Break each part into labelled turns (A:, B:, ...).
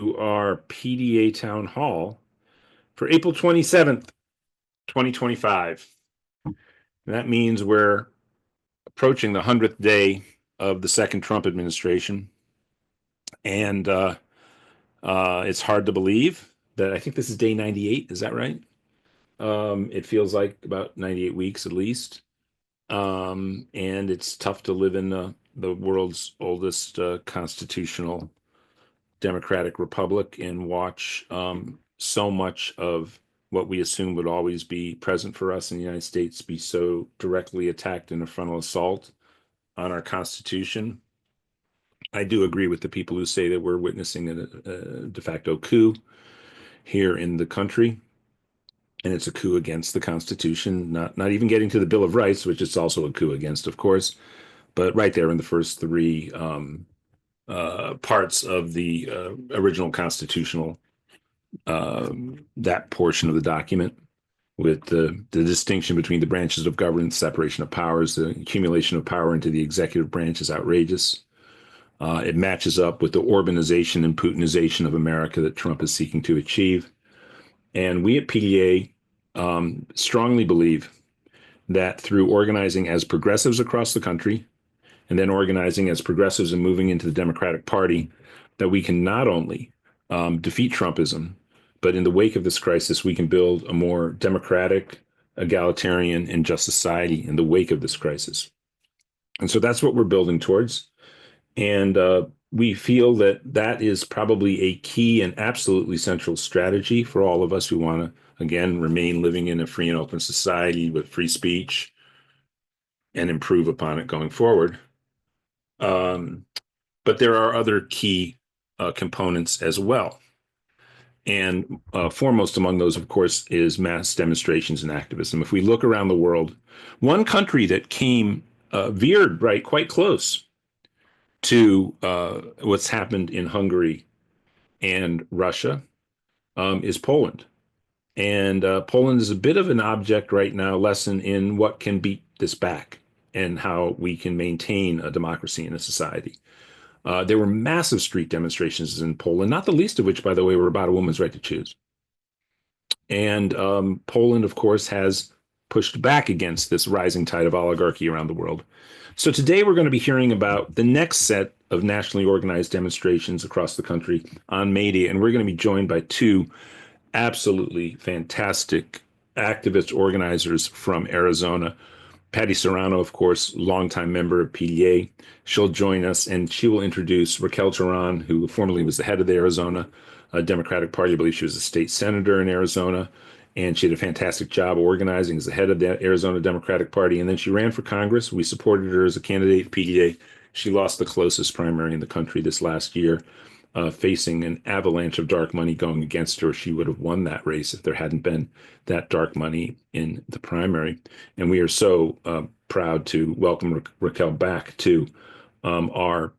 A: To our PDA Town Hall for April 27th, 2025. And that means we're approaching the 100th day of the second Trump administration. And it's hard to believe that I think this is day 98. Is that right? It feels like about 98 weeks at least. And it's tough to live in the world's oldest constitutional democratic republic and watch so much of what we assume would always be present for us in the United States be so directly attacked in a frontal assault on our Constitution. I do agree with the people who say that we're witnessing a de facto coup here in the country, and it's a coup against the Constitution. Not even getting to the Bill of Rights, which it's also a coup against, of course, but right there in the first three parts of the original constitutional that portion of the document with the distinction between the branches of government, separation of powers, the accumulation of power into the executive branch is outrageous. It matches up with the Orbanization and Putinization of America that Trump is seeking to achieve. And we at PDA strongly believe that through organizing as progressives across the country and then organizing as progressives and moving into the Democratic Party, that we can not only defeat Trumpism, but in the wake of this crisis, we can build a more democratic, egalitarian, and just society in the wake of this crisis. And so that's what we're building towards. And we feel that that is probably a key and absolutely central strategy for all of us who want to, again, remain living in a free and open society with free speech and improve upon it going forward. Um, but there are other key components as well. And foremost among those, of course, is mass demonstrations and activism. If we look around the world, one country that came veered right quite close to what's happened in Hungary and Russia is Poland. And Poland is a bit of an object right now, lesson in what can beat this back and how we can maintain a democracy in a society. There were massive street demonstrations in Poland, not the least of which, by the way, were about a woman's right to choose. And Poland, of course, has pushed back against this rising tide of oligarchy around the world. So today we're going to be hearing about the next set of nationally organized demonstrations across the country on May Day. And we're going to be joined by two absolutely fantastic activist organizers from Arizona. Patti Serrano, of course, longtime member of PDA. She'll join us and she will introduce Raquel Teran, who formerly was the head of the Arizona Democratic Party. I believe she was a state senator in Arizona, and she did a fantastic job organizing as the head of the Arizona Democratic Party. And then she ran for Congress. We supported her as a candidate at PDA. She lost the closest primary in the country this last year, facing an avalanche of dark money going against her. She would have won that race if there hadn't been that dark money in the primary. And we are so proud to welcome Raquel back to our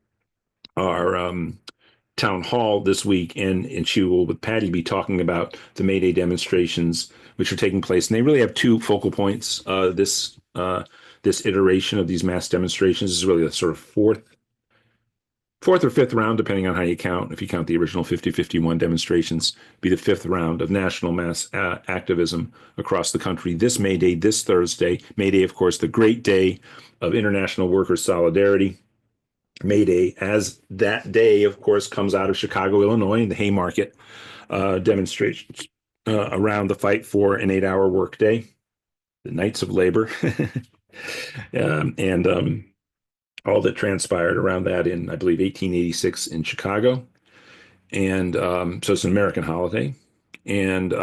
A: town hall this week, and she will, with Patti, be talking about the May Day demonstrations which are taking place. And they really have two focal points. This iteration of these mass demonstrations is really a sort of fourth or fifth round, depending on how you count. If you count the original 50-51 demonstrations, be the fifth round of national mass activism across the country this May Day, this Thursday. May Day, of course, the great day of international workers' solidarity. May Day, as that day, of course, comes out of Chicago, Illinois, in the Haymarket demonstrations around the fight for an 8-hour workday, the Knights of Labor, and all that transpired around that in, I believe, 1886 in Chicago. And so it's an American holiday. And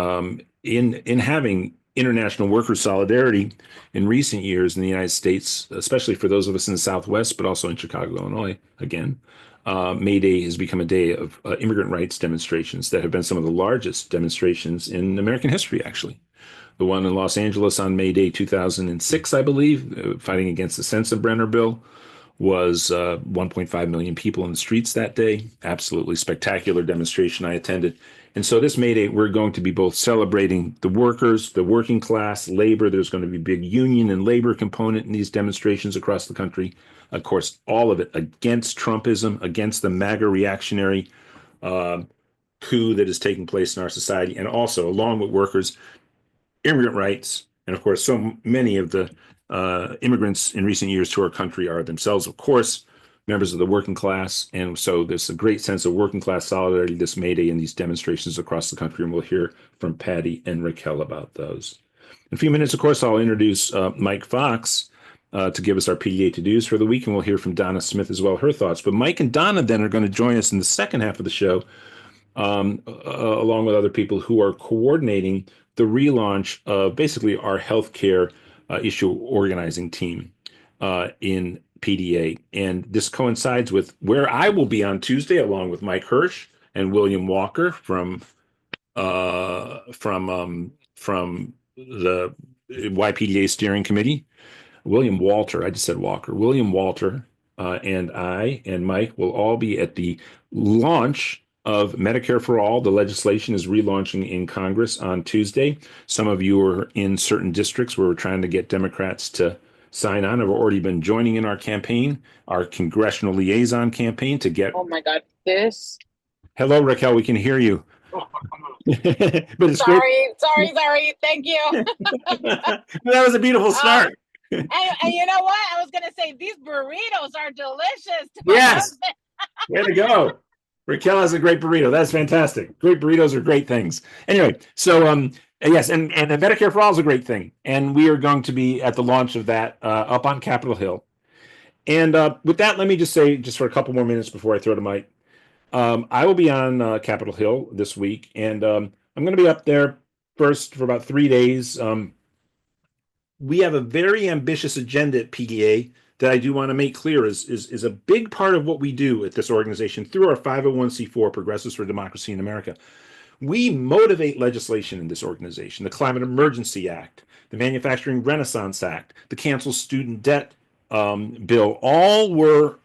A: in having international worker solidarity in recent years in the United States, especially for those of us in the Southwest, but also in Chicago, Illinois, again, May Day has become a day of immigrant rights demonstrations that have been some of the largest demonstrations in American history, actually. The one in Los Angeles on May Day 2006, I believe, fighting against the Sensenbrenner bill, was 1.5 million people in the streets that day. Absolutely spectacular demonstration I attended. And so this May Day, we're going to be both celebrating the workers, the working class, labor. There's going to be a big union and labor component in these demonstrations across the country. Of course, all of it against Trumpism, against the MAGA reactionary coup that is taking place in our society, and also, along with workers, immigrant rights, and of course, so many of the immigrants in recent years to our country are themselves, of course, members of the working class. And so there's a great sense of working class solidarity this May Day in these demonstrations across the country. And we'll hear from Patti and Raquel about those. In a few minutes, of course, I'll introduce Mike Fox to give us our PDA to-dos for the week. And we'll hear from Donna Smith as well, her thoughts. But Mike and Donna then are going to join us in the second half of the show, along with other people who are coordinating the relaunch of basically our healthcare issue organizing team in PDA. And this coincides with where I will be on Tuesday, along with Mike Hirsch and William Walker from the YPDA steering committee. William Walter, I just said Walker. William Walter and I and Mike will all be at the launch of Medicare for All. The legislation is relaunching in Congress on Tuesday. Some of you are in certain districts where we're trying to get Democrats to sign on, have already been joining in our campaign, our congressional liaison campaign to get.
B: Oh my God, this.
A: Hello, Raquel, we can hear you. But it's
B: sorry. Thank you.
A: That was a beautiful start.
B: And you know what? I was going to say, these burritos are delicious.
A: Yes. Way to go. Raquel has a great burrito. That's fantastic. Great burritos are great things. Anyway, so yes, and Medicare for All is a great thing. And we are going to be at the launch of that up on Capitol Hill. And with that, let me just say, just for a couple more minutes before I throw to Mike, I will be on Capitol Hill this week, and I'm going to be up there first for about 3 days. We have a very ambitious agenda at PDA that I do want to make clear is a big part of what we do at this organization through our 501c4 Progressives for Democracy in America. We motivate legislation in this organization: the Climate Emergency Act, the Manufacturing Renaissance Act, the Cancel Student Debt Bill. All were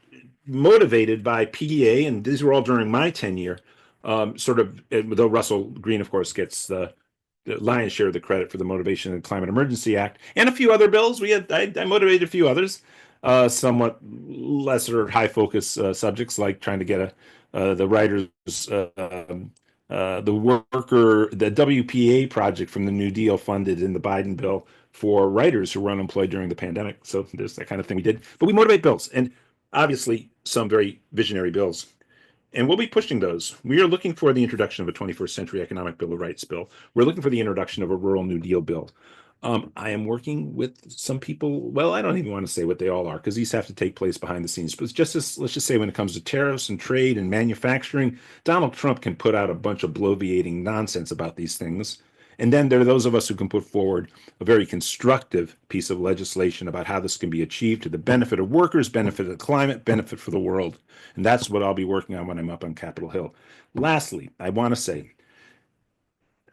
A: motivated by PDA, and these were all during my tenure. Though Russell Green, of course, gets the lion's share of the credit for the motivation of the Climate Emergency Act and a few other bills. I motivated a few others, somewhat lesser high focus subjects, like trying to get the writers, the WPA project from the New Deal funded in the Biden bill for writers who were unemployed during the pandemic. So there's that kind of thing we did. But we motivate bills, and obviously some very visionary bills. And we'll be pushing those. We are looking for the introduction of a 21st Century Economic Bill of Rights bill. We're looking for the introduction of a Rural New Deal bill. I am working with some people. Well, I don't even want to say what they all are, because these have to take place behind the scenes. But let's just say when it comes to tariffs and trade and manufacturing, Donald Trump can put out a bunch of bloviating nonsense about these things. And then there are those of us who can put forward a very constructive piece of legislation about how this can be achieved to the benefit of workers, benefit of the climate, benefit for the world. And that's what I'll be working on when I'm up on Capitol Hill. Lastly, I want to say,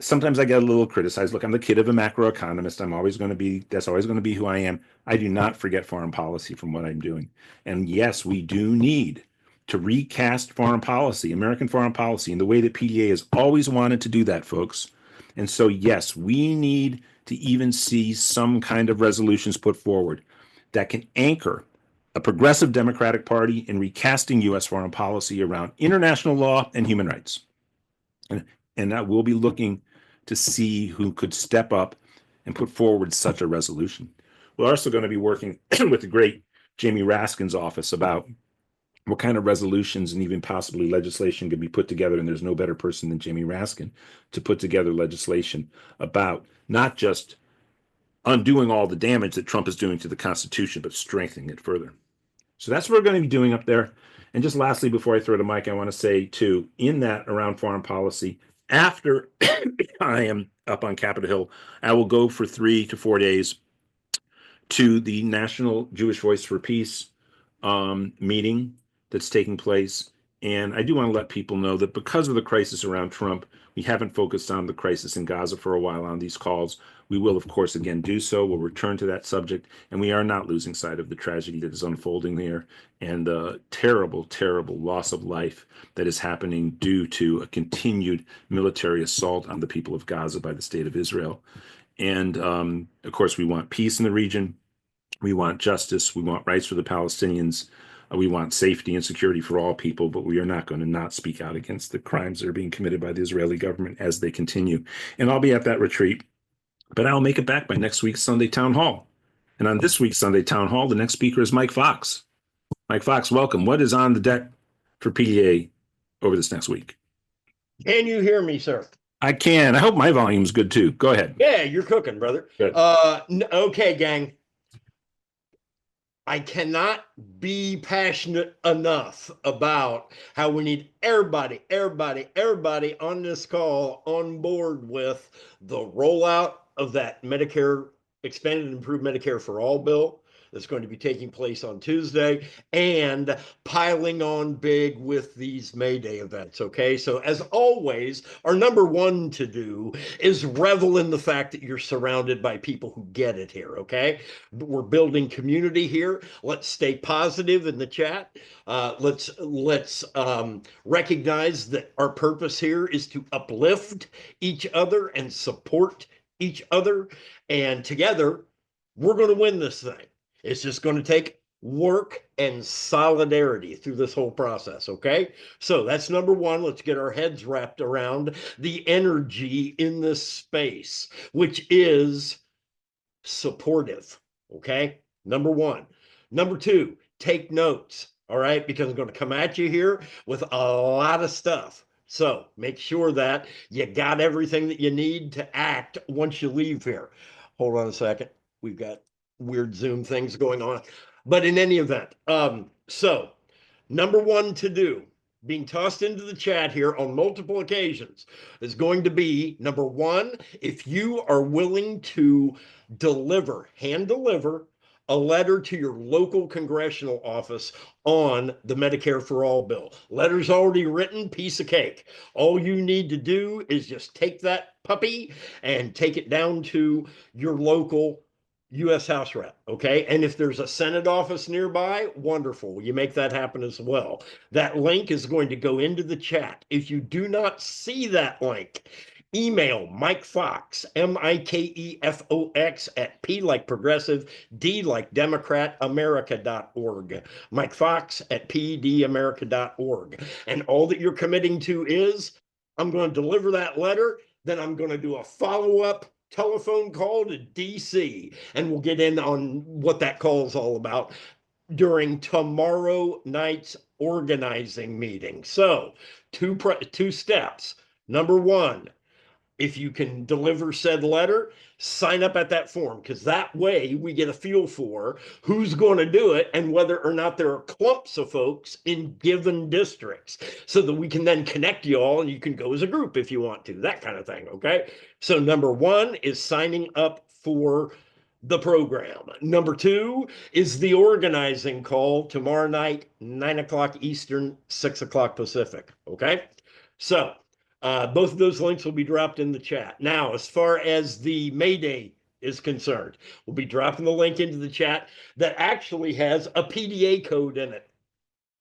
A: sometimes I get a little criticized. Look, I'm the kid of a macroeconomist. That's always going to be who I am. I do not forget foreign policy from what I'm doing. And yes, we do need to recast foreign policy, American foreign policy, in the way that PDA has always wanted to do that, folks. And so, yes, we need to even see some kind of resolutions put forward that can anchor a progressive Democratic Party in recasting U.S. foreign policy around international law and human rights. And that we'll be looking to see who could step up and put forward such a resolution. We're also going to be working with the great Jamie Raskin's office about what kind of resolutions and even possibly legislation could be put together. And there's no better person than Jamie Raskin to put together legislation about not just undoing all the damage that Trump is doing to the Constitution, but strengthening it further. So that's what we're going to be doing up there. And just lastly, before I throw to Mike, I want to say, too, in that around foreign policy, after I am up on Capitol Hill, I will go for 3 to 4 days to the National Jewish Voice for Peace meeting that's taking place. And I do want to let people know that because of the crisis around Trump, we haven't focused on the crisis in Gaza for a while on these calls. We will, of course, again do so. We'll return to that subject, and we are not losing sight of the tragedy that is unfolding there and the terrible, terrible loss of life that is happening due to a continued military assault on the people of Gaza by the state of Israel. And of course, we want peace in the region. We want justice. We want rights for the Palestinians. We want safety and security for all people, but we are not going to not speak out against the crimes that are being committed by the Israeli government as they continue. And I'll be at that retreat, but I'll make it back by next week's Sunday Town Hall. And on this week's Sunday Town Hall, the next speaker is Mike Fox. Mike Fox, welcome. What is on the deck for PDA over this next week?
C: Can you hear me, sir?
A: I can. I hope my volume's good too. Go ahead.
C: Yeah, you're cooking, brother.
A: Good.
C: Okay, gang. I cannot be passionate enough about how we need everybody on this call on board with the rollout of that Medicare, Expanded and Improved Medicare for All bill that's going to be taking place on Tuesday, and piling on big with these May Day events, okay? So as always, our number one to do is revel in the fact that you're surrounded by people who get it here, okay? We're building community here. Let's stay positive in the chat. Let's recognize that our purpose here is to uplift each other and support each other, and together, we're going to win this thing. It's just going to take work and solidarity through this whole process, okay? So that's number one. Let's get our heads wrapped around the energy in this space, which is supportive, okay? Number one. Number two, take notes, all right? Because I'm going to come at you here with a lot of stuff. So make sure that you got everything that you need to act once you leave here. Hold on a second. We've got weird Zoom things going on. But in any event, so number one to do, being tossed into the chat here on multiple occasions, is going to be, number one, if you are willing to hand deliver a letter to your local congressional office on the Medicare for All bill. Letter's already written, piece of cake. All you need to do is just take that puppy and take it down to your local U.S. House rep, okay? And if there's a Senate office nearby, wonderful. You make that happen as well. That link is going to go into the chat. If you do not see that link, email Mike Fox, MikeFox at P like progressive, D like Democrat, America.org. Mike Fox at PDAmerica.org. And all that you're committing to is, I'm going to deliver that letter, then I'm going to do a follow-up telephone call to DC, and we'll get in on what that call is all about during tomorrow night's organizing meeting. So two steps. Number one, if you can deliver said letter, sign up at that form, because that way we get a feel for who's going to do it and whether or not there are clumps of folks in given districts, so that we can then connect you all and you can go as a group if you want to, that kind of thing, okay? So number one is signing up for the program. Number two is the organizing call tomorrow night, 9 o'clock Eastern, 6 o'clock Pacific, okay? So both of those links will be dropped in the chat. Now, as far as the May Day is concerned, we'll be dropping the link into the chat that actually has a PDA code in it.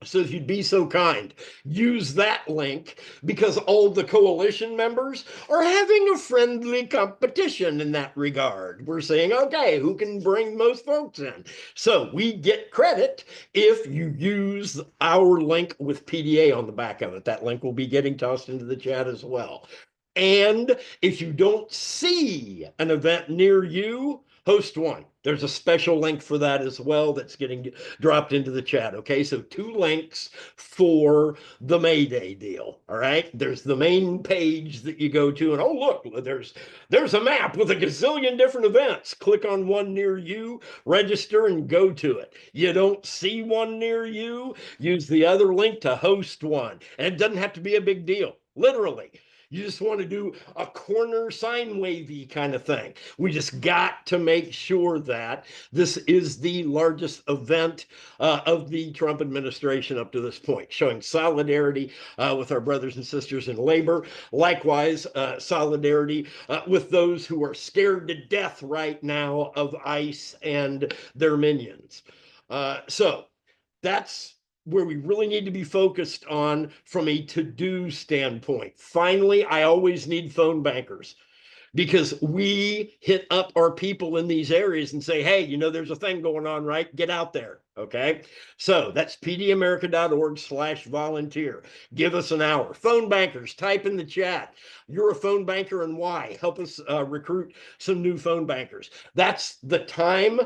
C: So if you'd be so kind, use that link, because all the coalition members are having a friendly competition in that regard. We're saying, okay, who can bring most folks in? So we get credit if you use our link with PDA on the back of it. That link will be getting tossed into the chat as well. And if you don't see an event near you, host one. There's a special link for that as well that's getting dropped into the chat, okay? So 2 links for the May Day deal, all right? There's the main page that you go to, and oh, look, there's a map with a gazillion different events. Click on one near you, register, and go to it. You don't see one near you, use the other link to host one. And it doesn't have to be a big deal, literally. You just want to do a corner sine wavy kind of thing. We just got to make sure that this is the largest event of the Trump administration up to this point, showing solidarity with our brothers and sisters in labor. Likewise, solidarity with those who are scared to death right now of ICE and their minions. So that's where we really need to be focused on from a to-do standpoint. Finally, I always need phone bankers. because we hit up our people in these areas and say, hey, you know, there's a thing going on, right? Get out there. Okay. So that's pdamerica.org/volunteer. Give us an hour. Phone bankers, type in the chat. You're a phone banker and why? Help us recruit some new phone bankers. That's the time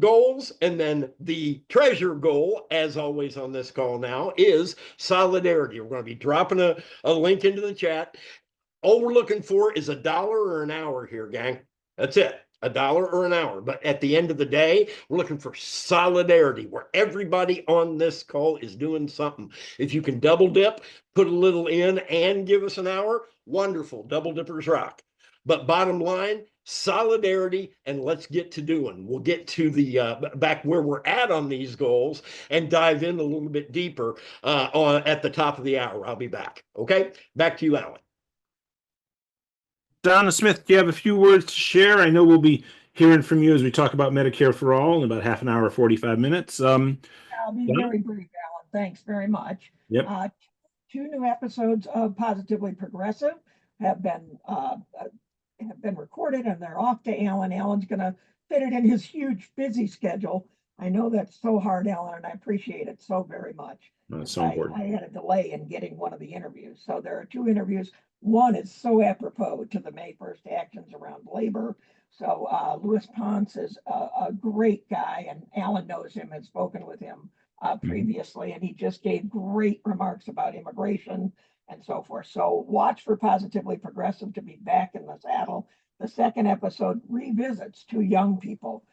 C: goals. And then the treasure goal, as always on this call now, is solidarity. We're going to be dropping a link into the chat. All we're looking for is $1 or an hour here, gang. That's it. $1 or an hour. But at the end of the day, we're looking for solidarity where everybody on this call is doing something. If you can double dip, put a little in and give us an hour, wonderful. Double dippers rock. But bottom line, solidarity, and let's get to doing. We'll get to the back where we're at on these goals and dive in a little bit deeper at the top of the hour. I'll be back. Okay, back to you, Alan.
A: Donna Smith, do you have a few words to share? I know we'll be hearing from you as we talk about Medicare for All in about half an hour, 45 minutes.
D: I'll be very brief, Alan. Thanks very much.
A: Yep.
D: 2 new episodes of Positively Progressive have been recorded, and they're off to Alan. Alan's going to fit it in his huge, busy schedule. I know that's so hard, Alan, and I appreciate it so very much.
A: That's so important.
D: I had a delay in getting one of the interviews. So there are 2 interviews. One is so apropos to the May 1st actions around labor. So Louis Ponce is a great guy, and Alan knows him, has spoken with him previously, and he just gave great remarks about immigration and so forth. So watch for Positively Progressive to be back in the saddle. The second episode revisits 2 young people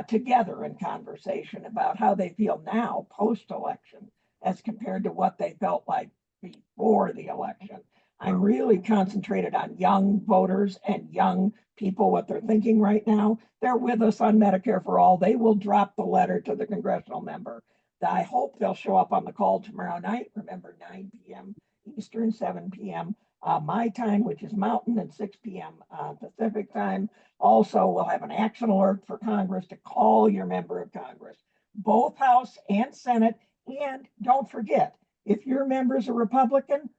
D: together in conversation about how they feel now post-election as compared to what they felt like before the election. I'm really concentrated on young voters and young people, what they're thinking right now. They're with us on Medicare for All. They will drop the letter to the congressional member. I hope they'll show up on the call tomorrow night. Remember, 9 p.m. Eastern, 7 p.m. My time, which is Mountain, and 6 p.m. Pacific time. Also, we'll have an action alert for Congress to call your member of Congress, both House and Senate. And don't forget, if your member's a Republican,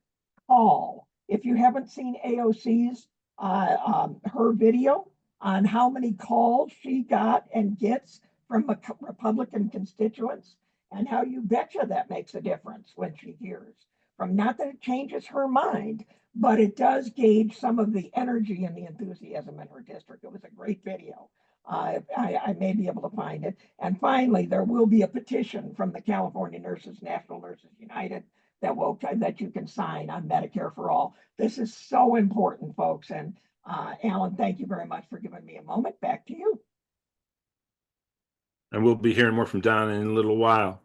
D: call. If you haven't seen AOC's her video on how many calls she got and gets from Republican constituents, and how you betcha that makes a difference when she hears from, not that it changes her mind, but it does gauge some of the energy and the enthusiasm in her district. It was a great video. I may be able to find it. And finally, there will be a petition from the California Nurses, National Nurses United, that you can sign on Medicare for All. This is so important, folks. And Alan, thank you very much for giving me a moment. Back to you.
A: And we'll be hearing more from Donna in a little while.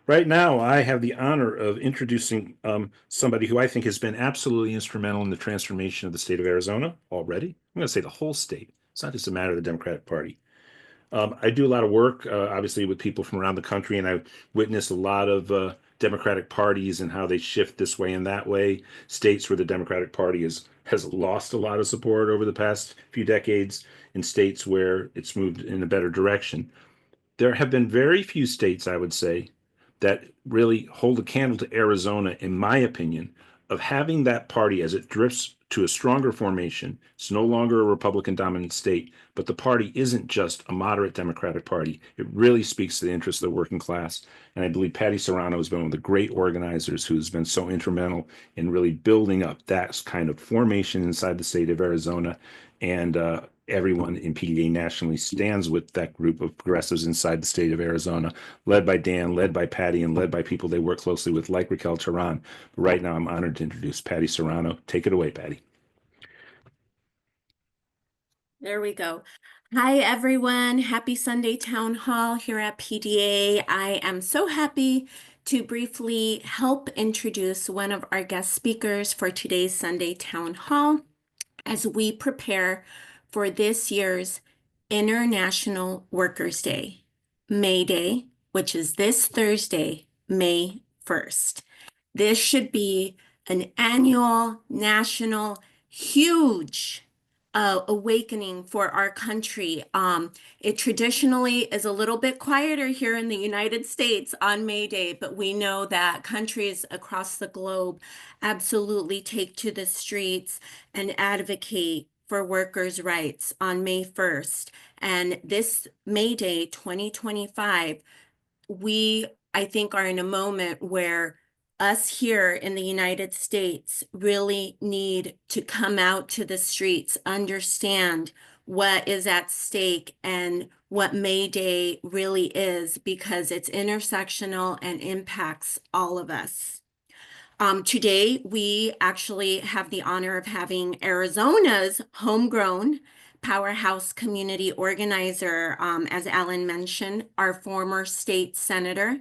A: Right now, I have the honor of introducing somebody who I think has been absolutely instrumental in the transformation of the state of Arizona already. I'm going to say the whole state. It's not just a matter of the Democratic Party. I do a lot of work, obviously, with people from around the country, and I've witnessed a lot of Democratic parties and how they shift this way and that way. States where the Democratic Party has lost a lot of support over the past few decades, in states where it's moved in a better direction. There have been very few states, I would say, that really hold a candle to Arizona, in my opinion, of having that party as it drifts to a stronger formation. It's no longer a Republican dominant state, but the party isn't just a moderate Democratic party. It really speaks to the interests of the working class. And I believe Patti Serrano has been one of the great organizers who's been so instrumental in really building up that kind of formation inside the state of Arizona. And everyone in PDA nationally stands with that group of progressives inside the state of Arizona, led by Dan, led by Patti, and led by people they work closely with, like Raquel Teran. But right now, I'm honored to introduce Patti Serrano. Take it away, Patti.
E: There we go. Hi, everyone. Happy Sunday Town Hall here at PDA. I am so happy to briefly help introduce one of our guest speakers for today's Sunday Town Hall as we prepare for this year's International Workers' Day, May Day, which is this Thursday, May 1st. This should be an annual, national, huge awakening for our country. It traditionally is a little bit quieter here in the United States on May Day, but we know that countries across the globe absolutely take to the streets and advocate for workers' rights on May 1st. And this May Day 2025, we, I think, are in a moment where us here in the United States really need to come out to the streets, understand what is at stake and what May Day really is, because it's intersectional and impacts all of us. Today, we actually have the honor of having Arizona's homegrown powerhouse community organizer, as Alan mentioned, our former state senator,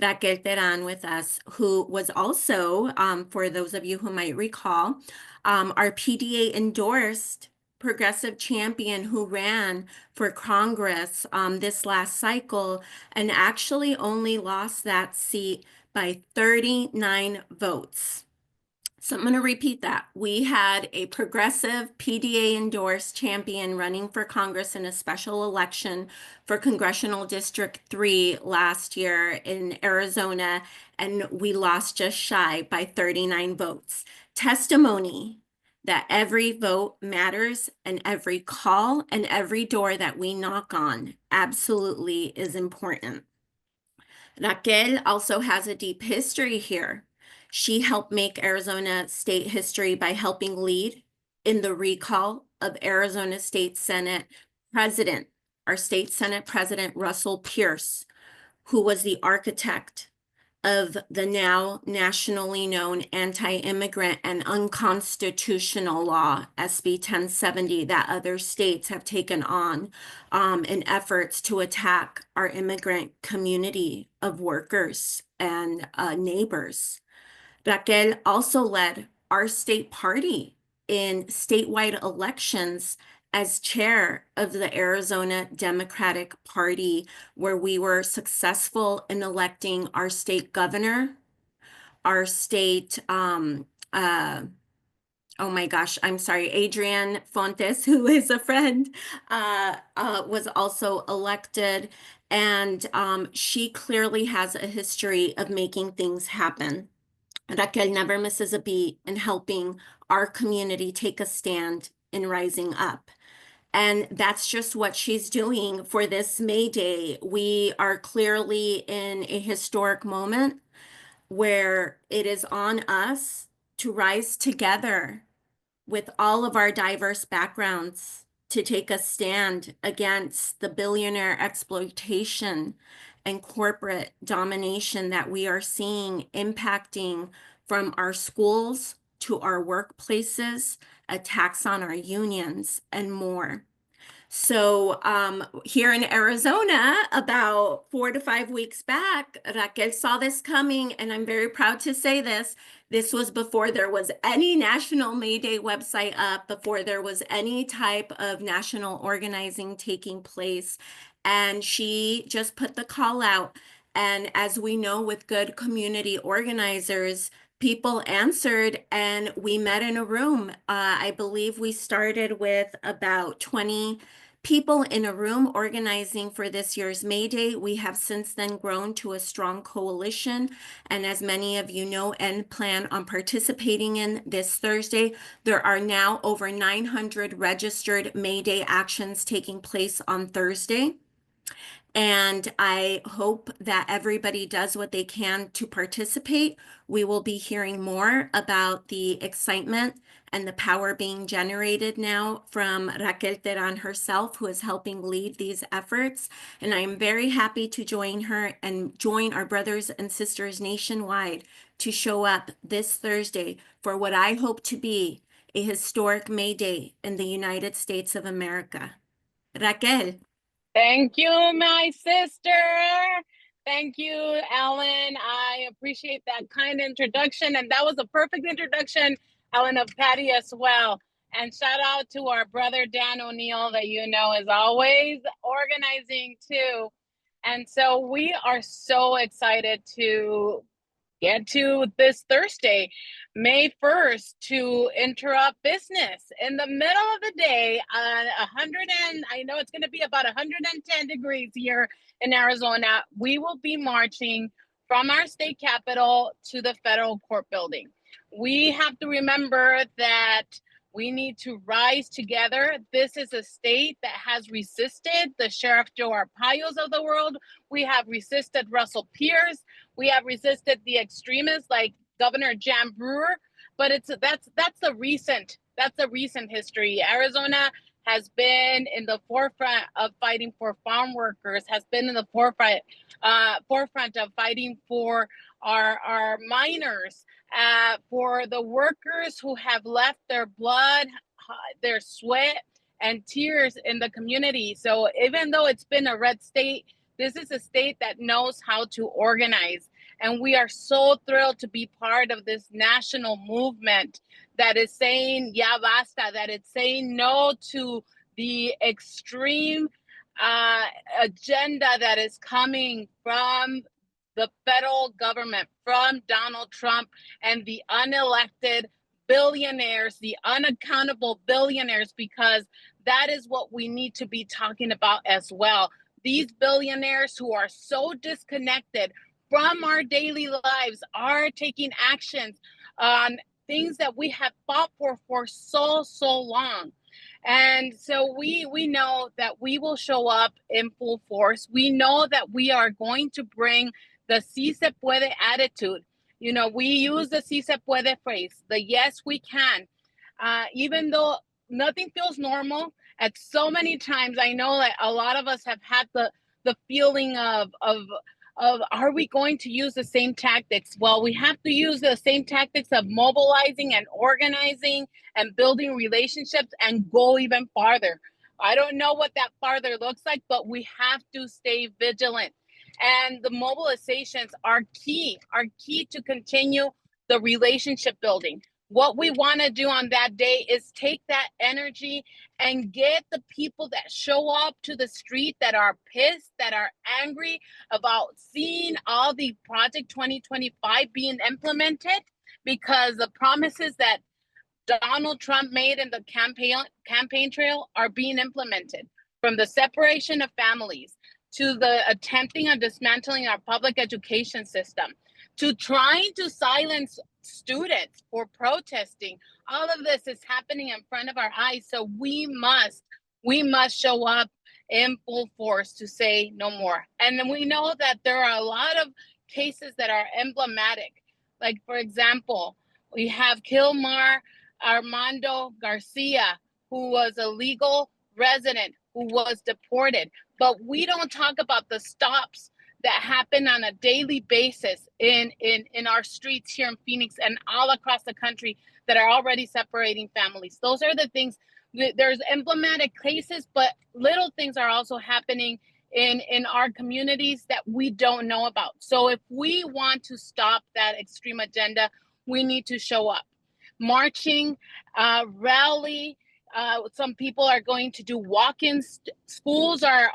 E: Raquel Teran, with us, who was also, for those of you who might recall, our PDA endorsed progressive champion who ran for Congress this last cycle and actually only lost that seat by 39 votes. So I'm going to repeat that. We had a progressive PDA endorsed champion running for Congress in a special election for Congressional District 3 last year in Arizona, and we lost just shy by 39 votes. Testimony that every vote matters, and every call and every door that we knock on absolutely is important. Raquel also has a deep history here. She helped make Arizona state history by helping lead in the recall of Arizona State Senate President, our state Senate President, Russell Pierce, who was the architect of the now nationally known anti-immigrant and unconstitutional law, SB 1070, that other states have taken on in efforts to attack our immigrant community of workers and neighbors. Raquel also led our state party in statewide elections as chair of the Arizona Democratic Party, where we were successful in electing our state governor, our state, oh my gosh, I'm sorry, Adrian Fontes, who is a friend, was also elected. And she clearly has a history of making things happen. Raquel never misses a beat in helping our community take a stand in rising up. And that's just what she's doing for this May Day. We are clearly in a historic moment where it is on us to rise together with all of our diverse backgrounds to take a stand against the billionaire exploitation and corporate domination that we are seeing impacting from our schools to our workplaces, attacks on our unions, and more. So here in Arizona, about 4 to 5 weeks back, Raquel saw this coming, and I'm very proud to say this. This was before there was any national May Day website up, before there was any type of national organizing taking place. And she just put the call out. And as we know, with good community organizers, people answered, and we met in a room. I believe we started with about 20 people in a room organizing for this year's May Day. We have since then grown to a strong coalition. And as many of you know and plan on participating in this Thursday, there are now over 900 registered May Day actions taking place on Thursday. And I hope that everybody does what they can to participate. We will be hearing more about the excitement and the power being generated now from Raquel Teran herself, who is helping lead these efforts. And I am very happy to join her and join our brothers and sisters nationwide to show up this Thursday for what I hope to be a historic May Day in the United States of America. Raquel.
B: Thank you, my sister. Thank you, Alan. I appreciate that kind introduction. And that was a perfect introduction, Alan, of Patti as well. And shout out to our brother, Dan O'Neill, that you know is always organizing too. And so we are so excited to get to this Thursday, May 1st, to interrupt business in the middle of the day. I know it's going to be about 110 degrees here in Arizona. We will be marching from our state capitol to the federal court building. We have to remember that We need to rise together. This is a state that has resisted the Sheriff Joe Arpaio's of the world. We have resisted Russell Pierce. We have resisted the extremists like Governor Jan Brewer. But that's a recent history. Arizona has been in the forefront of fighting for farm workers, has been in the forefront of fighting for our miners, for the workers who have left their blood, their sweat, and tears in the community. So even though it's been a red state, this is a state that knows how to organize. And we are so thrilled to be part of this national movement that is saying, ya basta, that it's saying no to the extreme agenda that is coming from the federal government, from Donald Trump and the unelected billionaires, the unaccountable billionaires, because that is what we need to be talking about as well. These billionaires who are so disconnected from our daily lives are taking actions on things that we have fought for so long. And so we know that we will show up in full force. We know that we are going to bring the si se puede attitude. You know, we use the si se puede phrase, the yes, we can. Even though nothing feels normal, at so many times, I know that a lot of us have had the feeling of are we going to use the same tactics? Well, we have to use the same tactics of mobilizing and organizing and building relationships and go even farther. I don't know what that farther looks like, but we have to stay vigilant. And the mobilizations are key to continue the relationship building. What we want to do on that day is take that energy and get the people that show up to the street that are pissed, that are angry about seeing all the Project 2025 being implemented, because the promises that Donald Trump made in the campaign trail are being implemented, from the separation of families to the attempting of dismantling our public education system, to trying to silence students for protesting. All of this is happening in front of our eyes. So we must show up in full force to say no more. And then we know that there are a lot of cases that are emblematic. Like, for example, we have Kilmar Armando Garcia, who was a legal resident who was deported. But we don't talk about the stops that happen on a daily basis in our streets here in Phoenix and all across the country that are already separating families. Those are the things. There's emblematic cases, but little things are also happening in our communities that we don't know about. So if we want to stop that extreme agenda, we need to show up. Marching, rally. Some people are going to do walk-ins. Schools are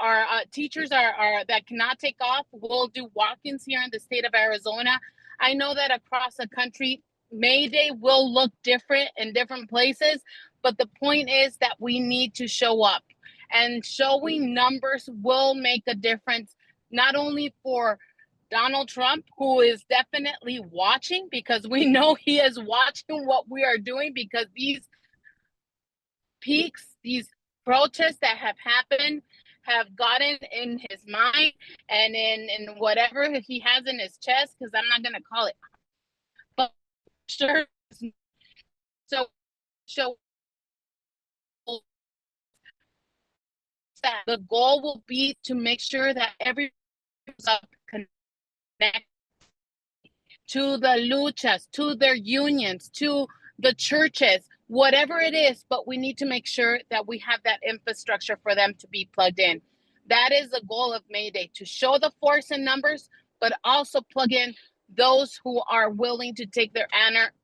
B: teachers are that cannot take off will do walk-ins here in the state of Arizona. I know that across the country, May Day will look different in different places, but the point is that we need to show up, and showing numbers will make a difference, not only for Donald Trump, who is definitely watching, because we know he is watching what we are doing, because these peaks, these protests that have happened have gotten in his mind and in whatever he has in his chest, because I'm not going to call it. But sure, so that the goal will be to make sure that everyone's connected to the luchas, to their unions, to the churches, whatever it is, but we need to make sure that we have that infrastructure for them to be plugged in. That is the goal of May Day, to show the force in numbers, but also plug in those who are willing to take their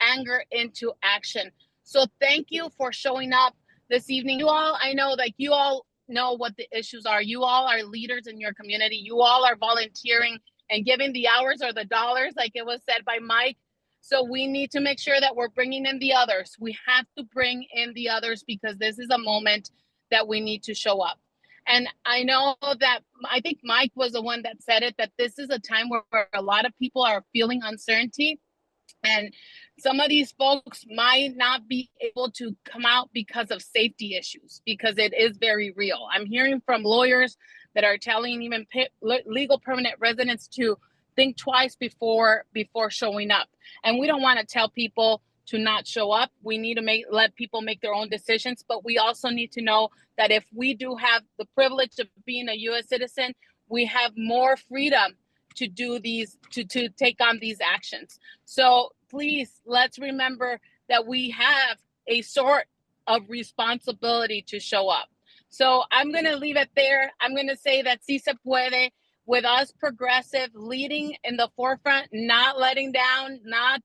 B: anger into action. So thank you for showing up this evening. You all, I know, like, you all know what the issues are. You all are leaders in your community. You all are volunteering and giving the hours or the dollars, like it was said by Mike. So we need to make sure that we're bringing in the others. We have to bring in the others, because this is a moment that we need to show up. And I know that, I think Mike was the one that said it, that this is a time where a lot of people are feeling uncertainty. And Some of these folks might not be able to come out because of safety issues, because it is very real. I'm hearing from lawyers that are telling even legal permanent residents to think twice before showing up. And we don't want to tell people to not show up. We need to let people make their own decisions, but we also need to know that if we do have the privilege of being a U.S. citizen, we have more freedom to do these, to take on these actions. So please, let's remember that we have a sort of responsibility to show up. So I'm going to leave it there. I'm going to say that Si Se Puede, with us progressive leading in the forefront, not letting down, not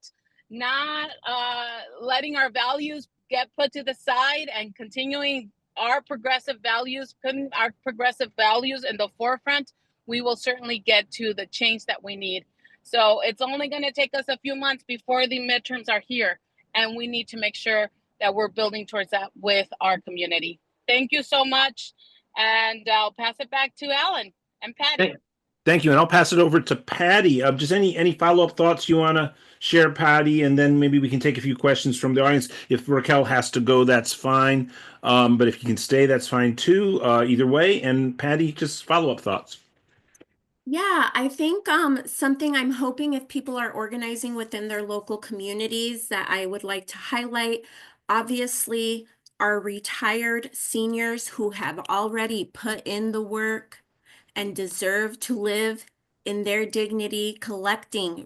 B: letting our values get put to the side, and continuing our progressive values, putting our progressive values in the forefront, we will certainly get to the change that we need. So it's only going to take us a few months before the midterms are here, and we need to make sure that we're building towards that with our community. Thank you so much, and I'll pass it back to Alan and Patti.
A: Thank you, and I'll pass it over to Patti. Just any follow-up thoughts you want to share, Patti, and then maybe we can take a few questions from the audience. If Raquel has to go, that's fine, but if you can stay, that's fine too. Either way, and Patti, just follow-up thoughts.
E: Yeah, I think something I'm hoping, if people are organizing within their local communities, that I would like to highlight, obviously, our retired seniors who have already put in the work and deserve to live in their dignity,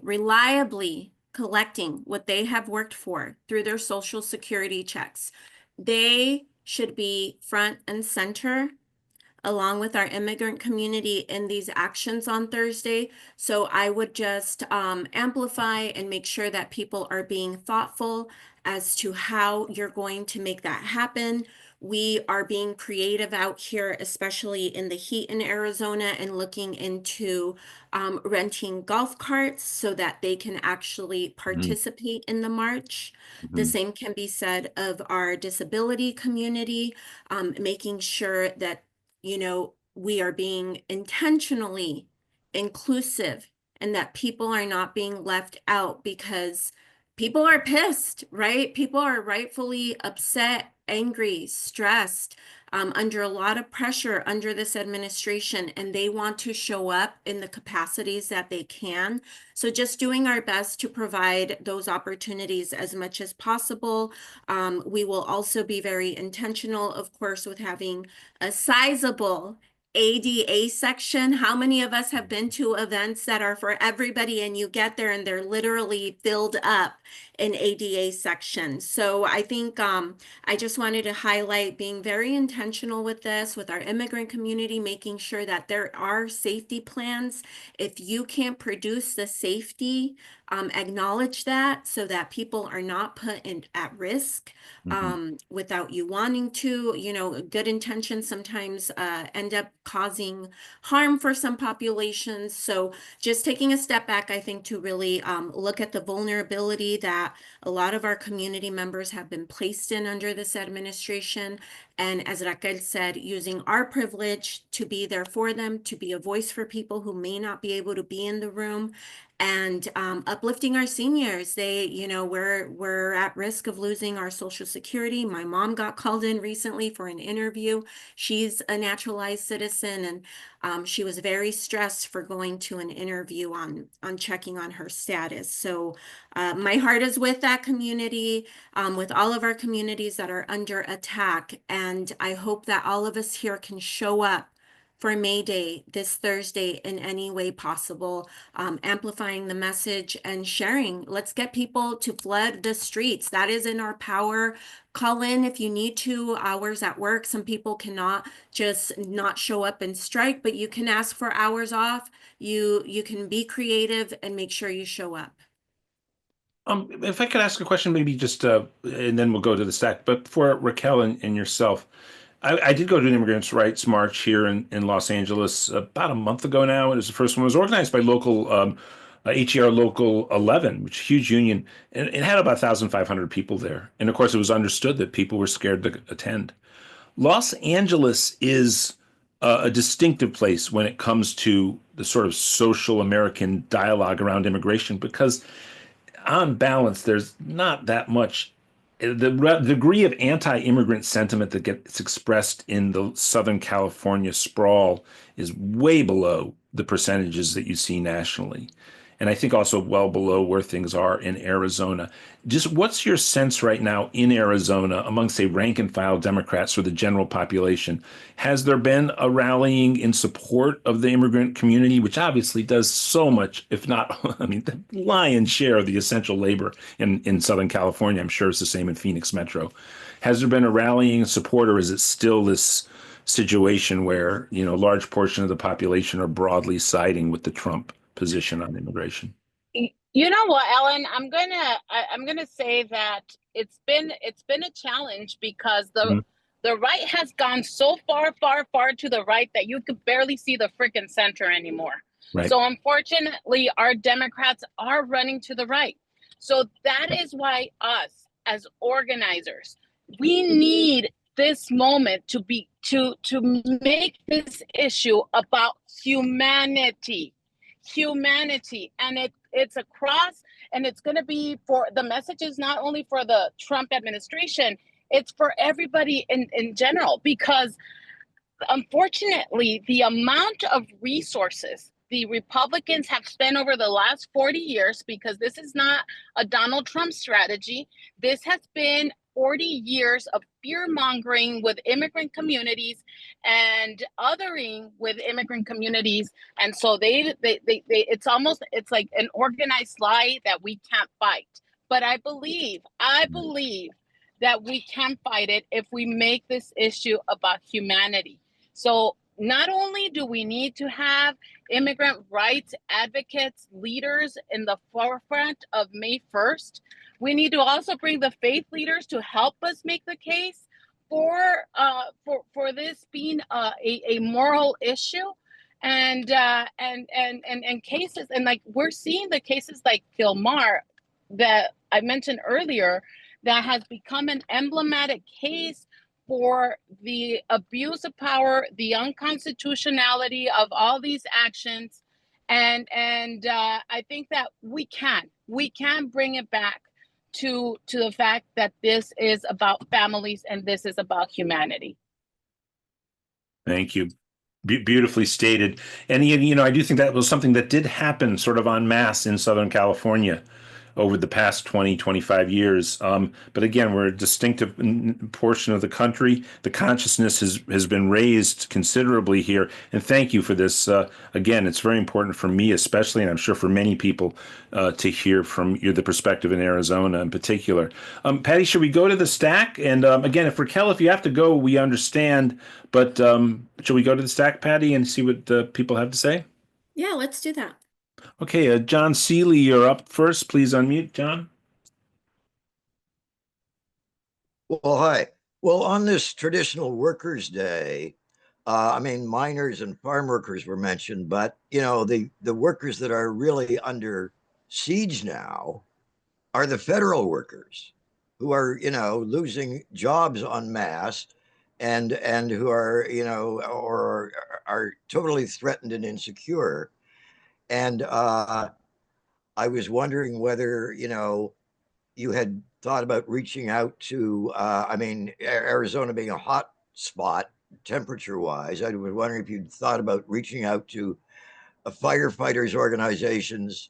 E: reliably collecting what they have worked for through their Social Security checks. They should be front and center along with our immigrant community in these actions on Thursday. So I would just amplify and make sure that people are being thoughtful as to how you're going to make that happen. We are being creative out here, especially in the heat in Arizona, and looking into renting golf carts so that they can actually participate in the march. The same can be said of our disability community, making sure that we are being intentionally inclusive and that people are not being left out, because people are pissed, right? People are rightfully upset, angry, stressed, under a lot of pressure under this administration, and they want to show up in the capacities that they can. So just doing our best to provide those opportunities as much as possible. We will also be very intentional, of course, with having a sizable ADA section. How many of us have been to events that are for everybody and you get there and they're literally filled up in ADA section? So I think I just wanted to highlight being very intentional with this, with our immigrant community, making sure that there are safety plans. If you can't produce the safety, acknowledge that so that people are not put at risk without you wanting to. Good intentions sometimes end up causing harm for some populations. So just taking a step back, I think, to really look at the vulnerability that a lot of our community members have been placed in under this administration. And as Raquel said, using our privilege to be there for them, to be a voice for people who may not be able to be in the room, and uplifting our seniors. We're at risk of losing our Social Security. My mom got called in recently for an interview. She's a naturalized citizen, and she was very stressed for going to an interview on checking on her status. So my heart is with that community, with all of our communities that are under attack. And I hope that all of us here can show up for May Day this Thursday in any way possible, amplifying the message and sharing. Let's get people to flood the streets. That is in our power. Call in if you need to, hours at work. Some people cannot just not show up and strike, but you can ask for hours off. You can be creative and make sure you show up.
A: If I could ask a question, maybe just, and then we'll go to the stack, but for Raquel and yourself, I did go to an immigrants' rights march here in Los Angeles about a month ago now. It was the first one. It was organized by local HER Local 11, which is a huge union. And it had about 1,500 people there. And of course, it was understood that people were scared to attend. Los Angeles is a distinctive place when it comes to the sort of social American dialogue around immigration, because on balance, there's not that much. The degree of anti-immigrant sentiment that gets expressed in the Southern California sprawl is way below the percentages that you see nationally. And I think also well below where things are in Arizona. Just what's your sense right now in Arizona among, say, rank and file Democrats or the general population? Has there been a rallying in support of the immigrant community, which obviously does so much, if not, I mean, the lion's share of the essential labor in Southern California? I'm sure it's the same in Phoenix Metro. Has there been a rallying in support, or is it still this situation where, you know, a large portion of the population are broadly siding with the Trump position on immigration?
B: You know what, Ellen? I'm gonna say that it's been a challenge because the right has gone so far to the right that you could barely see the freaking center anymore.
A: Right.
B: So unfortunately, our Democrats are running to the right. So that is why us as organizers, we need this moment to make this issue about humanity, and it's across, and it's going to be for the messages not only for the Trump administration, it's for everybody in general, because unfortunately the amount of resources the Republicans have spent over the last 40 years, because this is not a Donald Trump strategy, this has been 40 years of fear mongering with immigrant communities and othering with immigrant communities. And so it's like an organized lie that we can't fight. But I believe that we can fight it if we make this issue about humanity. So not only do we need to have immigrant rights advocates, leaders in the forefront of May 1st, we need to also bring the faith leaders to help us make the case for this being a moral issue, and cases, and like we're seeing the cases like Gilmar that I mentioned earlier, that has become an emblematic case for the abuse of power, the unconstitutionality of all these actions, and I think that we can bring it back to the fact that this is about families and this is about humanity.
A: Thank you. Beautifully stated. And, you know, I do think that was something that did happen sort of en masse in Southern California over the past 20, 25 years. But again, we're a distinctive portion of the country. The consciousness has been raised considerably here. And thank you for this. Again, it's very important for me, especially, and I'm sure for many people, to hear from the perspective in Arizona in particular. Patti, should we go to the stack? And again, if Raquel, if you have to go, we understand. But should we go to the stack, Patti, and see what people have to say?
E: Yeah, let's do that.
A: Okay, John Seeley, you're up first. Please unmute, John.
F: Well, hi. Well, on this traditional workers' day, I mean, miners and farm workers were mentioned, but you know, the workers that are really under siege now are the federal workers, who are, you know, losing jobs en masse, and who are, you know, or are totally threatened and insecure. And I was wondering whether, you know, you had thought about reaching out to, I mean, Arizona being a hot spot temperature wise, I was wondering if you'd thought about reaching out to firefighters organizations,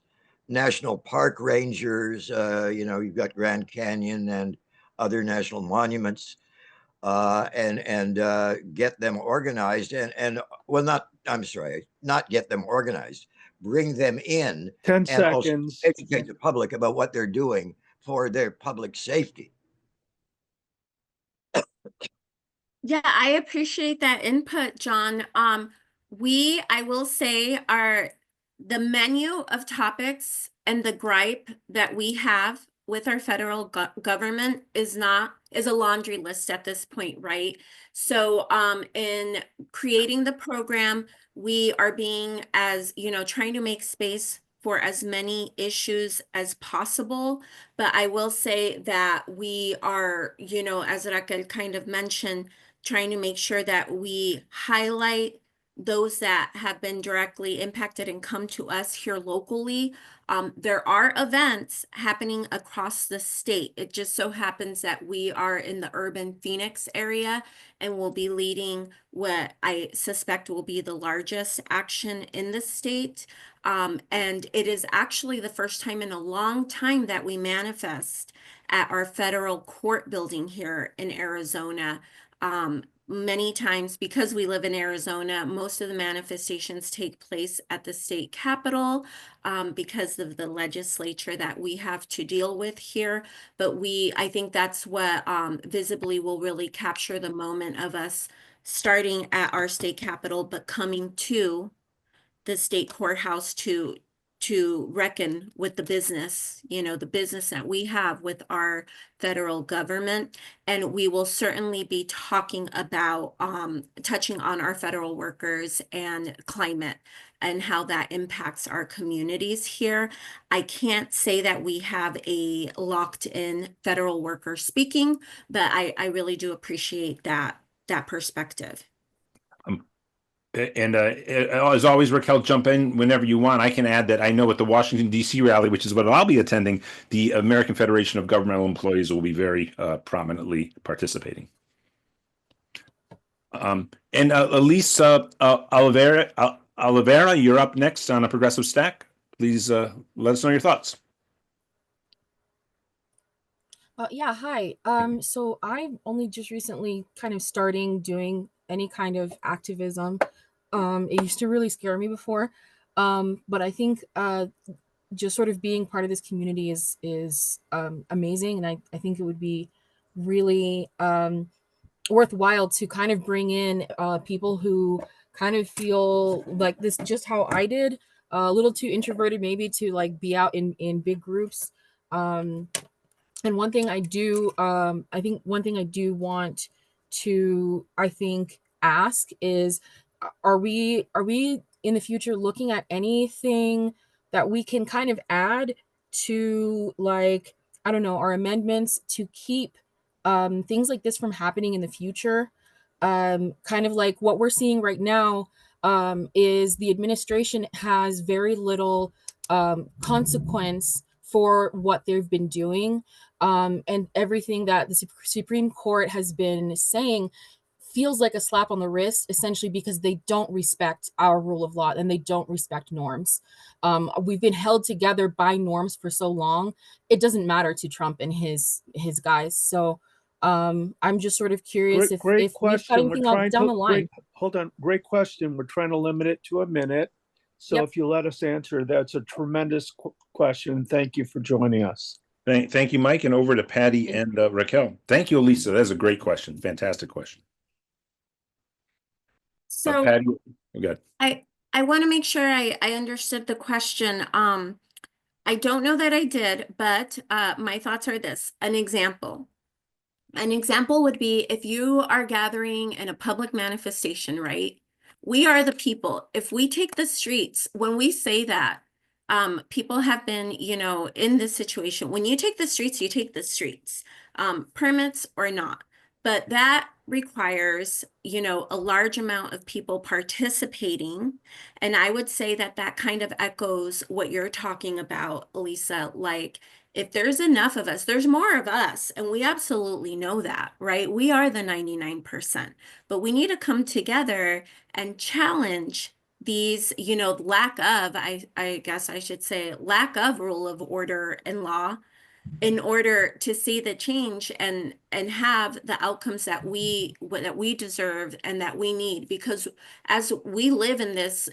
F: national park rangers, you know, you've got Grand Canyon and other national monuments, and get them organized, and well, not, I'm sorry, not get them organized, bring them in
G: 10
F: and
G: seconds.
F: also educate the public about what they're doing for their public safety.
E: Yeah, I appreciate that input, John. I will say, the menu of topics and the gripe that we have with our federal government is a laundry list at this point, right? So in creating the program, we are being, as you know, trying to make space for as many issues as possible. But I will say that we are, you know, as Raquel kind of mentioned, trying to make sure that we highlight those that have been directly impacted and come to us here locally. There are events happening across the state. It just so happens that we are in the urban Phoenix area and will be leading what I suspect will be the largest action in the state. And it is actually the first time in a long time that we manifest at our federal court building here in Arizona. Many times, because we live in Arizona, most of the manifestations take place at the state capitol because of the legislature that we have to deal with here. But I think that's what visibly will really capture the moment of us starting at our state capitol, but coming to the state courthouse to reckon with the business, the business that we have with our federal government. And we will certainly be talking about touching on our federal workers and climate and how that impacts our communities here. I can't say that we have a locked in federal worker speaking, but I really do appreciate that perspective.
A: And as always, Raquel, jump in whenever you want. I can add that I know at the Washington, D.C. rally, which is what I'll be attending, the American Federation of Governmental Employees will be very prominently participating. And Elise Oliveira, you're up next on a Progressive Stack. Please let us know your thoughts.
G: Yeah, hi. So I'm only just recently kind of starting doing any kind of activism. It used to really scare me before. But I think just sort of being part of this community is amazing. And I think it would be really worthwhile to kind of bring in people who kind of feel like this, just how I did, a little too introverted maybe to like be out in big groups. And one thing I do, I think one thing I do want to, ask is, are we in the future looking at anything that we can kind of add to, like, I don't know, our amendments to keep things like this from happening in the future? Kind of like what we're seeing right now is the administration has very little consequence for what they've been doing. And everything that the Supreme Court has been saying feels like a slap on the wrist, essentially because they don't respect our rule of law and they don't respect norms. We've been held together by norms for so long. It doesn't matter to Trump and his guys. So I'm just sort of curious if we've got anything else down the line.
H: Hold on. Great question. We're trying to limit it to a minute. So
G: Yep.
H: If you let us answer, that's a tremendous question. Thank you for joining us.
A: Thank you, Mike, and over to Patti and Raquel. Thank you, Elisa. That's a great question. Fantastic question.
E: So
A: Patti, good.
E: I want to make sure I understood the question. I don't know that I did, but my thoughts are this. An example would be if you are gathering in a public manifestation, right? We are the people. If we take the streets, when we say that, people have been, in this situation. When you take the streets, you take the streets, permits or not. But that requires, a large amount of people participating. And I would say that kind of echoes what you're talking about, Lisa. Like, if there's enough of us, there's more of us. And we absolutely know that, right? We are the 99%. But we need to come together and challenge these, lack of, I guess I should say, lack of rule of order and law in order to see the change and have the outcomes that we deserve and that we need. Because as we live in this,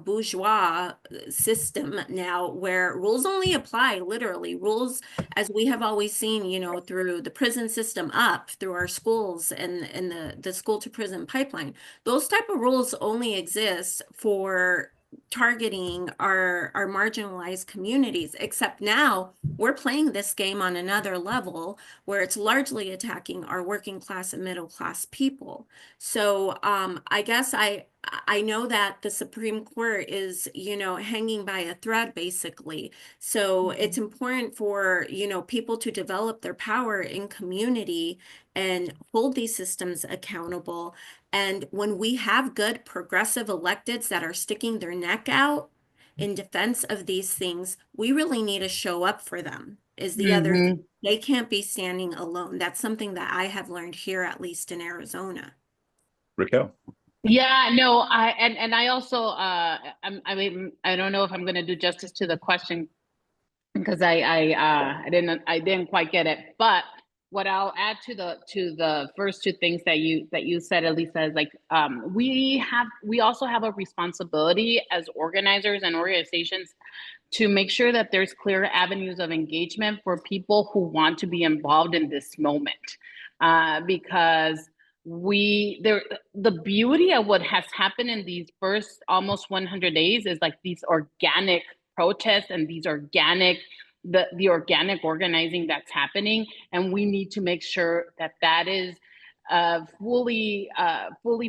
E: bourgeois system now where rules only apply, literally rules, as we have always seen, through the prison system up through our schools and the school to prison pipeline, those type of rules only exist for targeting our marginalized communities, except now we're playing this game on another level where it's largely attacking our working class and middle class people. So I guess I I know that the Supreme Court is, hanging by a thread basically. So it's important for, people to develop their power in community and hold these systems accountable. And when we have good progressive electeds that are sticking their neck out in defense of these things, we really need to show up for them, is the other thing. They can't be standing alone. That's something that I have learned here, at least in Arizona.
A: Raquel.
B: Yeah, no, I also I mean, I don't know if I'm going to do justice to the question because I didn't quite get it. But what I'll add to the first two things that you said, Elisa, is like we also have a responsibility as organizers and organizations to make sure that there's clear avenues of engagement for people who want to be involved in this moment, because the beauty of what has happened in these first almost 100 days is like these organic protests and these organic the organic organizing that's happening, and we need to make sure that that is fully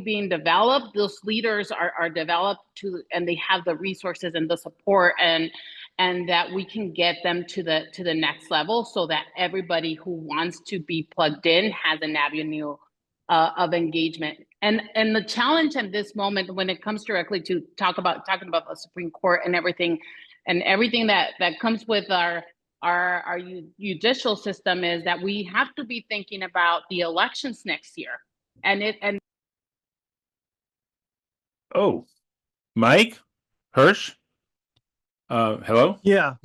B: being developed. Those leaders are developed and they have the resources and the support, and that we can get them to the next level, so that everybody who wants to be plugged in has an avenue of engagement. And the challenge at this moment, when it comes directly to talking about the Supreme Court and everything that comes with our judicial system, is that we have to be thinking about the elections next year.
A: Oh, Mike, Hirsch. Hello.
H: Yeah.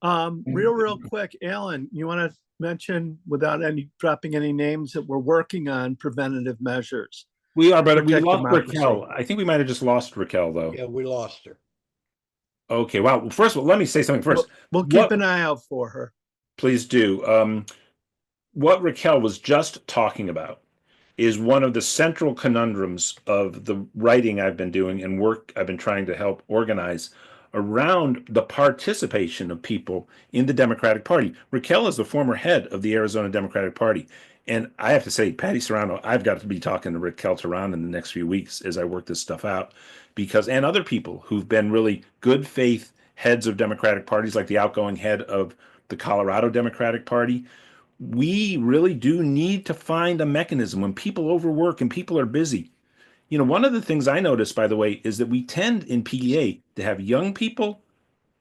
H: Real quick, Alan, you want to mention, without dropping any names, that we're working on preventative measures?
A: We are, but we
H: Protect
A: lost
H: democracy.
A: Raquel. I think we might have just lost Raquel, though.
C: Yeah, we lost her.
A: Okay. Wow. Well, first of all, let me say something first.
H: We'll keep an eye out for her.
A: Please do. What Raquel was just talking about is one of the central conundrums of the writing I've been doing and work I've been trying to help organize around the participation of people in the Democratic Party. Raquel is the former head of the Arizona Democratic Party. And I have to say, Patti Serrano, I've got to be talking to Raquel Teran in the next few weeks as I work this stuff out, and other people who've been really good faith heads of Democratic parties, like the outgoing head of the Colorado Democratic Party. We really do need to find a mechanism when people overwork and people are busy. One of the things I noticed, by the way, is that we tend in PDA to have young people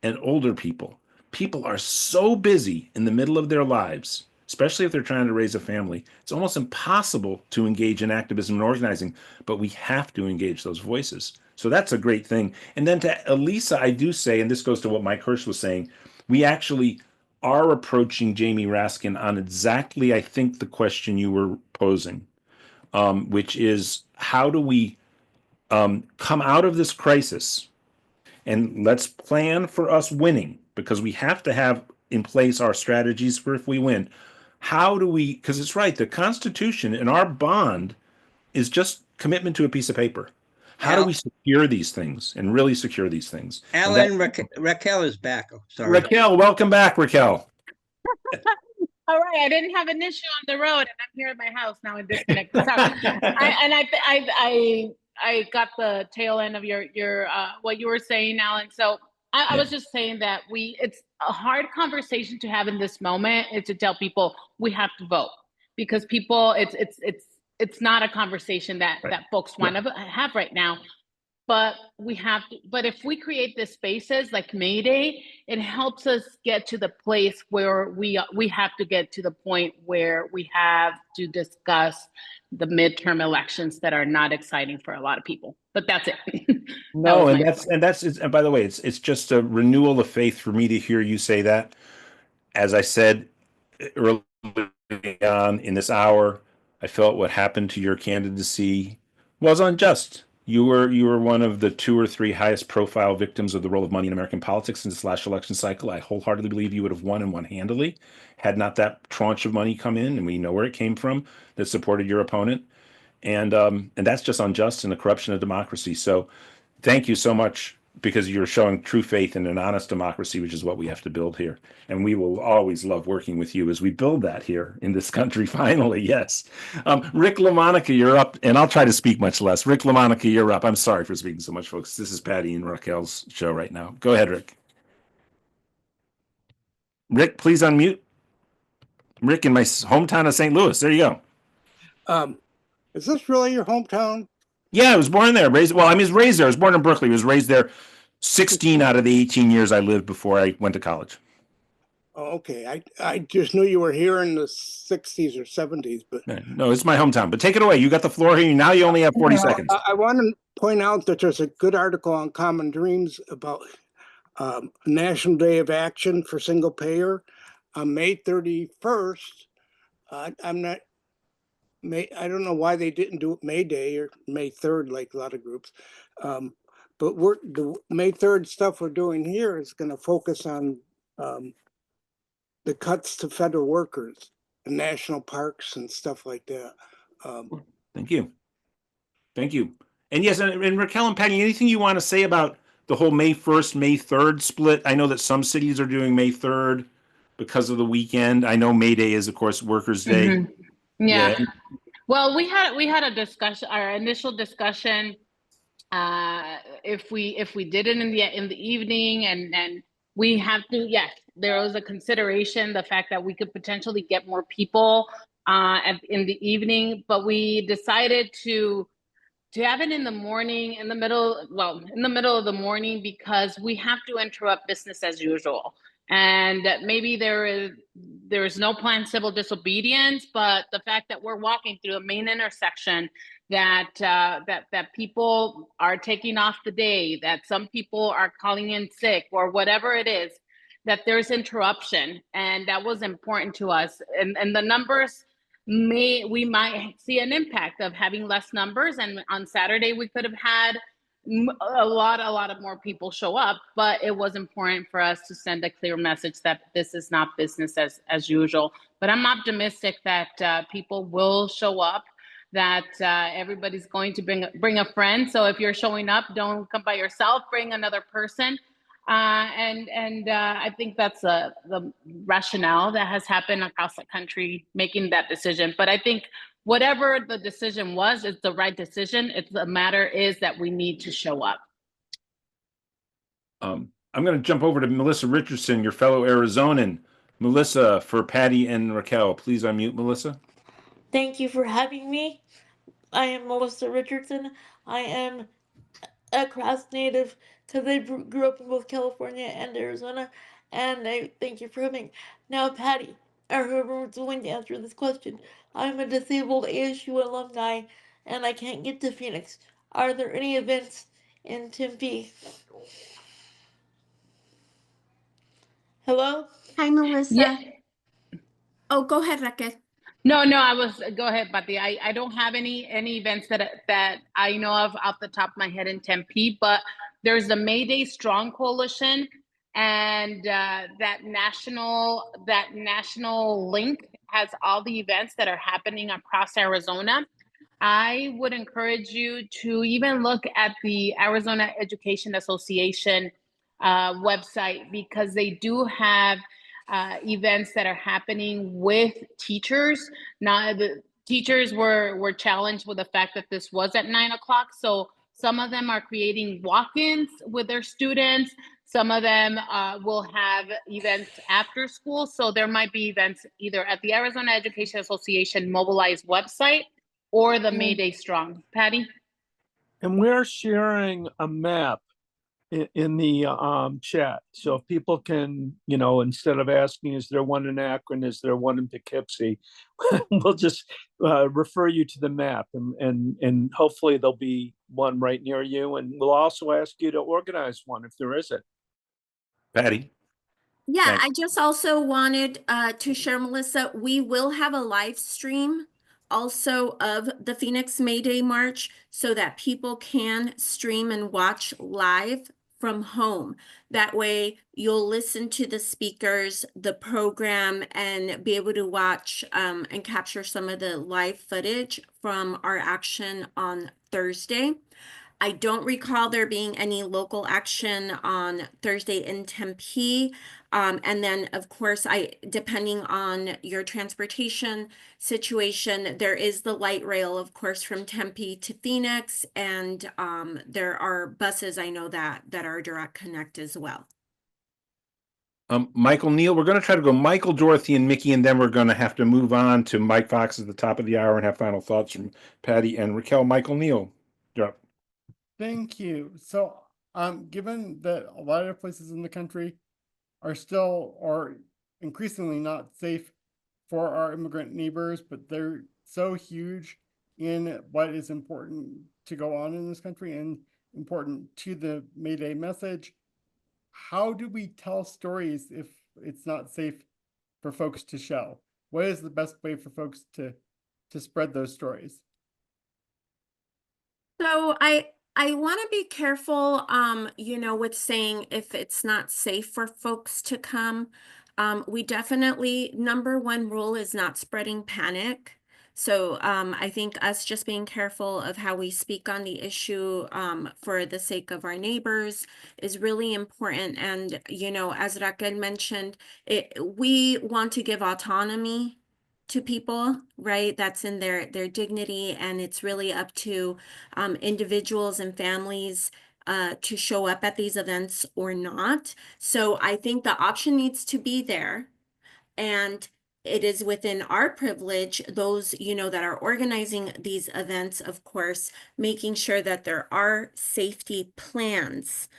A: and older people. People are so busy in the middle of their lives, especially if they're trying to raise a family. It's almost impossible to engage in activism and organizing, but we have to engage those voices. So that's a great thing. And then to Elisa, I do say, and this goes to what Mike Hirsch was saying, we actually are approaching Jamie Raskin on exactly, I think, the question you were posing, which is how do we come out of this crisis, and let's plan for us winning, because we have to have in place our strategies for if we win. How do we, because it's right, the Constitution and our bond is just commitment to a piece of paper. How do we secure these things and really secure these things?
I: Alan, Raquel is back. Oh, sorry.
A: Raquel, welcome back, Raquel.
B: All right, I didn't have an issue on the road, and I'm here at my house now and disconnected. I got the tail end of your what you were saying, Alan. So I was just saying that it's a hard conversation to have in this moment, is to tell people we have to vote, because people it's not a conversation that folks want to have right now. But but if we create the spaces like May Day, it helps us get to the place where we have to get to the point where we have to discuss the midterm elections that are not exciting for a lot of people. But that's it.
A: No, and by the way, it's just a renewal of faith for me to hear you say that. As I said early on in this hour, I felt what happened to your candidacy was unjust. You were one of the 2 or 3 highest profile victims of the role of money in American politics in this last election cycle. I wholeheartedly believe you would have won and won handily had not that tranche of money come in, and we know where it came from, that supported your opponent. And that's just unjust and the corruption of democracy. So thank you so much because you're showing true faith in an honest democracy, which is what we have to build here. And we will always love working with you as we build that here in this country. Finally, yes. Rick LaMonica, you're up, and I'll try to speak much less. Rick LaMonica, you're up. I'm sorry for speaking so much, folks. This is Patti and Raquel's show right now. Go ahead, Rick. Rick, please unmute. Rick in my hometown of St. Louis. There you go.
J: Is this really your hometown?
A: Yeah, I was born there. Raised, well, I was raised there. I was born in Berkeley. I was raised there 16 out of the 18 years I lived before I went to college.
J: Oh, okay. I just knew you were here in the 60s or 70s, but
A: No, it's my hometown. But take it away. You got the floor here. Now you only have 40 seconds.
J: I want to point out that there's a good article on Common Dreams about National Day of Action for Single Payer on May 31st. I don't know why they didn't do it May Day or May 3rd, like a lot of groups. But the May 3rd stuff we're doing here is going to focus on the cuts to federal workers and national parks and stuff like that.
A: Thank you. Thank you. And yes, and Raquel and Patti, anything you want to say about the whole May 1st, May 3rd split? I know that some cities are doing May 3rd because of the weekend. I know May Day is, of course, Workers' Day.
B: Mm-hmm. Yeah. Well, we had a discussion, our initial discussion. If we did it in the evening, and we have to, yes, there was a consideration, the fact that we could potentially get more people in the evening, but we decided to have it in the morning, in the middle of the morning, because we have to interrupt business as usual. And maybe there is no planned civil disobedience, but the fact that we're walking through a main intersection, that people are taking off the day, that some people are calling in sick or whatever it is, that there's interruption, and that was important to us. And the numbers, we might see an impact of having less numbers, and on Saturday we could have had a lot of more people show up, but it was important for us to send a clear message that this is not business as usual. But I'm optimistic that people will show up, that everybody's going to bring a friend. So if you're showing up, don't come by yourself, bring another person. And I think that's the rationale that has happened across the country, making that decision. But I think whatever the decision was, it's the right decision. It's the matter is that we need to show up.
A: I'm going to jump over to Melissa Richardson, your fellow Arizonan. Melissa, for Patti and Raquel, please unmute Melissa.
K: Thank you for having me. I am Melissa Richardson. I am a Cross native because I grew up in both California and Arizona, and I thank you for coming. Now, Patti, or whoever's willing to answer this question, I'm a disabled ASU alumni, and I can't get to Phoenix. Are there any events in Tempe? Hello?
E: Hi, Melissa.
B: Yeah.
E: Oh, go ahead, Raquel.
B: No, go ahead, Patti. I don't have any events that I know of off the top of my head in Tempe, but there's the May Day Strong Coalition, and that national link has all the events that are happening across Arizona. I would encourage you to even look at the Arizona Education Association website, because they do have events that are happening with teachers. Now, the teachers were challenged with the fact that this was at 9 o'clock. So some of them are creating walk-ins with their students. Some of them will have events after school. So there might be events either at the Arizona Education Association Mobilize website or the May Day Strong. Patti?
H: And we're sharing a map in the chat. So if people can, instead of asking, is there one in Akron, is there one in Poughkeepsie, we'll just refer you to the map, and hopefully there'll be one right near you. And we'll also ask you to organize one if there isn't.
A: Patti?
E: Yeah,
A: Thanks.
E: I just also wanted to share, Melissa, we will have a live stream also of the Phoenix May Day March, so that people can stream and watch live from home. That way you'll listen to the speakers, the program, and be able to watch and capture some of the live footage from our action on Thursday. I don't recall there being any local action on Thursday in Tempe. And then, of course, depending on your transportation situation, there is the light rail, of course, from Tempe to Phoenix, and there are buses I know that are direct connect as well.
A: Michael, Neil, we're going to try to go Michael, Dorothy, and Mickey, and then we're going to have to move on to Mike Fox at the top of the hour and have final thoughts from Patti and Raquel. Michael, Neil, you're up.
L: Thank you. So, given that a lot of places in the country are still or increasingly not safe for our immigrant neighbors, but they're so huge in what is important to go on in this country and important to the May Day message, how do we tell stories if it's not safe for folks to show? What is the best way for folks to spread those stories?
E: So I want to be careful, with saying if it's not safe for folks to come. We definitely, number one rule is not spreading panic. So I think us just being careful of how we speak on the issue for the sake of our neighbors is really important. And, as Raquel mentioned, we want to give autonomy to people, right? That's in their dignity, and it's really up to individuals and families to show up at these events or not. So I think the option needs to be there. And it is within our privilege, those, that are organizing these events, of course, making sure that there are safety plans,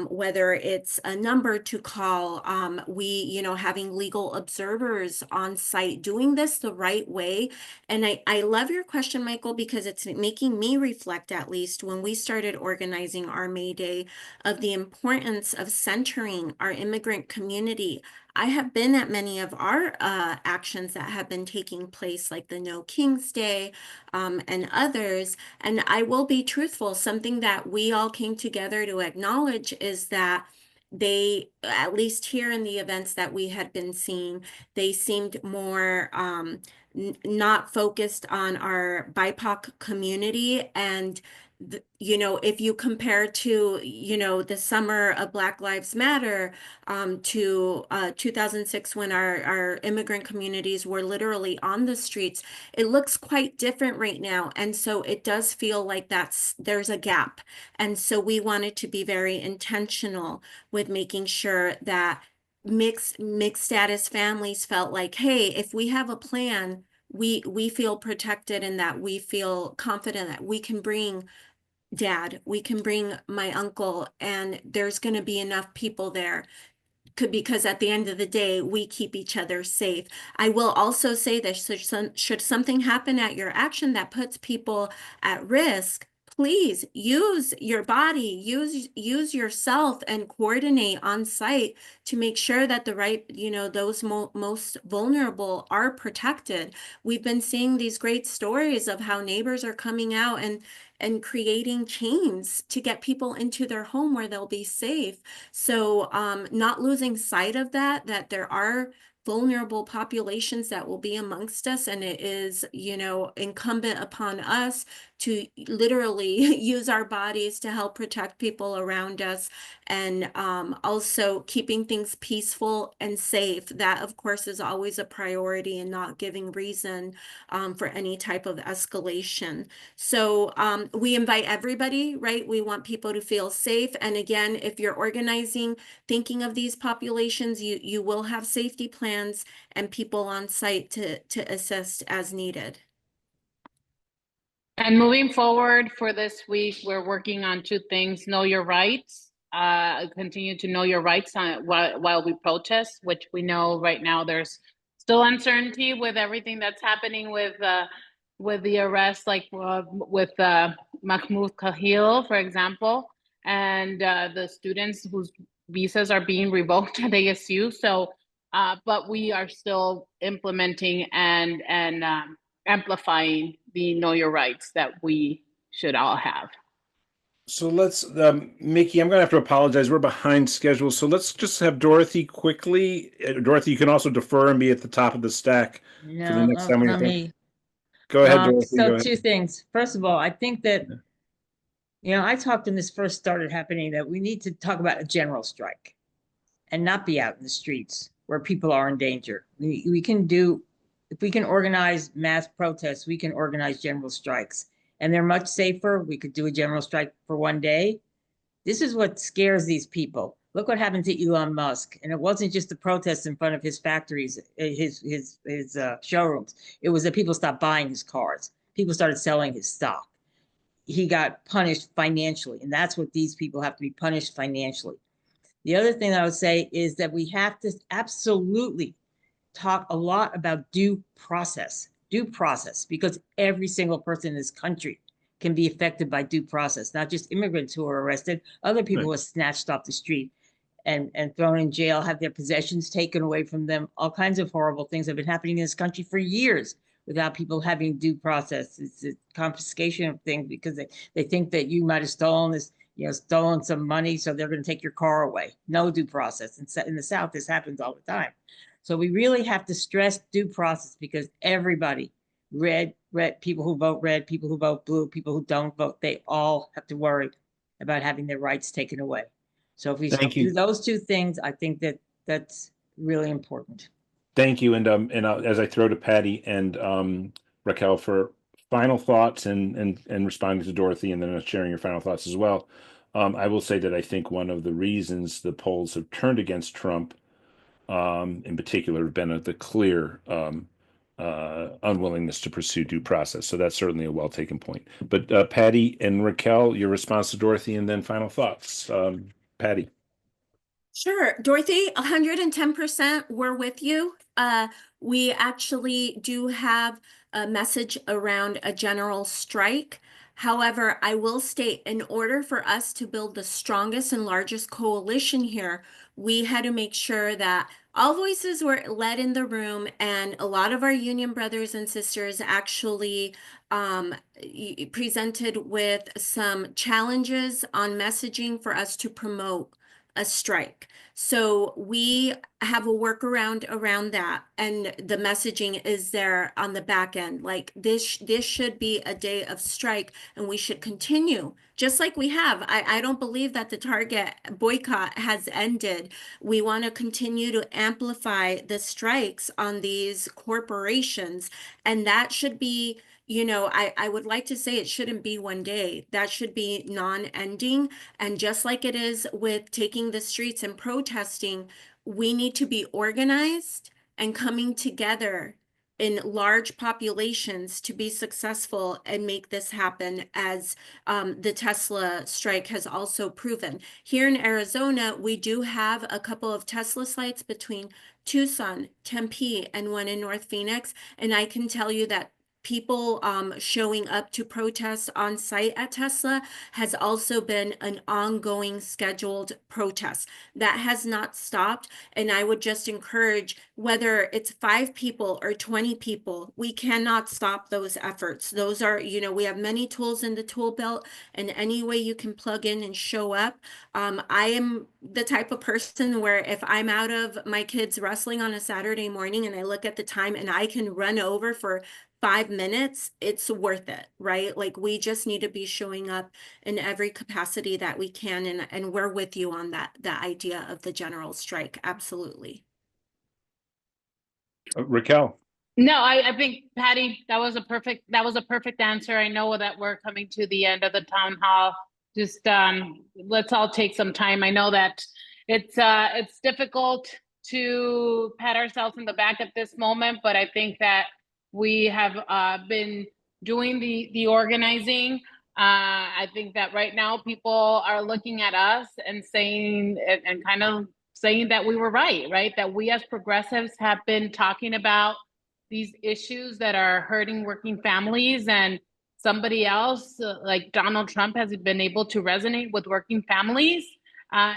E: whether it's a number to call, having legal observers on site, doing this the right way. And I love your question, Michael, because it's making me reflect, at least when we started organizing our May Day, of the importance of centering our immigrant community. I have been at many of our actions that have been taking place, like the No King's Day and others. And I will be truthful, something that we all came together to acknowledge is that they, at least here in the events that we had been seeing, they seemed more not focused on our BIPOC community. And if you compare to, the summer of Black Lives Matter to 2006, when our immigrant communities were literally on the streets, it looks quite different right now. And so it does feel like there's a gap. And so we wanted to be very intentional with making sure that mixed status families felt like, hey, if we have a plan, we feel protected, and that we feel confident that we can bring Dad, we can bring my uncle, and there's going to be enough people there. Because at the end of the day, we keep each other safe. I will also say that should something happen at your action that puts people at risk, please use your body, use yourself, and coordinate on site to make sure that the right, those most vulnerable are protected. We've been seeing these great stories of how neighbors are coming out and creating chains to get people into their home where they'll be safe. So not losing sight of that there are vulnerable populations that will be amongst us, and it is, incumbent upon us to literally use our bodies to help protect people around us, and also keeping things peaceful and safe. That, of course, is always a priority, and not giving reason for any type of escalation. So we invite everybody, right? We want people to feel safe. And again, if you're organizing, thinking of these populations, you will have safety plans and people on site to assist as needed.
B: And moving forward for this week, we're working on two things: know your rights. Continue to know your rights while we protest, which we know right now there's still uncertainty with everything that's happening with the arrest, like with Mahmoud Kahil, for example, and the students whose visas are being revoked at ASU. So, but we are still implementing and amplifying the know your rights that we should all have.
A: So let's, Mickey, I'm going to have to apologize. We're behind schedule. So let's just have Dorothy quickly. Dorothy, you can also defer and be at the top of the stack for the next time.
M: Not me.
A: Go ahead, Dorothy.
M: So two things. First of all, I think that You know, I talked when this first started happening that we need to talk about a general strike and not be out in the streets where people are in danger. We can do, if we can organize mass protests, we can organize general strikes, and they're much safer. We could do a general strike for one day. This is what scares these people. Look what happened to Elon Musk. And it wasn't just the protests in front of his factories, his showrooms. It was that people stopped buying his cars. People started selling his stock. He got punished financially. And that's what these people have to be punished financially. The other thing I would say is that we have to absolutely talk a lot about due process, because every single person in this country can be affected by due process, not just immigrants who are arrested, other people who are snatched off the street and thrown in jail, have their possessions taken away from them. All kinds of horrible things have been happening in this country for years without people having due process. It's a confiscation of things because they think that you might have stolen this, stolen some money, so they're going to take your car away. No due process. In the South, this happens all the time. So we really have to stress due process because everybody, red, people who vote red, people who vote blue, people who don't vote, they all have to worry about having their rights taken away. So if we do those two things, I think that that's really important.
A: Thank you. And as I throw to Patti and Raquel for final thoughts and responding to Dorothy, and then sharing your final thoughts as well, I will say that I think one of the reasons the polls have turned against Trump, in particular, have been the clear unwillingness to pursue due process. So that's certainly a well-taken point. But Patti and Raquel, your response to Dorothy, and then final thoughts. Patti.
E: Sure. Dorothy, 110%, we're with you. We actually do have a message around a general strike. However, I will state, in order for us to build the strongest and largest coalition here, we had to make sure that all voices were led in the room, and a lot of our union brothers and sisters actually presented with some challenges on messaging for us to promote a strike. So we have a workaround around that, and the messaging is there on the back end. Like this should be a day of strike, and we should continue just like we have. I don't believe that the Target boycott has ended. We want to continue to amplify the strikes on these corporations, and that should be, I would like to say it shouldn't be one day. That should be non-ending. And just like it is with taking the streets and protesting, we need to be organized and coming together in large populations to be successful and make this happen, as the Tesla strike has also proven. Here in Arizona, we do have a couple of Tesla sites between Tucson, Tempe, and one in North Phoenix. And I can tell you that people showing up to protest on site at Tesla has also been an ongoing scheduled protest that has not stopped. And I would just encourage, whether it's 5 people or 20 people, we cannot stop those efforts. Those are, we have many tools in the tool belt, and any way you can plug in and show up. I am the type of person where if I'm out of my kids wrestling on a Saturday morning and I look at the time and I can run over for 5 minutes, it's worth it, right? Like, we just need to be showing up in every capacity that we can, and we're with you on that idea of the general strike. Absolutely.
A: Raquel.
B: No, I think, Patti, that was a perfect answer. I know that we're coming to the end of the town hall. Just let's all take some time. I know that it's difficult to pat ourselves in the back at this moment, but I think that we have been doing the organizing. I think that right now people are looking at us and saying, and kind of saying that we were right? That we as progressives have been talking about these issues that are hurting working families, and somebody else like Donald Trump has been able to resonate with working families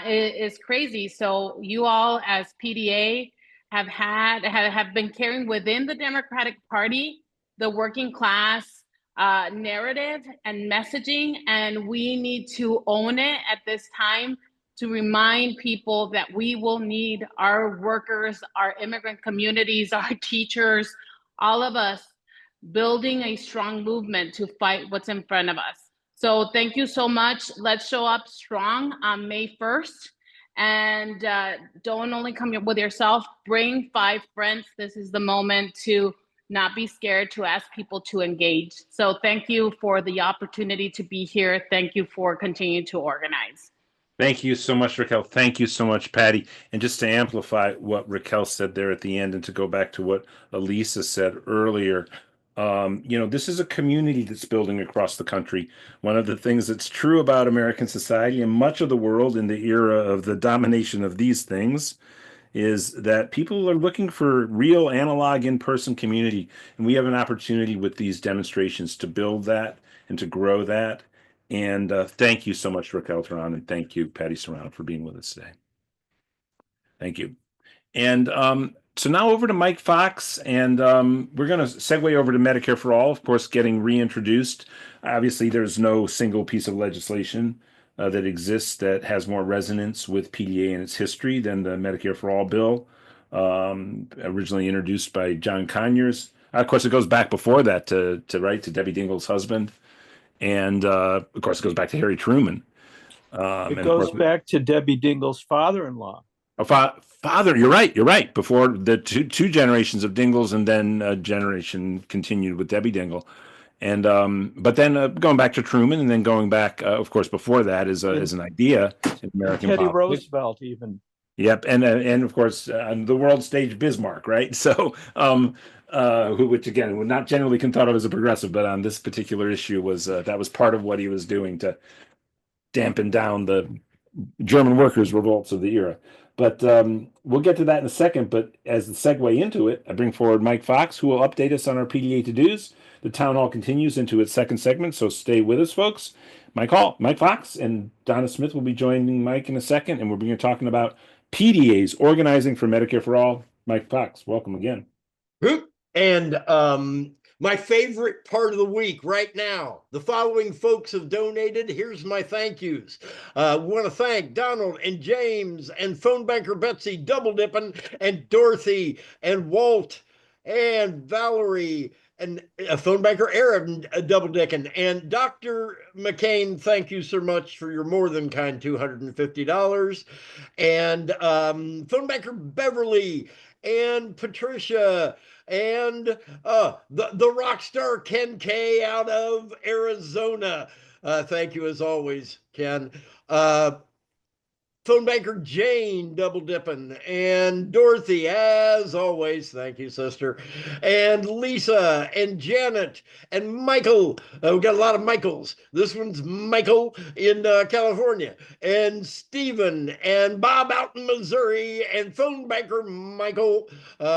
B: is crazy. So you all as PDA have been carrying within the Democratic Party the working class narrative and messaging, and we need to own it at this time to remind people that we will need our workers, our immigrant communities, our teachers, all of us building a strong movement to fight what's in front of us. So thank you so much. Let's show up strong on May 1st. And don't only come with yourself, bring 5 friends. This is the moment to not be scared to ask people to engage. So thank you for the opportunity to be here. Thank you for continuing to organize.
A: Thank you so much, Raquel. Thank you so much, Patti. And just to amplify what Raquel said there at the end, and to go back to what Elisa said earlier, this is a community that's building across the country. One of the things that's true about American society and much of the world in the era of the domination of these things is that people are looking for real analog in-person community. And we have an opportunity with these demonstrations to build that and to grow that. And thank you so much, Raquel Teran, and thank you, Patti Serrano, for being with us today. Thank you. And so now over to Mike Fox, and we're going to segue over to Medicare for All, of course, getting reintroduced. Obviously, there's no single piece of legislation that exists that has more resonance with PDA and its history than the Medicare for All bill, originally introduced by John Conyers. Of course, it goes back before that to Debbie Dingell's husband. And of course, it goes back to Harry Truman.
H: It goes back to Debbie Dingell's father-in-law.
A: Father, you're right. Before the two generations of Dingells, and then a generation continued with Debbie Dingell. And but then going back to Truman, and then going back, of course, before that is an idea in American
H: Teddy
A: politics.
H: Roosevelt, even.
A: Yep, and of course on the world stage, Bismarck, right? So, which again, would not generally thought of as a progressive, but on this particular issue was that was part of what he was doing to dampen down the German workers' revolts of the era. But we'll get to that in a second. But as the segue into it, I bring forward Mike Fox, who will update us on our PDA to-dos. The town hall continues into its second segment, so stay with us, folks. Mike Fox and Donna Smith will be joining Mike in a second, and we're going to be talking about PDAs, organizing for Medicare for All. Mike Fox, welcome again.
C: And my favorite part of the week right now, the following folks have donated. Here's my thank yous. We want to thank Donald and James and phone banker Betsy Double Dippin' and Dorothy and Walt and Valerie and phone banker Aaron Double Dickin' and Dr. McCain. Thank you so much for your more than kind $250. And phone banker Beverly and Patricia and the rock star Ken K out of Arizona. Thank you as always, Ken. Phone banker Jane Double Dippin' and Dorothy, as always. Thank you, sister. And Lisa and Janet and Michael. We've got a lot of Michaels. This one's Michael in California. And Stephen and Bob out in Missouri. And phone banker Michael.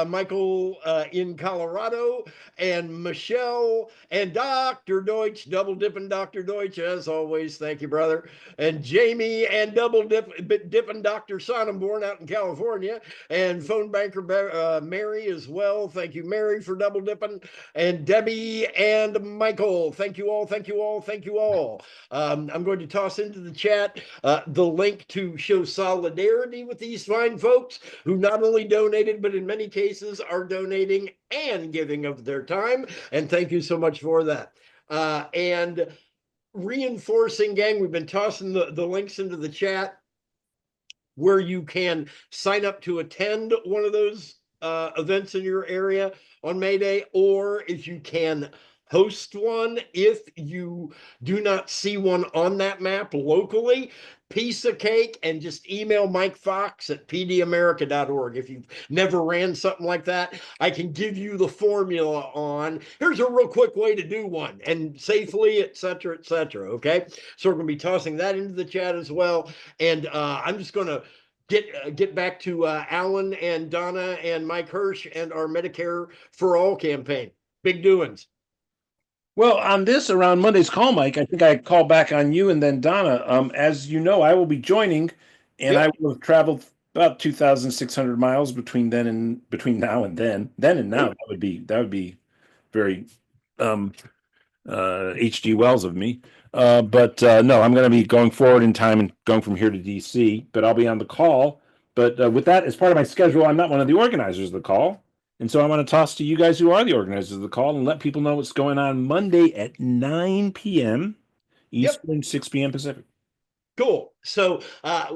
C: Michael in Colorado. And Michelle and Dr. Deutsch. Double Dippin' Dr. Deutsch, as always. Thank you, brother. And Jamie and Double Dippin' Dr. Sonnenborn out in California, and phone banker Mary as well. Thank you, Mary, for double dipping, and Debbie and Michael. Thank you all. Thank you all. Thank you all. I'm going to toss into the chat the link to show solidarity with these fine folks who not only donated, but in many cases are donating and giving of their time. And thank you so much for that. And reinforcing, gang, we've been tossing the links into the chat where you can sign up to attend one of those events in your area on May Day, or if you can host one, if you do not see one on that map locally, piece of cake, and just email Mike Fox at pdamerica.org. If you've never ran something like that, I can give you the formula on, here's a real quick way to do one, and safely, etc., okay? So we're going to be tossing that into the chat as well. And I'm just going to get back to Alan and Donna and Mike Hirsch and our Medicare for All campaign. Big doings.
A: Well, on this around Monday's call, Mike, I think I call back on you and then Donna. As you know, I will be joining, and I will have traveled about 2,600 miles between now and then. Then and now, that would be very H.G. Wells of me. But no, I'm going to be going forward in time and going from here to D.C., but I'll be on the call. But with that, as part of my schedule, I'm not one of the organizers of the call. And so I want to toss to you guys who are the organizers of the call and let people know what's going on Monday at 9 p.m. Eastern, 6 p.m. Pacific.
C: Cool. So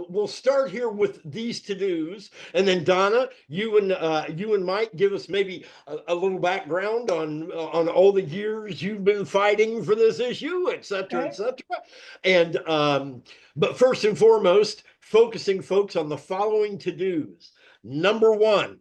C: we'll start here with these to-dos, and then Donna, you and Mike give us maybe a little background on all the years you've been fighting for this issue, et cetera, et cetera. And but first and foremost, focusing folks on the following to-dos. Number one,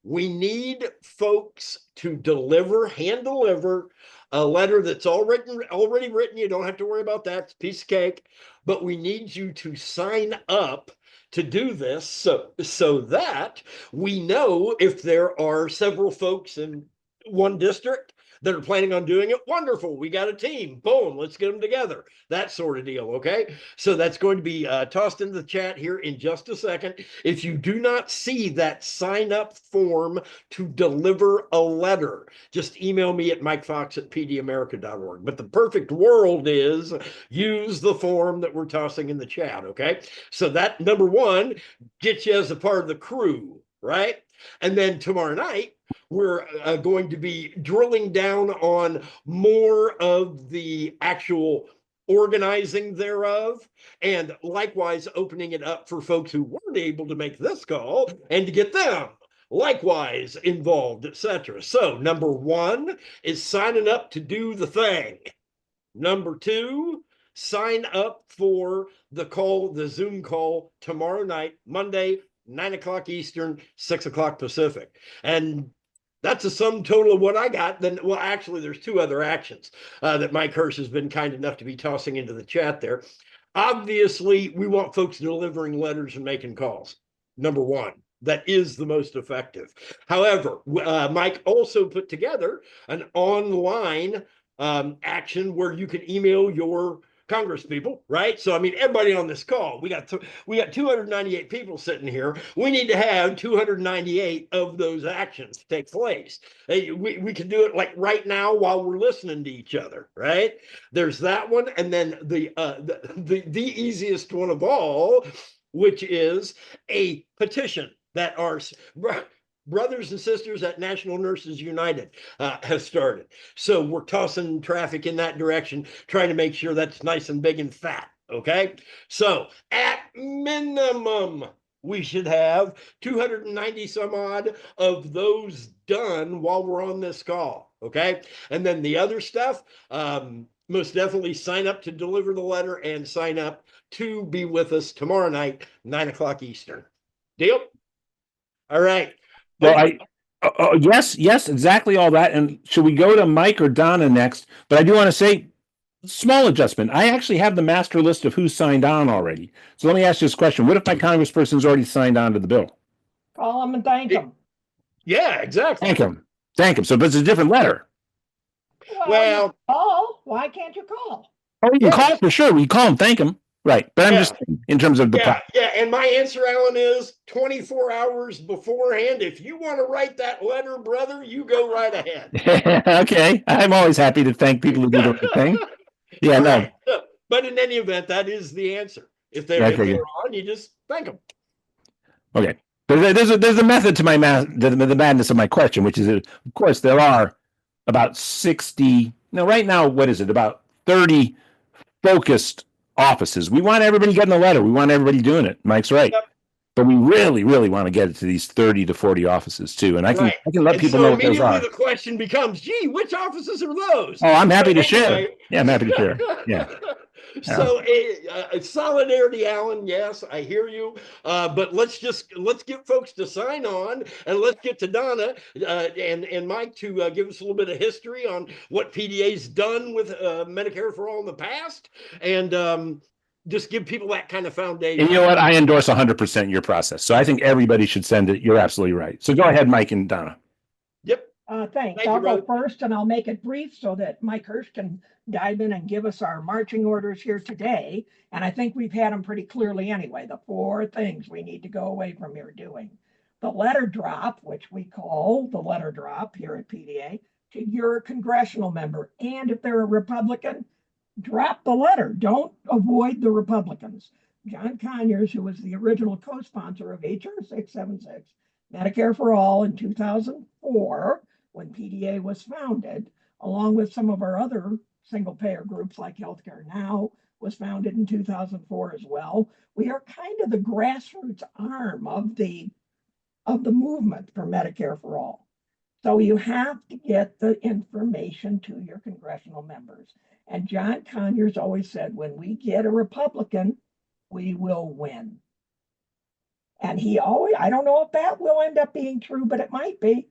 C: we need folks to hand deliver a letter that's already written. You don't have to worry about that. It's a piece of cake. But we need you to sign up to do this so that we know if there are several folks in one district that are planning on doing it. Wonderful. We got a team. Boom. Let's get them together. That sort of deal. Okay. So that's going to be tossed into the chat here in just a second. If you do not see that sign up form to deliver a letter, just email me at mikefox@pdamerica.org. But the perfect world is use the form that we're tossing in the chat. Okay. So that number one gets you as a part of the crew, right? And then tomorrow night, we're going to be drilling down on more of the actual organizing thereof, and likewise opening it up for folks who weren't able to make this call and to get them likewise involved, etc. So number one is signing up to do the thing. Number two, sign up for the Zoom call tomorrow night, Monday, 9 o'clock Eastern, 6 o'clock Pacific. And that's a sum total of what I got. Then, well, actually, there's two other actions that Mike Hirsch has been kind enough to be tossing into the chat there. Obviously, we want folks delivering letters and making calls. Number one, that is the most effective. However, Mike also put together an online action where you can email your Congress people, right? So, I mean, everybody on this call, we got 298 people sitting here. We need to have 298 of those actions take place. We can do it like right now while we're listening to each other, right? There's that one. And then the easiest one of all, which is a petition that our brothers and sisters at National Nurses United has started. So we're tossing traffic in that direction, trying to make sure that's nice and big and fat, okay? So at minimum, we should have 290 some odd of those done while we're on this call, okay? And then the other stuff, most definitely sign up to deliver the letter and sign up to be with us tomorrow night, 9 o'clock Eastern. Deal? All right.
A: Well, yes, exactly all that. And should we go to Mike or Donna next? But I do want to say, small adjustment. I actually have the master list of who signed on already. So let me ask you this question. What if my congressperson's already signed on to the bill?
D: Call them and thank them.
C: Yeah, exactly.
A: Thank him. So, but it's a different letter.
D: Well, call. Why can't you call?
A: Oh, you can call for sure. We call him, thank him. Right. But I'm just in terms of the
C: yeah. And my answer, Alan, is 24 hours beforehand. If you want to write that letter, brother, you go right ahead.
A: Okay. I'm always happy to thank people who do the right thing. Yeah, no.
C: But in any event, that is the answer. If they're on, you just thank them.
A: Okay. There's a method to my the madness of my question, which is, of course, there are about 60. Now, right now, what is it? About 30 focused offices. We want everybody getting the letter. We want everybody doing it. Mike's right. Yep. But we really, really want to get it to these 30 to 40 offices too. And I can let people know what those are.
C: The question becomes, gee, which offices are those?
A: Oh, I'm happy to share. Yeah, I'm happy to share. Yeah.
C: So solidarity, Alan. Yes, I hear you. But let's get folks to sign on, and let's get to Donna and Mike to give us a little bit of history on what PDA's done with Medicare for All in the past, and just give people that kind of foundation.
A: And you know what? I endorse 100% your process. So I think everybody should send it. You're absolutely right. So go ahead, Mike and Donna.
C: Yep.
D: Thanks. I'll go first, and I'll make it brief so that Mike Hirsch can dive in and give us our marching orders here today. And I think we've had them pretty clearly anyway. The 4 things we need to go away from here doing. The letter drop, which we call the letter drop here at PDA, to your congressional member. And if they're a Republican, drop the letter. Don't avoid the Republicans. John Conyers, who was the original co-sponsor of HR 676, Medicare for All in 2004, when PDA was founded, along with some of our other single payer groups like Healthcare Now was founded in 2004 as well. We are kind of the grassroots arm of the movement for Medicare for All. So you have to get the information to your congressional members. And John Conyers always said, when we get a Republican, we will win. And he always, I don't know if that will end up being true, but it might be.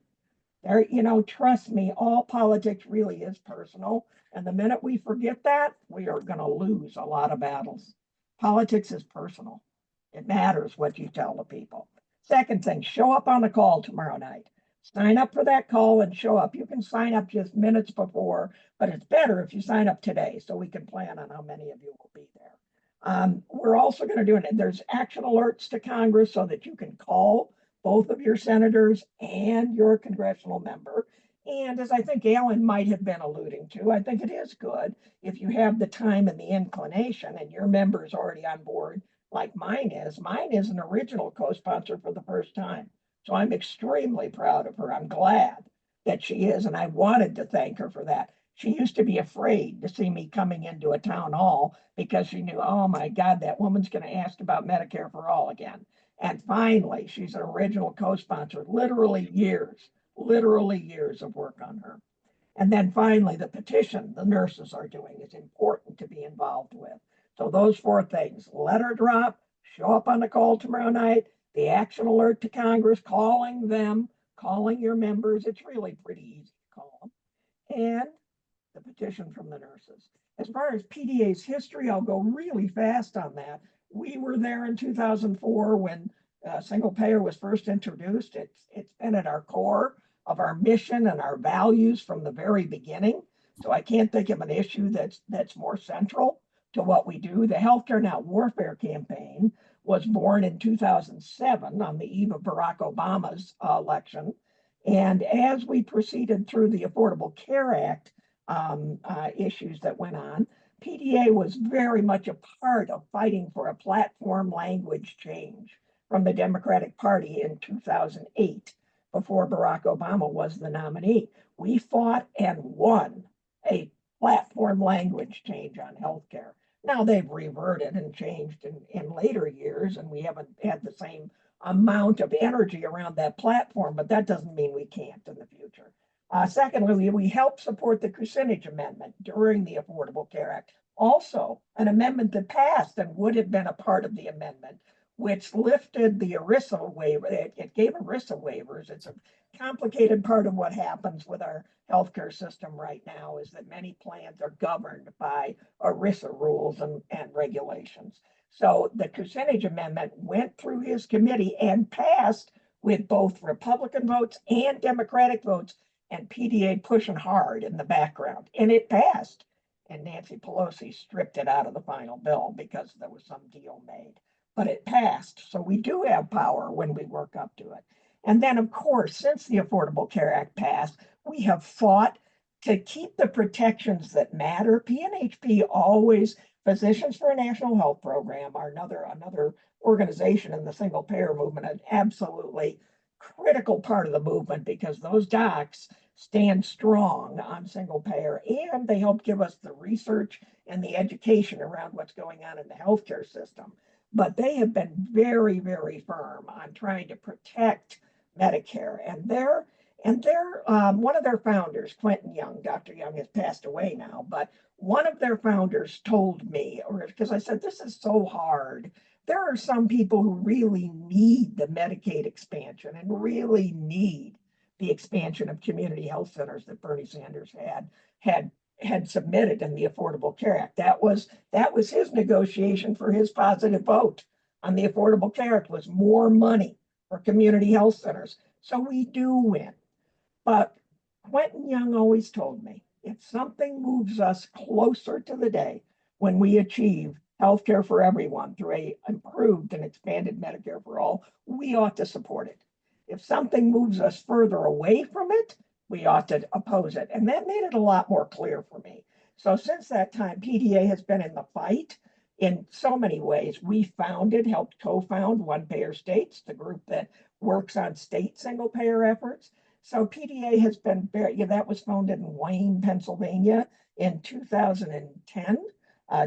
D: There, trust me, all politics really is personal. And the minute we forget that, we are going to lose a lot of battles. Politics is personal. It matters what you tell the people. Second thing, show up on the call tomorrow night. Sign up for that call and show up. You can sign up just minutes before, but it's better if you sign up today so we can plan on how many of you will be there. We're also going to do there's action alerts to Congress so that you can call both of your senators and your congressional member. And as I think Alan might have been alluding to, I think it is good if you have the time and the inclination and your member is already on board like mine is. Mine is an original co-sponsor for the first time. So I'm extremely proud of her. I'm glad that she is, and I wanted to thank her for that. She used to be afraid to see me coming into a town hall because she knew, oh my God, that woman's going to ask about Medicare for All again. And finally, she's an original co-sponsor, literally years of work on her. And then finally, the petition the nurses are doing is important to be involved with. So those 4 things: letter drop, show up on the call tomorrow night, the action alert to Congress, calling them, calling your members. It's really pretty easy to call them. And the petition from the nurses. As far as PDA's history, I'll go really fast on that. We were there in 2004 when single payer was first introduced. It's been at our core of our mission and our values from the very beginning. So I can't think of an issue that's more central to what we do. The Healthcare Not Warfare campaign was born in 2007 on the eve of Barack Obama's election. And as we proceeded through the Affordable Care Act issues that went on, PDA was very much a part of fighting for a platform language change from the Democratic Party in 2008, before Barack Obama was the nominee. We fought and won a platform language change on healthcare. Now they've reverted and changed in later years, and we haven't had the same amount of energy around that platform, but that doesn't mean we can't in the future. Secondly, we helped support the Kucinich Amendment during the Affordable Care Act. Also, an amendment that passed and would have been a part of the amendment, which lifted the ERISA waiver. It gave ERISA waivers. It's a complicated part of what happens with our healthcare system right now is that many plans are governed by ERISA rules and regulations. So the Kucinich Amendment went through his committee and passed with both Republican votes and Democratic votes, and PDA pushing hard in the background. And it passed. And Nancy Pelosi stripped it out of the final bill because there was some deal made. But it passed. So we do have power when we work up to it. And then, of course, since the Affordable Care Act passed, we have fought to keep the protections that matter. PNHP always, Physicians for a National Health Program, are another organization in the single payer movement, an absolutely critical part of the movement because those docs stand strong on single payer and they help give us the research and the education around what's going on in the healthcare system. But they have been very, very firm on trying to protect Medicare. And they're one of their founders, Quentin Young, Dr. Young has passed away now, but one of their founders told me, or because I said, this is so hard. There are some people who really need the Medicaid expansion and really need the expansion of community health centers that Bernie Sanders had submitted in the Affordable Care Act. That was his negotiation for his positive vote on the Affordable Care Act, was more money for community health centers. So we do win. But Quentin Young always told me, if something moves us closer to the day when we achieve healthcare for everyone through a improved and expanded Medicare for all, we ought to support it. If something moves us further away from it, we ought to oppose it. And that made it a lot more clear for me. So since that time, PDA has been in the fight in so many ways. We helped co-found One Payer States, the group that works on state single payer efforts. So PDA has been that was founded in Wayne, Pennsylvania in 2010.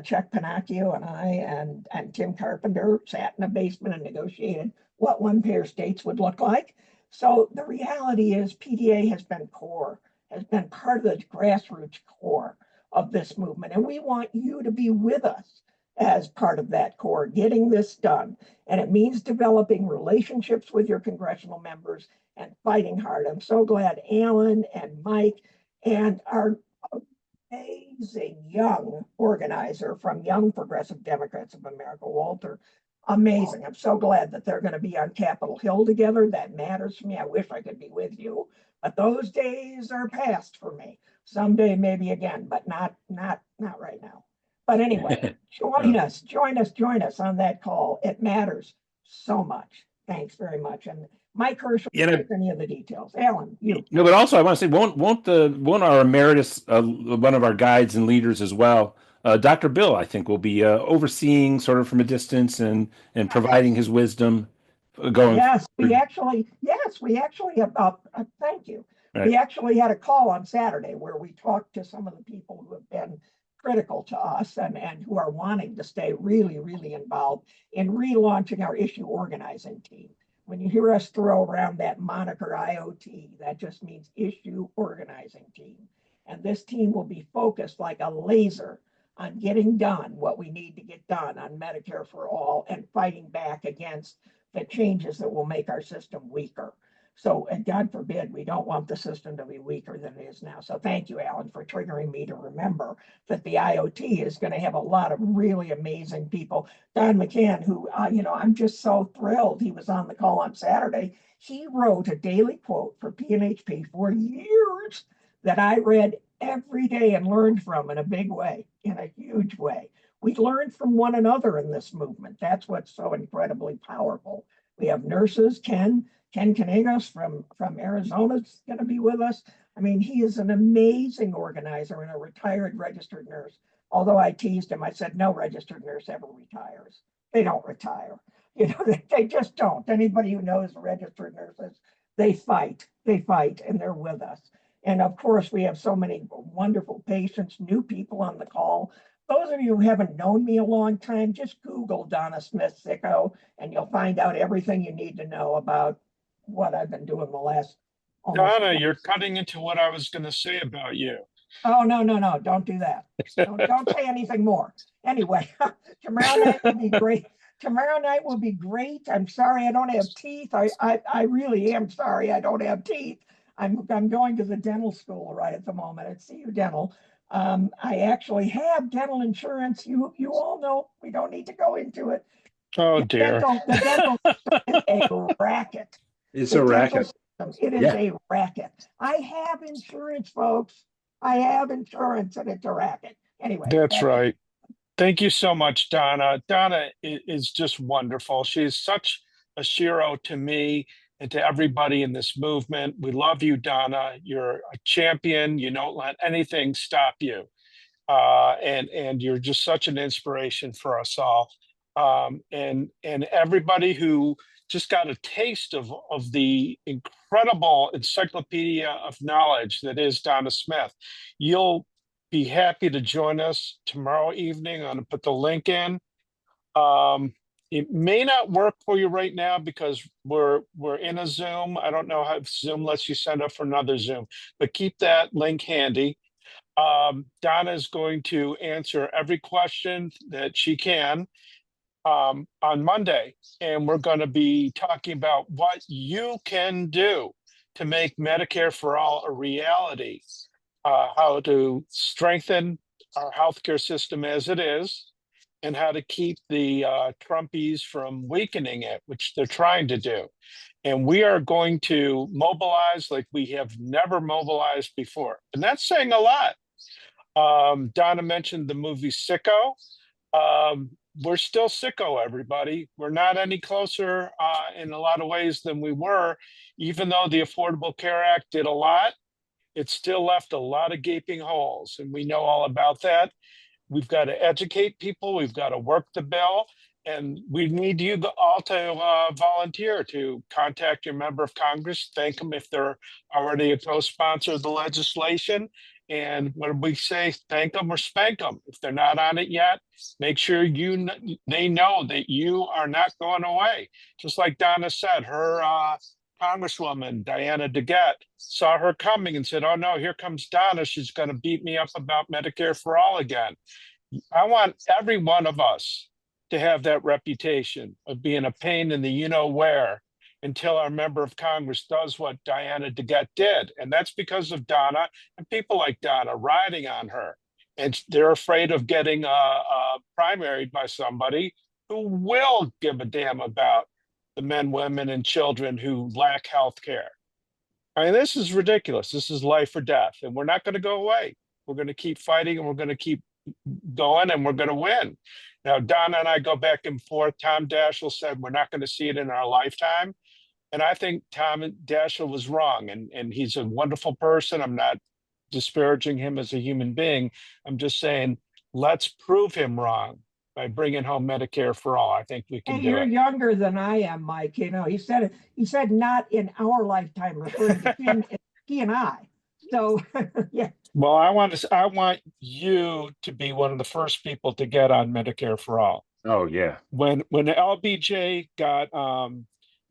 D: Chuck Pinocchio and I and Tim Carpenter sat in a basement and negotiated what one-payer states would look like. So the reality is PDA has been part of the grassroots core of this movement. And we want you to be with us as part of that core, getting this done. And it means developing relationships with your congressional members and fighting hard. I'm so glad Alan and Mike and our amazing young organizer from Young Progressive Democrats of America, Walter. Amazing. I'm so glad that they're going to be on Capitol Hill together. That matters to me. I wish I could be with you, but those days are past for me. Someday, maybe again, but not right now. But anyway, join us on that call. It matters so much. Thanks very much. And Mike Herschel, any of the details. Alan, you.
A: No, but also I want to say, won't our emeritus, one of our guides and leaders as well, Dr. Bill, I think, will be overseeing sort of from a distance and providing his wisdom going.
D: Yes, we actually thank you. Right. We actually had a call on Saturday where we talked to some of the people who have been critical to us and who are wanting to stay really, really involved in relaunching our issue organizing team. When you hear us throw around that moniker IOT, that just means issue organizing team. And this team will be focused like a laser on getting done what we need to get done on Medicare for All and fighting back against the changes that will make our system weaker. So, and God forbid, we don't want the system to be weaker than it is now. So thank you, Alan, for triggering me to remember that the IOT is going to have a lot of really amazing people. Don McCann, who, I'm just so thrilled he was on the call on Saturday. He wrote a daily quote for PNHP for years that I read every day and learned from in a big way, in a huge way. We learn from one another in this movement. That's what's so incredibly powerful. We have nurses, Ken Canegos from Arizona is going to be with us. I mean, he is an amazing organizer and a retired registered nurse. Although I teased him, I said, no registered nurse ever retires. They don't retire. They just don't. Anybody who knows registered nurses, they fight, and they're with us. And of course, we have so many wonderful patients, new people on the call. Those of you who haven't known me a long time, just Google Donna Smith Sicko, and you'll find out everything you need to know about what I've been doing the last.
H: Donna, you're cutting into what I was going to say about you.
D: Oh, no, don't do that. Don't say anything more. Anyway, tomorrow night will be great. Tomorrow night will be great. I'm sorry I don't have teeth. I really am sorry I don't have teeth. I'm going to the dental school right at the moment at CU Dental. I actually have dental insurance. You all know we don't need to go into it.
H: Oh dear.
D: The dental is a racket.
A: It's a racket.
D: It is a racket. I have insurance, folks. I have insurance and it's a racket. Anyway.
H: That's right. Thank you so much, Donna. Donna is just wonderful. She is such a hero to me and to everybody in this movement. We love you, Donna. You're a champion. You don't let anything stop you. And you're just such an inspiration for us all. And everybody who just got a taste of the incredible encyclopedia of knowledge that is Donna Smith. You'll be happy to join us tomorrow evening. I'm going to put the link in. It may not work for you right now because we're in a Zoom. I don't know how Zoom lets you sign up for another Zoom, but keep that link handy. Donna is going to answer every question that she can on Monday, and we're going to be talking about what you can do to make Medicare for All a reality, how to strengthen our healthcare system as it is, and how to keep the Trumpies from weakening it, which they're trying to do. And we are going to mobilize like we have never mobilized before. And that's saying a lot. Donna mentioned the movie Sicko. We're still sicko, everybody. We're not any closer in a lot of ways than we were. Even though the Affordable Care Act did a lot, it still left a lot of gaping holes. And we know all about that. We've got to educate people. We've got to work the bill. And we need you all to volunteer to contact your member of Congress, thank them if they're already a co-sponsor of the legislation, And when we say thank them or spank them, if they're not on it yet, make sure they know that you are not going away. Just like Donna said, her Congresswoman Diana DeGette saw her coming and said, "Oh no, here comes Donna. She's going to beat me up about Medicare for all again." I want every one of us to have that reputation of being a pain in the you-know-where until our member of Congress does what Diana DeGette did. And that's because of Donna and people like Donna riding on her. And they're afraid of getting primaried by somebody who will give a damn about the men, women, and children who lack health care. I mean, this is ridiculous. This is life or death. And we're not going to go away. We're going to keep fighting, and we're going to keep going, and we're going to win. Now, Donna and I go back and forth. Tom Daschle said we're not going to see it in our lifetime. And I think Tom Daschle was wrong. And he's a wonderful person. I'm not disparaging him as a human being. I'm just saying, let's prove him wrong by bringing home Medicare for all. I think we can do
D: You're
H: it.
D: younger than I am, Mike. You know, he said not in our lifetime, referring to him, he and I. So, yeah.
H: Well, I want you to be one of the first people to get on Medicare for all.
A: Oh yeah.
H: When LBJ got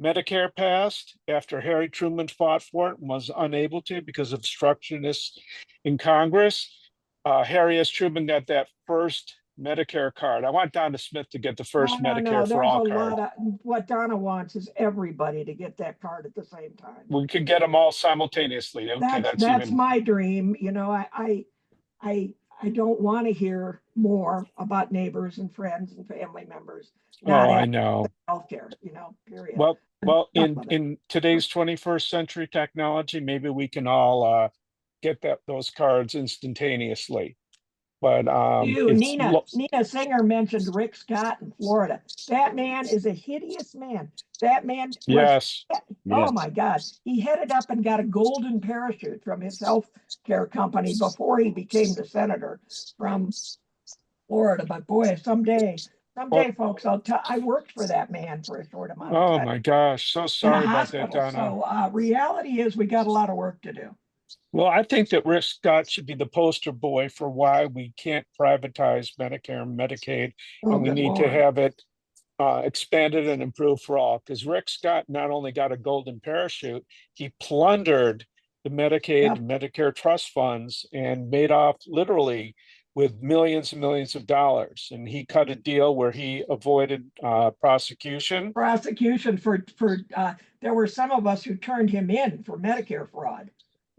H: Medicare passed after Harry Truman fought for it and was unable to because of obstructionists in Congress, Harry S. Truman got that first Medicare card. I want Donna Smith to get the first Medicare for all card.
D: What Donna wants is everybody to get that card at the same time.
H: We could get them all simultaneously. Okay,
D: that's my dream. You know, I don't want to hear more about neighbors and friends and family members.
H: I know.
D: Healthcare, you know, period.
H: Well, in today's 21st century technology, maybe we can all get those cards instantaneously. But
D: Nina Singer mentioned Rick Scott in Florida. That man is a hideous man. That man
H: yes.
D: Oh my God. He headed up and got a golden parachute from his health care company before he became the senator from Florida. But boy, someday, folks, I worked for that man for a short amount of time.
H: Oh my gosh. So sorry about that, Donna.
D: So reality is we got a lot of work to do.
H: Well, I think that Rick Scott should be the poster boy for why we can't privatize Medicare and Medicaid, and we need to have it expanded and improved for all. Because Rick Scott not only got a golden parachute, he plundered the Medicaid and Medicare trust funds and made off literally with millions and millions of dollars. And he cut a deal where he avoided prosecution.
D: Prosecution for there were some of us who turned him in for Medicare fraud.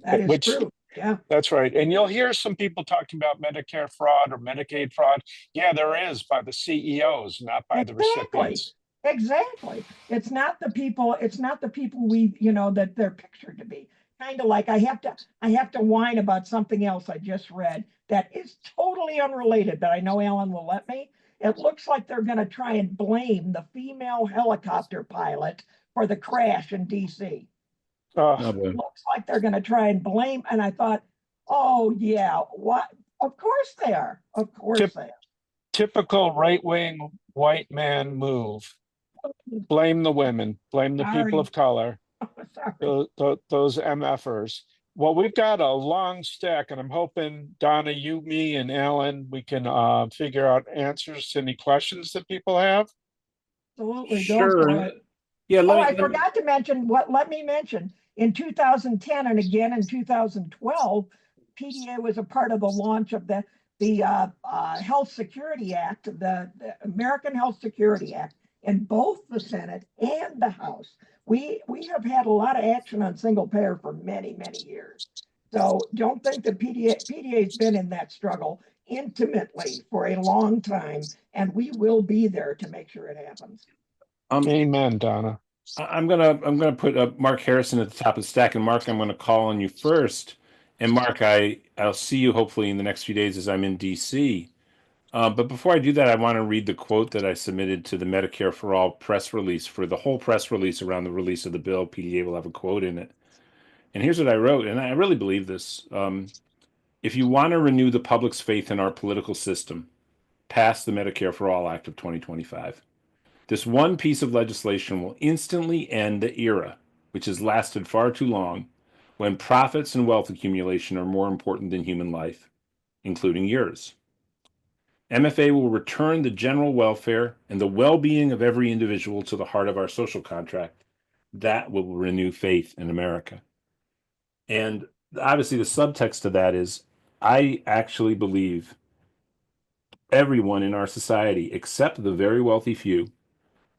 D: That is true. Yeah,
H: that's right. And you'll hear some people talking about Medicare fraud or Medicaid fraud. Yeah, there is, by the CEOs, not by the recipients.
D: Exactly. It's not the people we, you know, that they're pictured to be. Kind of like I have to whine about something else I just read that is totally unrelated, but I know Alan will let me. It looks like they're going to try and blame the female helicopter pilot for the crash in DC. It looks like they're going to try and blame. And I thought, oh, yeah, what? Of course they are. Of course they are.
H: Typical right-wing white man move. Blame the women. Blame the people of color. Those MFers. Well, we've got a long stack, and I'm hoping, Donna, you, me, and Alan, we can figure out answers to any questions that people have.
D: Absolutely.
A: Sure. Yeah.
D: I forgot to mention let me mention. In 2010 and again in 2012, PDA was a part of the launch of the Health Security Act, the American Health Security Act, in both the Senate and the House. We have had a lot of action on single payer for many, many years. So don't think that PDA's been in that struggle intimately for a long time, and we will be there to make sure it happens.
H: Amen, Donna.
A: I'm gonna put Mark Harrison at the top of the stack, and Mark, I'm gonna call on you first. And Mark, I'll see you hopefully in the next few days as I'm in DC. But before I do that, I want to read the quote that I submitted to the Medicare for All press release. For the whole press release around the release of the bill, PDA will have a quote in it. And here's what I wrote, and I really believe this. If you want to renew the public's faith in our political system, pass the Medicare for All Act of 2025. This one piece of legislation will instantly end the era, which has lasted far too long, when profits and wealth accumulation are more important than human life, including yours. MFA will return the general welfare and the well-being of every individual to the heart of our social contract. That will renew faith in America. And obviously the subtext to that is, I actually believe everyone in our society, except the very wealthy few,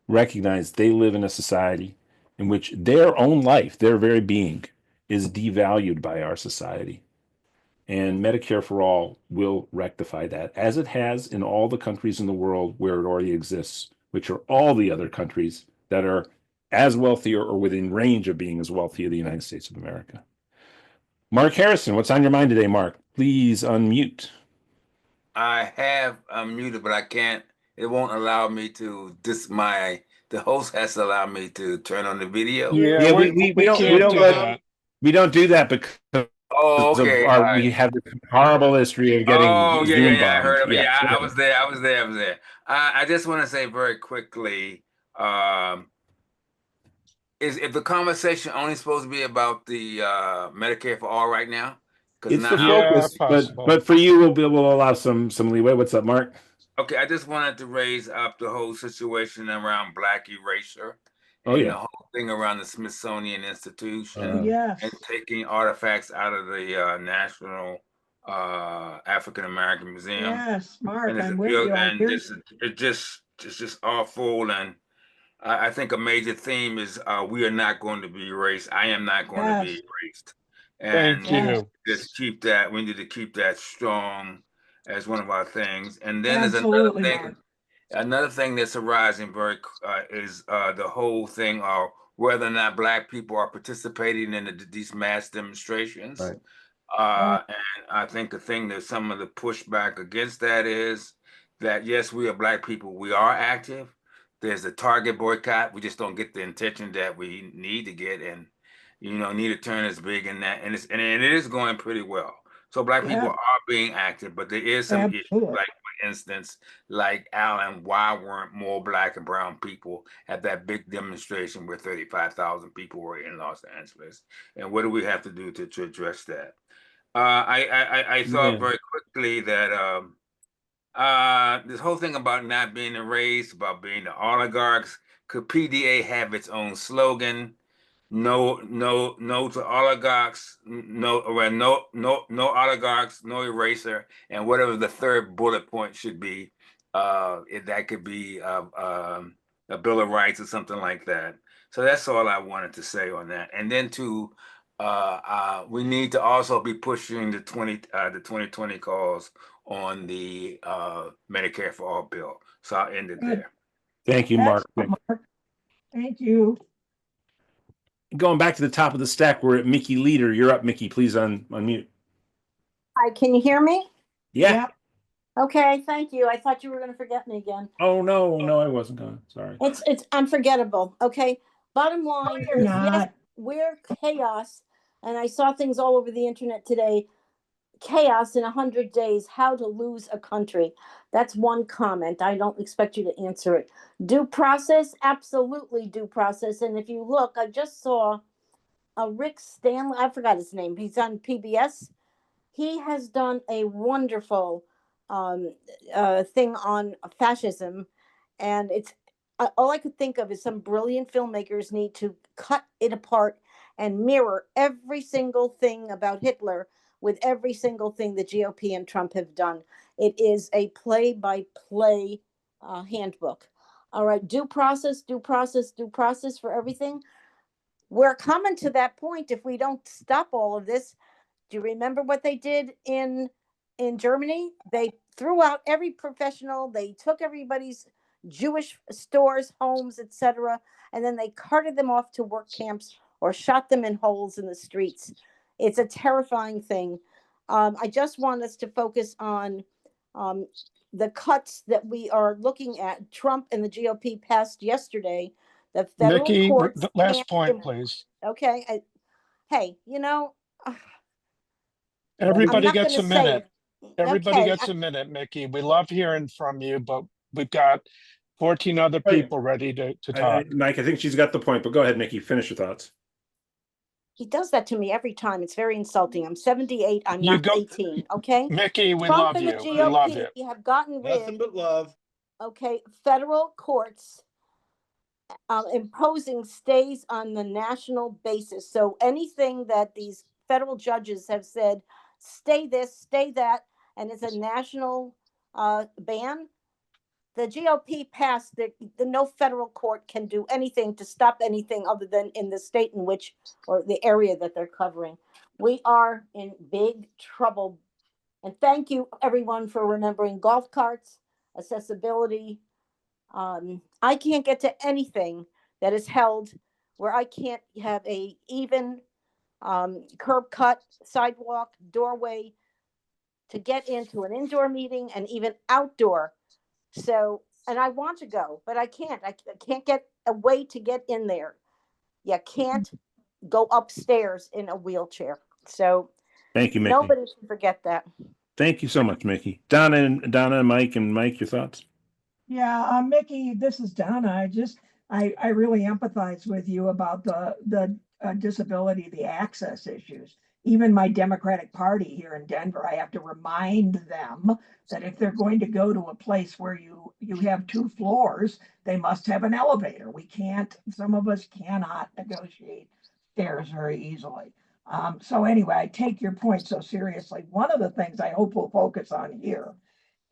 A: recognize they live in a society in which their own life, their very being, is devalued by our society. And Medicare for All will rectify that, as it has in all the countries in the world where it already exists, which are all the other countries that are as wealthy or within range of being as wealthy as the United States of America. Mark Harrison, what's on your mind today, Mark? Please unmute.
N: I have unmuted, but I can't. It won't allow me to. The host has to allow me to turn on the video.
H: Yeah, we
A: don't do that because
N: Oh, okay. All right.
A: we have this horrible history of getting Zoom bombed.
N: I heard of it. Yeah, I was there. I just want to say very quickly, is the conversation only supposed to be about the Medicare for All right now?
A: It's the focus, but for you, we'll allow some leeway. What's up, Mark?
N: Okay, I just wanted to raise up the whole situation around Black erasure.
A: Oh,
N: and
A: yeah.
N: the whole thing around the Smithsonian Institution and taking artifacts out of the National African American Museum.
D: Yes, Mark,
N: and
D: I'm with you.
N: It's just awful. And I think a major theme is we are not going to be erased. I am not going to be erased. And
H: Thank you.
N: just keep that. We need to keep that strong as one of our things. And then
D: Absolutely,
N: there's another thing. Another thing that's arising is the whole thing of whether or not Black people are participating in these mass demonstrations.
A: Right.
N: And I think the thing that some of the pushback against that is that, yes, we are Black people. We are active. There's a Target boycott. We just don't get the attention that we need to get. And, need to turn is big in that. And it is going pretty well. So Black people are being active, but there is some issues, like, for instance, like Alan, why weren't more Black and brown people at that big demonstration where 35,000 people were in Los Angeles? And what do we have to do to address that? I thought very quickly that this whole thing about not being erased, about being the oligarchs, could PDA have its own slogan? No to oligarchs, no oligarchs, no eraser, and whatever the third bullet point should be, that could be a Bill of Rights or something like that. So that's all I wanted to say on that. And then we need to also be pushing the 2020 calls on the Medicare for All bill. So I'll end it there.
A: Thank you, Mark.
D: Thank you.
A: Going back to the top of the stack, we're at Mickey Leader. You're up, Mickey. Please unmute.
O: Hi, can you hear me?
A: Yeah.
O: Okay, thank you. I thought you were going to forget me again.
A: Oh, no, I wasn't going to. Sorry.
O: It's unforgettable. Okay. Bottom line is, yes, we're chaos. And I saw things all over the internet today. Chaos in 100 days, how to lose a country. That's one comment. I don't expect you to answer it. Due process, absolutely due process. And if you look, I just saw Rick Stanley, I forgot his name. He's on PBS. He has done a wonderful thing on fascism. And it's all I could think of is some brilliant filmmakers need to cut it apart and mirror every single thing about Hitler with every single thing the GOP and Trump have done. It is a play-by-play handbook. All right, due process for everything. We're coming to that point if we don't stop all of this. Do you remember what they did in Germany? They threw out every professional. They took everybody's Jewish stores, homes, etc., and then they carted them off to work camps or shot them in holes in the streets. It's a terrifying thing. I just want us to focus on the cuts that we are looking at. Trump and the GOP passed yesterday. The federal
H: Mickey,
O: courts.
H: the last point, please.
O: Okay. Hey,
H: everybody gets a minute. Everybody gets a minute, Mickey. We love hearing from you, but we've got 14 other people ready to talk.
A: Mike, I think she's got the point, but go ahead, Mickey. Finish your thoughts.
O: He does that to me every time. It's very insulting. I'm 78. I'm
H: You
O: not
H: go,
O: 18. Okay.
H: Mickey, we
O: Trump
H: love
O: and the
H: you. We love
O: GOP
H: you.
O: have gotten
C: Nothing
O: rid,
C: but love.
O: okay, federal courts imposing stays on the national basis. So anything that these federal judges have said, stay this, stay that, and it's a national ban. The GOP passed the no federal court can do anything to stop anything other than in the state in which, or the area that they're covering. We are in big trouble. And thank you everyone for remembering golf carts, accessibility. I can't get to anything that is held where I can't have a even curb cut, sidewalk, doorway to get into an indoor meeting and even outdoor. So, and I want to go, but I can't. I can't get a way to get in there. You can't go upstairs in a wheelchair. So
A: Thank you, Mickey.
O: nobody should forget that.
A: Thank you so much, Mickey. Donna and Mike, your thoughts?
D: Yeah, Mickey, this is Donna. I really empathize with you about the disability, the access issues. Even my Democratic Party here in Denver, I have to remind them that if they're going to go to a place where you have 2 floors, they must have an elevator. Some of us cannot negotiate stairs very easily. So anyway, I take your point so seriously. One of the things I hope we'll focus on here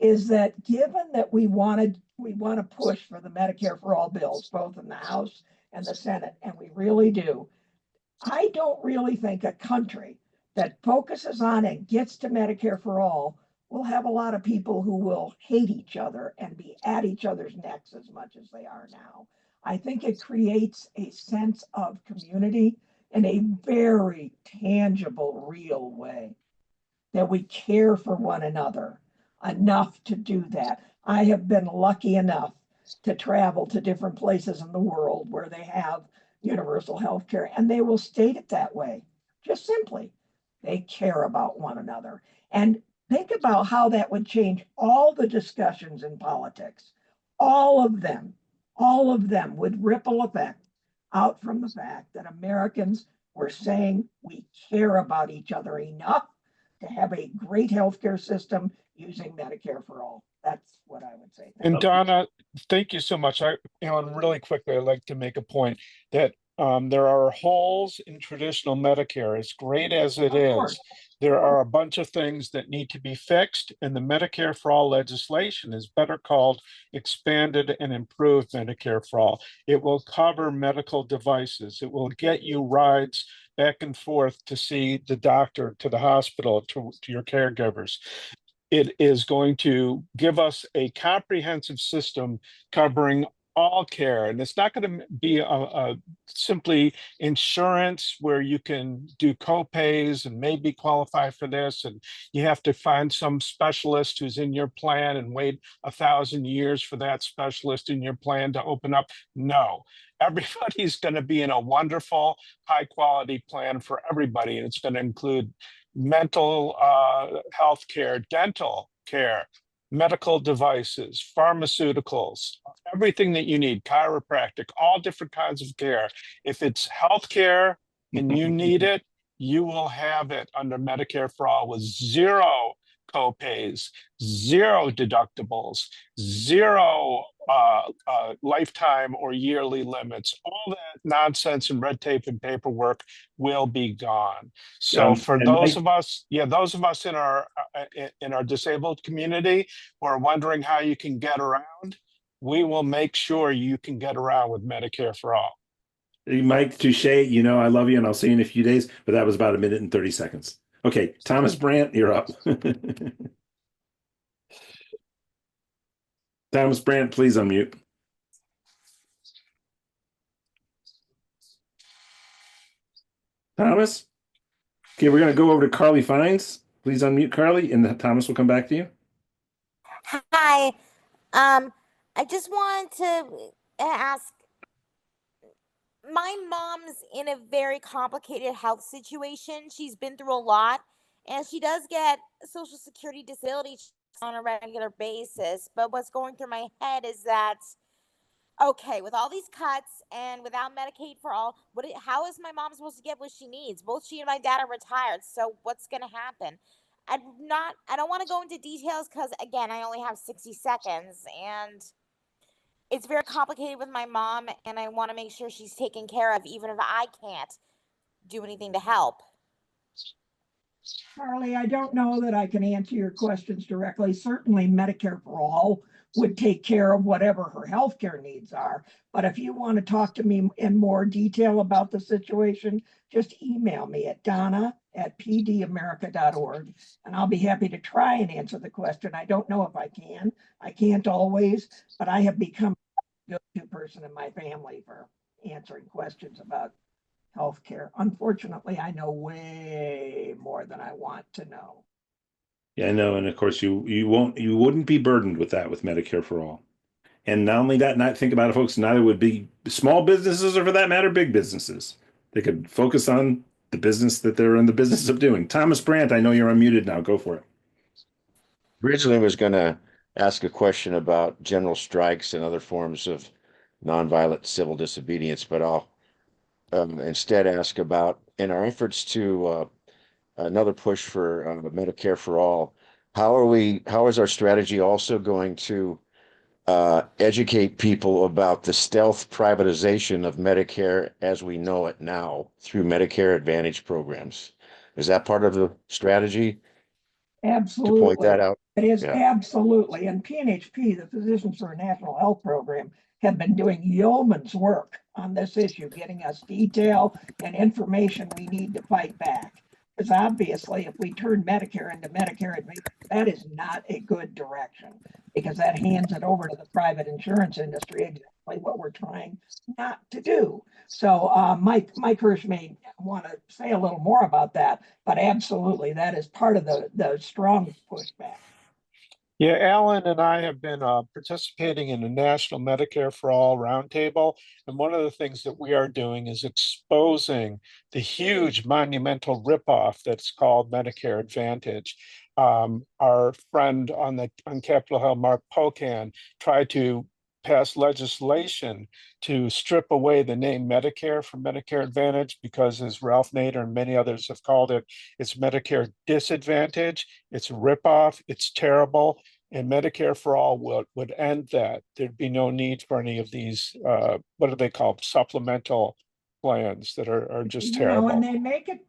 D: is that given that we want to push for the Medicare for all bills, both in the House and the Senate, and we really do, I don't really think a country that focuses on and gets to Medicare for all will have a lot of people who will hate each other and be at each other's necks as much as they are now. I think it creates a sense of community in a very tangible, real way, that we care for one another enough to do that. I have been lucky enough to travel to different places in the world where they have universal health care, and they will state it that way. Just simply, they care about one another. And think about how that would change all the discussions in politics. All of them would ripple effect out from the fact that Americans were saying we care about each other enough to have a great healthcare system using Medicare for all. That's what I would say.
H: And Donna, thank you so much. And really quickly, I'd like to make a point that there are holes in traditional Medicare. As great as it is, there are a bunch of things that need to be fixed, and the Medicare for all legislation is better called Expanded and Improved Medicare for all. It will cover medical devices. It will get you rides back and forth to see the doctor, to the hospital, to your caregivers. It is going to give us a comprehensive system covering all care. And it's not going to be a simply insurance where you can do co-pays and maybe qualify for this. And you have to find some specialist who's in your plan and wait 1,000 years for that specialist in your plan to open up. No, everybody's going to be in a wonderful, high quality plan for everybody. And it's going to include mental health care, dental care, medical devices, pharmaceuticals, everything that you need, chiropractic, all different kinds of care. If it's health care and you need it, you will have it under Medicare for all with 0 co-pays, 0 deductibles, 0 lifetime or yearly limits. All that nonsense and red tape and paperwork will be gone. So for those of us in our disabled community who are wondering how you can get around, we will make sure you can get around with Medicare for all.
A: Mike, touche, I love you and I'll see you in a few days, but that was about 1 minute and 30 seconds. Okay, Thomas Brandt, you're up. Thomas Brandt, please unmute. Thomas? Okay, we're going to go over to Carly Fines. Please unmute Carly, and Thomas will come back to you.
P: Hi. I just wanted to ask, my mom's in a very complicated health situation. She's been through a lot, and she does get Social Security disability on a regular basis. But what's going through my head is that Okay, with all these cuts and without Medicaid for all, how is my mom supposed to get what she needs? Both she and my dad are retired, so what's going to happen? I don't want to go into details because, again, I only have 60 seconds and it's very complicated with my mom, and I want to make sure she's taken care of, even if I can't do anything to help.
D: Charlie, I don't know that I can answer your questions directly. Certainly Medicare for All would take care of whatever her healthcare needs are. But if you want to talk to me in more detail about the situation, just email me at donna@pdamerica.org, and I'll be happy to try and answer the question. I don't know if I can. I can't always, but I have become a go-to person in my family for answering questions about healthcare. Unfortunately, I know way more than I want to know.
A: Yeah, I know, and of course you wouldn't be burdened with that with Medicare for All. And not only that, not think about it, folks, neither would be small businesses or for that matter, big businesses. They could focus on the business that they're in the business of doing. Thomas Brandt, I know you're unmuted now. Go for it.
Q: Originally was going to ask a question about general strikes and other forms of nonviolent civil disobedience, but I'll instead ask about, in our efforts to another push for Medicare for all, how is our strategy also going to educate people about the stealth privatization of Medicare as we know it now through Medicare Advantage programs? Is that part of the strategy?
D: Absolutely.
Q: To point that out?
D: It is,
Q: Yeah.
D: absolutely. And PNHP, the Physicians for a National Health Program, have been doing yeoman's work on this issue, getting us detail and information we need to fight back. Because obviously, if we turn Medicare into Medicare Advantage, that is not a good direction, because that hands it over to the private insurance industry, exactly what we're trying not to do. So Mike Hirsch may want to say a little more about that, but absolutely, that is part of the strong pushback.
H: Yeah, Alan and I have been participating in the National Medicare for All Roundtable. And one of the things that we are doing is exposing the huge monumental ripoff that's called Medicare Advantage. Our friend on Capitol Hill, Mark Pocan, tried to pass legislation to strip away the name Medicare from Medicare Advantage because, as Ralph Nader and many others have called it, it's Medicare disadvantage, it's a ripoff, it's terrible, and Medicare for All would end that. There'd be no need for any of these, what do they call, supplemental plans that are just terrible.
D: And they make it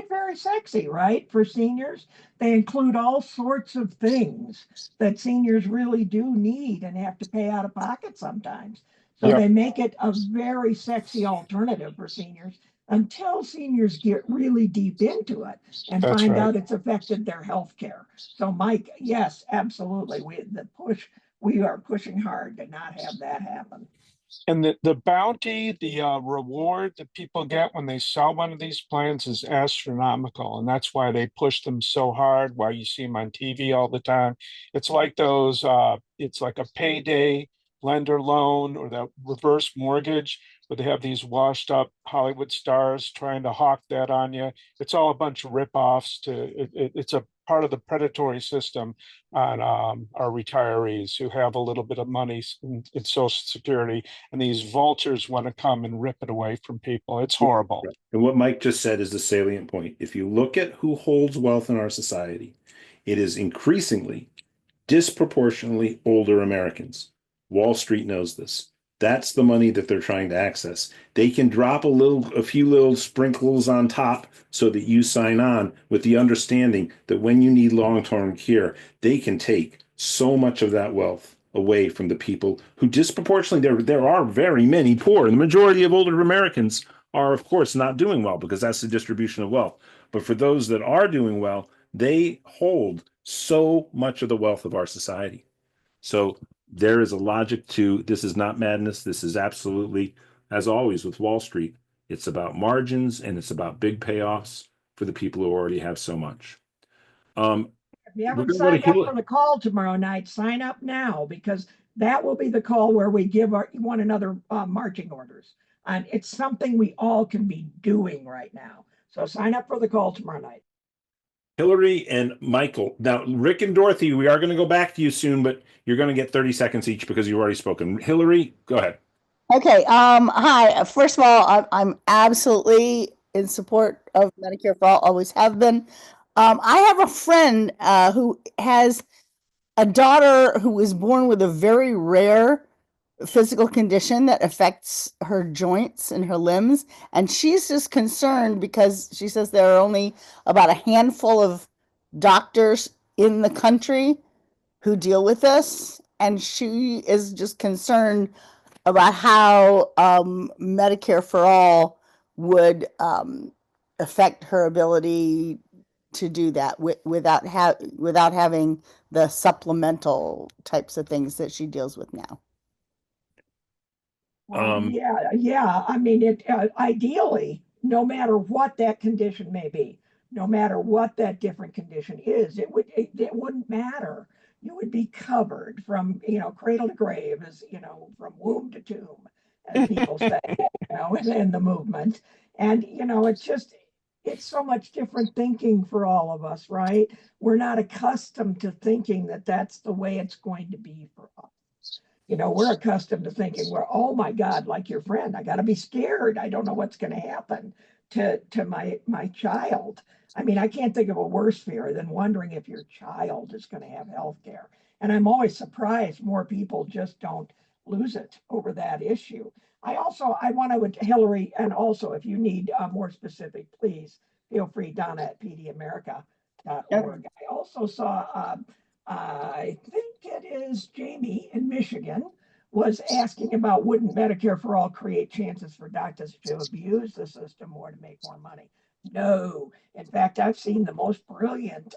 D: very sexy, right? For seniors, they include all sorts of things that seniors really do need and have to pay out of pocket sometimes. So
H: Yep.
D: they make it a very sexy alternative for seniors until seniors get really deep into it and
H: That's
D: find
H: right.
D: out it's affected their health care. So Mike, yes, absolutely. We are pushing hard to not have that happen.
H: And the bounty, the reward that people get when they sell one of these plans is astronomical. And that's why they push them so hard, why you see them on TV all the time. It's like those, it's like a payday lender loan or that reverse mortgage, where they have these washed up Hollywood stars trying to hawk that on you. It's all a bunch of ripoffs. It's a part of the predatory system on our retirees who have a little bit of money in Social Security, and these vultures want to come and rip it away from people. It's horrible.
A: Right. And what Mike just said is the salient point. If you look at who holds wealth in our society, it is increasingly disproportionately older Americans. Wall Street knows this. That's the money that they're trying to access. They can drop a few little sprinkles on top so that you sign on with the understanding that when you need long-term care, they can take so much of that wealth away from the people who disproportionately, there are very many poor, and the majority of older Americans are, of course, not doing well because that's the distribution of wealth. But for those that are doing well, they hold so much of the wealth of our society. So there is a logic to this. Is not madness. This is absolutely, as always with Wall Street, it's about margins and it's about big payoffs for the people who already have so much.
D: If you haven't signed up for the call tomorrow night, sign up now, because that will be the call where we give one another marching orders. And it's something we all can be doing right now. So sign up for the call tomorrow night.
A: Hillary and Michael. Now, Rick and Dorothy, we are going to go back to you soon, but you're going to get 30 seconds each because you've already spoken. Hillary, go ahead.
R: Okay. Hi. First of all, I'm absolutely in support of Medicare for all. Always have been. I have a friend who has a daughter who was born with a very rare physical condition that affects her joints and her limbs, and she's just concerned because she says there are only about a handful of doctors in the country who deal with this, and she is just concerned about how Medicare for all would affect her ability to do that without having the supplemental types of things that she deals with now.
D: Well, yeah. I mean, ideally, no matter what that condition may be, no matter what that different condition is, it wouldn't matter. You would be covered from, cradle to grave, as, from womb to tomb, as people say, in the movement. And, it's so much different thinking for all of us, right? We're not accustomed to thinking that that's the way it's going to be for us. We're accustomed to thinking, well, oh my God, like your friend, I got to be scared. I don't know what's going to happen to my child. I mean, I can't think of a worse fear than wondering if your child is going to have health care. And I'm always surprised more people just don't lose it over that issue. I want to, Hillary, and also if you need more specific, please feel free, Donna at pdamerica.org. I also saw I think it is Jamie in Michigan was asking about wouldn't Medicare for all create chances for doctors to abuse the system more to make more money? No. In fact, I've seen the most brilliant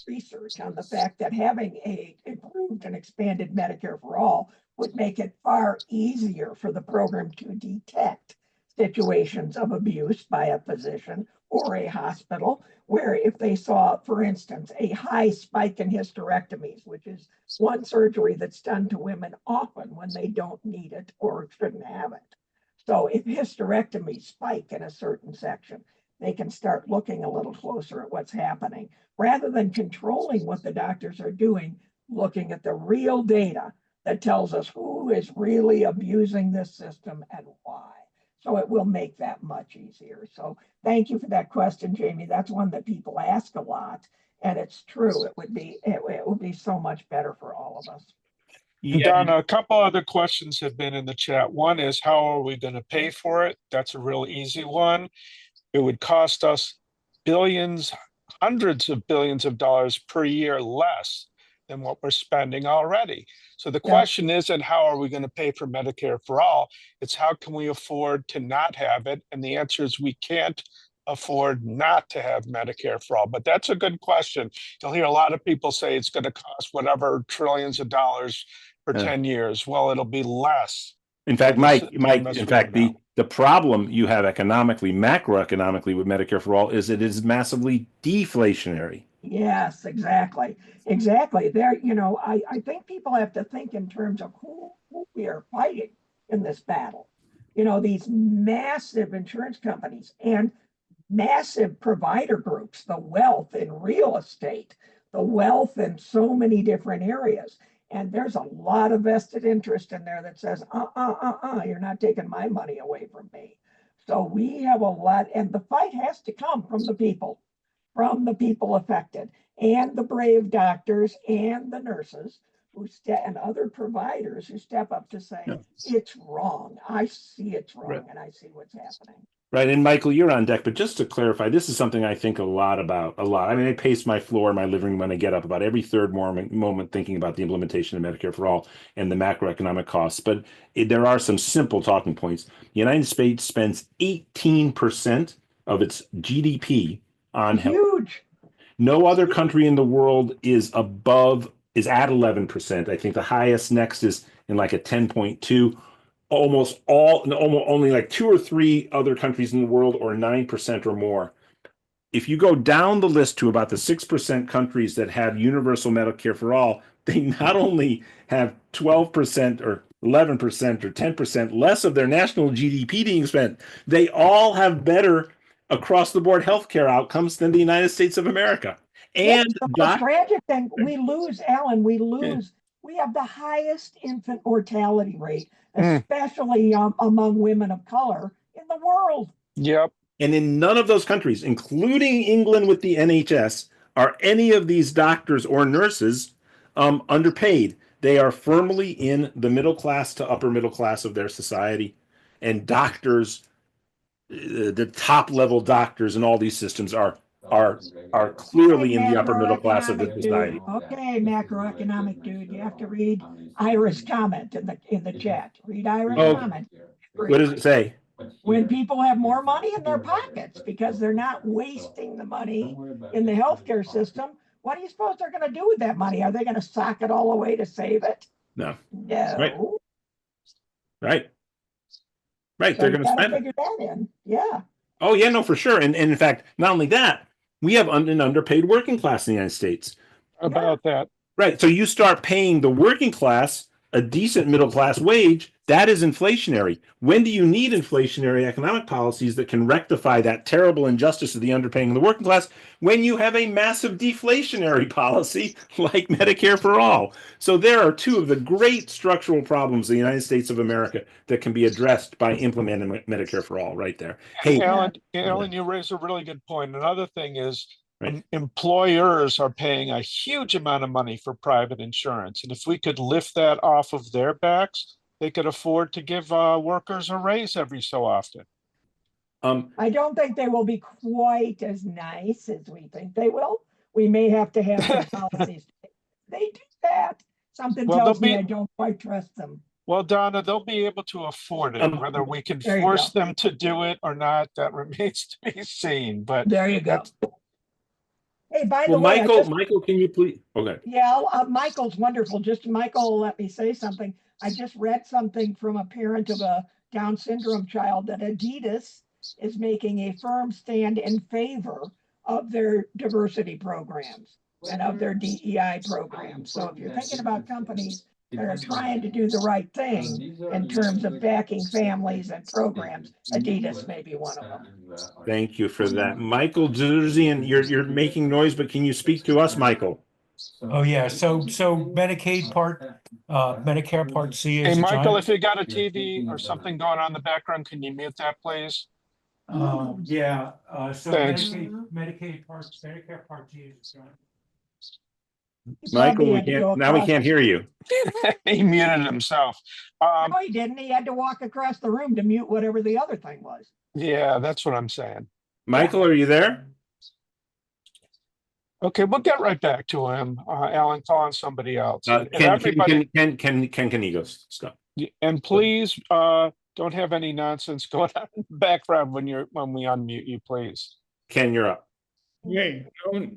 D: research on the fact that having a improved and expanded Medicare for all would make it far easier for the program to detect situations of abuse by a physician or a hospital, where if they saw, for instance, a high spike in hysterectomies, which is one surgery that's done to women often when they don't need it or shouldn't have it. So if hysterectomies spike in a certain section, they can start looking a little closer at what's happening rather than controlling what the doctors are doing, looking at the real data that tells us who is really abusing this system and why. So it will make that much easier. So thank you for that question, Jamie. That's one that people ask a lot, and it's true. It would be so much better for all of us.
H: Donna, a couple other questions have been in the chat. One is, how are we going to pay for it? That's a real easy one. It would cost us billions, hundreds of billions of dollars per year less than what we're spending already. So the question isn't how are we going to pay for Medicare for all? It's how can we afford to not have it? And the answer is we can't afford not to have Medicare for all. But that's a good question. You'll hear a lot of people say it's going to cost whatever trillions of dollars for 10 years. Well, it'll be less.
A: In fact, Mike, in fact, the problem you have economically, macroeconomically with Medicare for all is it is massively deflationary.
D: Yes, exactly. Exactly. There, I think people have to think in terms of who we are fighting in this battle. These massive insurance companies and massive provider groups, the wealth in real estate, the wealth in so many different areas. And there's a lot of vested interest in there that says, you're not taking my money away from me. So we have a lot, and the fight has to come from the people affected, and the brave doctors and the nurses and other providers who step up to say, it's wrong. I see it's wrong, and I see what's happening.
A: Right. And Michael, you're on deck, but just to clarify, this is something I think a lot about. I mean, I pace my floor in my living room when I get up about every third moment thinking about the implementation of Medicare for all and the macroeconomic costs. But there are some simple talking points. The United States spends 18% of its GDP on health.
D: Huge.
A: No other country in the world is at 11%. I think the highest next is in like a 10.2. Only like 2 or 3 other countries in the world or 9% or more. If you go down the list to about the 6% countries that have universal Medicare for all, they not only have 12% or 11% or 10% less of their national GDP being spent, they all have better across the board healthcare outcomes than the United States of America. And
D: the most tragic thing, we lose We have the highest infant mortality rate, especially among women of color in the world.
H: Yep.
A: And in none of those countries, including England with the NHS, are any of these doctors or nurses underpaid. They are firmly in the middle class to upper middle class of their society. And doctors, the top level doctors in all these systems are clearly in the upper middle class of the society.
D: Okay, macroeconomic dude, you have to read Ira's comment in the chat. Read Ira's comment.
A: What does it say?
D: When people have more money in their pockets because they're not wasting the money in the healthcare system, what do you suppose they're going to do with that money? Are they going to sock it all away to save it?
A: No.
D: No.
A: Right.
D: So
A: They're going to spend
D: figure that in. Yeah.
A: Oh, yeah, no, for sure. And in fact, not only that, we have an underpaid working class in the United States.
H: About that.
A: Right. So you start paying the working class a decent middle class wage, that is inflationary. When do you need inflationary economic policies that can rectify that terrible injustice of the underpaying of the working class? When you have a massive deflationary policy like Medicare for all. So there are two of the great structural problems in the United States of America that can be addressed by implementing Medicare for all right there. Hey,
H: Alan, you raise a really good point. Another thing is, employers are paying a huge amount of money for private insurance. And if we could lift that off of their backs, they could afford to give workers a raise every so often.
D: I don't think they will be quite as nice as we think they will. We may have to have some policies. They do that. Something tells me I don't quite trust them.
H: Well, Donna, they'll be able to afford it. Whether we can force them to do it or not, that remains to be seen. But
D: there you go. Hey, by the way,
A: Michael, can you please? Okay.
D: Yeah, Michael's wonderful. Michael, let me say something. I just read something from a parent of a Down syndrome child that Adidas is making a firm stand in favor of their diversity programs and of their DEI programs. So if you're thinking about companies that are trying to do the right thing in terms of backing families and programs, Adidas may be one of them.
A: Thank you for that. Michael Dzerzian, you're making noise, but can you speak to us, Michael?
S: Oh yeah, so Medicare Part C is.
H: Hey Michael, if you got a TV or something going on in the background, can you mute that, please?
S: Yeah. So
H: Thanks.
S: Medicare Part G is going.
A: Michael, now we can't hear you.
H: He muted himself.
D: No, he didn't. He had to walk across the room to mute whatever the other thing was.
H: Yeah, that's what I'm saying.
A: Michael, are you there?
H: Okay, we'll get right back to him. Alan, call on somebody else.
A: Can he go? Stop.
H: And please don't have any nonsense going on in the background when we unmute you, please.
A: Ken, you're up.
L: Okay,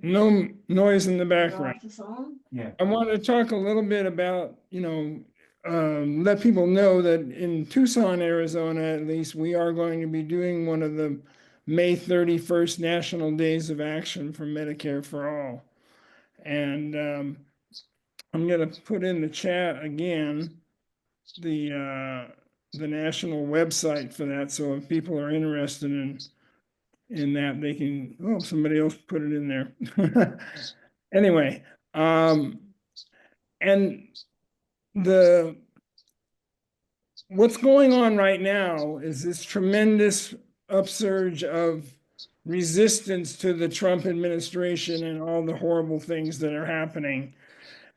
L: no noise in the background.
S: Yeah.
L: I want to talk a little bit about, let people know that in Tucson, Arizona, at least, we are going to be doing one of the May 31st National Days of Action for Medicare for All. And I'm going to put in the chat again the national website for that. So if people are interested in that, they can, somebody else put it in there. Anyway, and what's going on right now is this tremendous upsurge of resistance to the Trump administration and all the horrible things that are happening.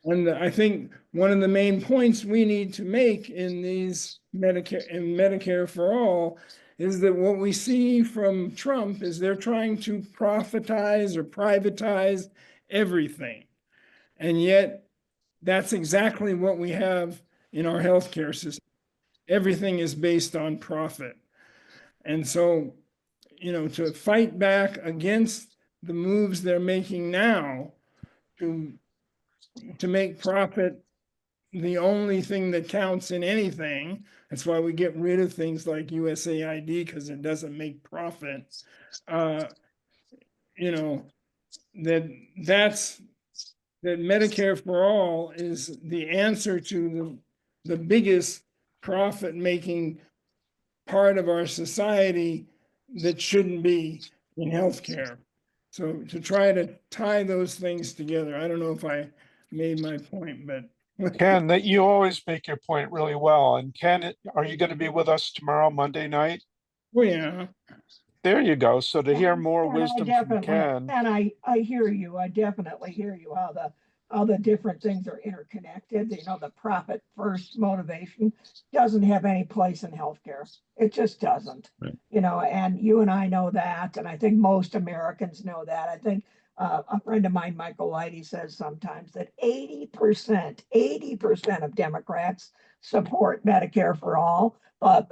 L: And I think one of the main points we need to make in these Medicare for All is that what we see from Trump is they're trying to profitize or privatize everything. And yet that's exactly what we have in our healthcare system. Everything is based on profit. And so, to fight back against the moves they're making now to make profit the only thing that counts in anything. That's why we get rid of things like USAID, because it doesn't make profit. That Medicare for All is the answer to the biggest profit-making part of our society that shouldn't be in healthcare. So to try to tie those things together, I don't know if I made my point, but
H: Ken, that you always make your point really well. And Ken, are you going to be with us tomorrow, Monday night?
J: Oh, yeah.
H: There you go. So to hear more
D: And I
H: wisdom from
D: definitely,
H: Ken,
D: and I hear you. I definitely hear you how the different things are interconnected. You know, the profit first motivation doesn't have any place in healthcare. It just doesn't.
A: Right.
D: You know, and you and I know that, and I think most Americans know that. I think a friend of mine, Michael Lighty, says sometimes that 80% of Democrats support Medicare for all.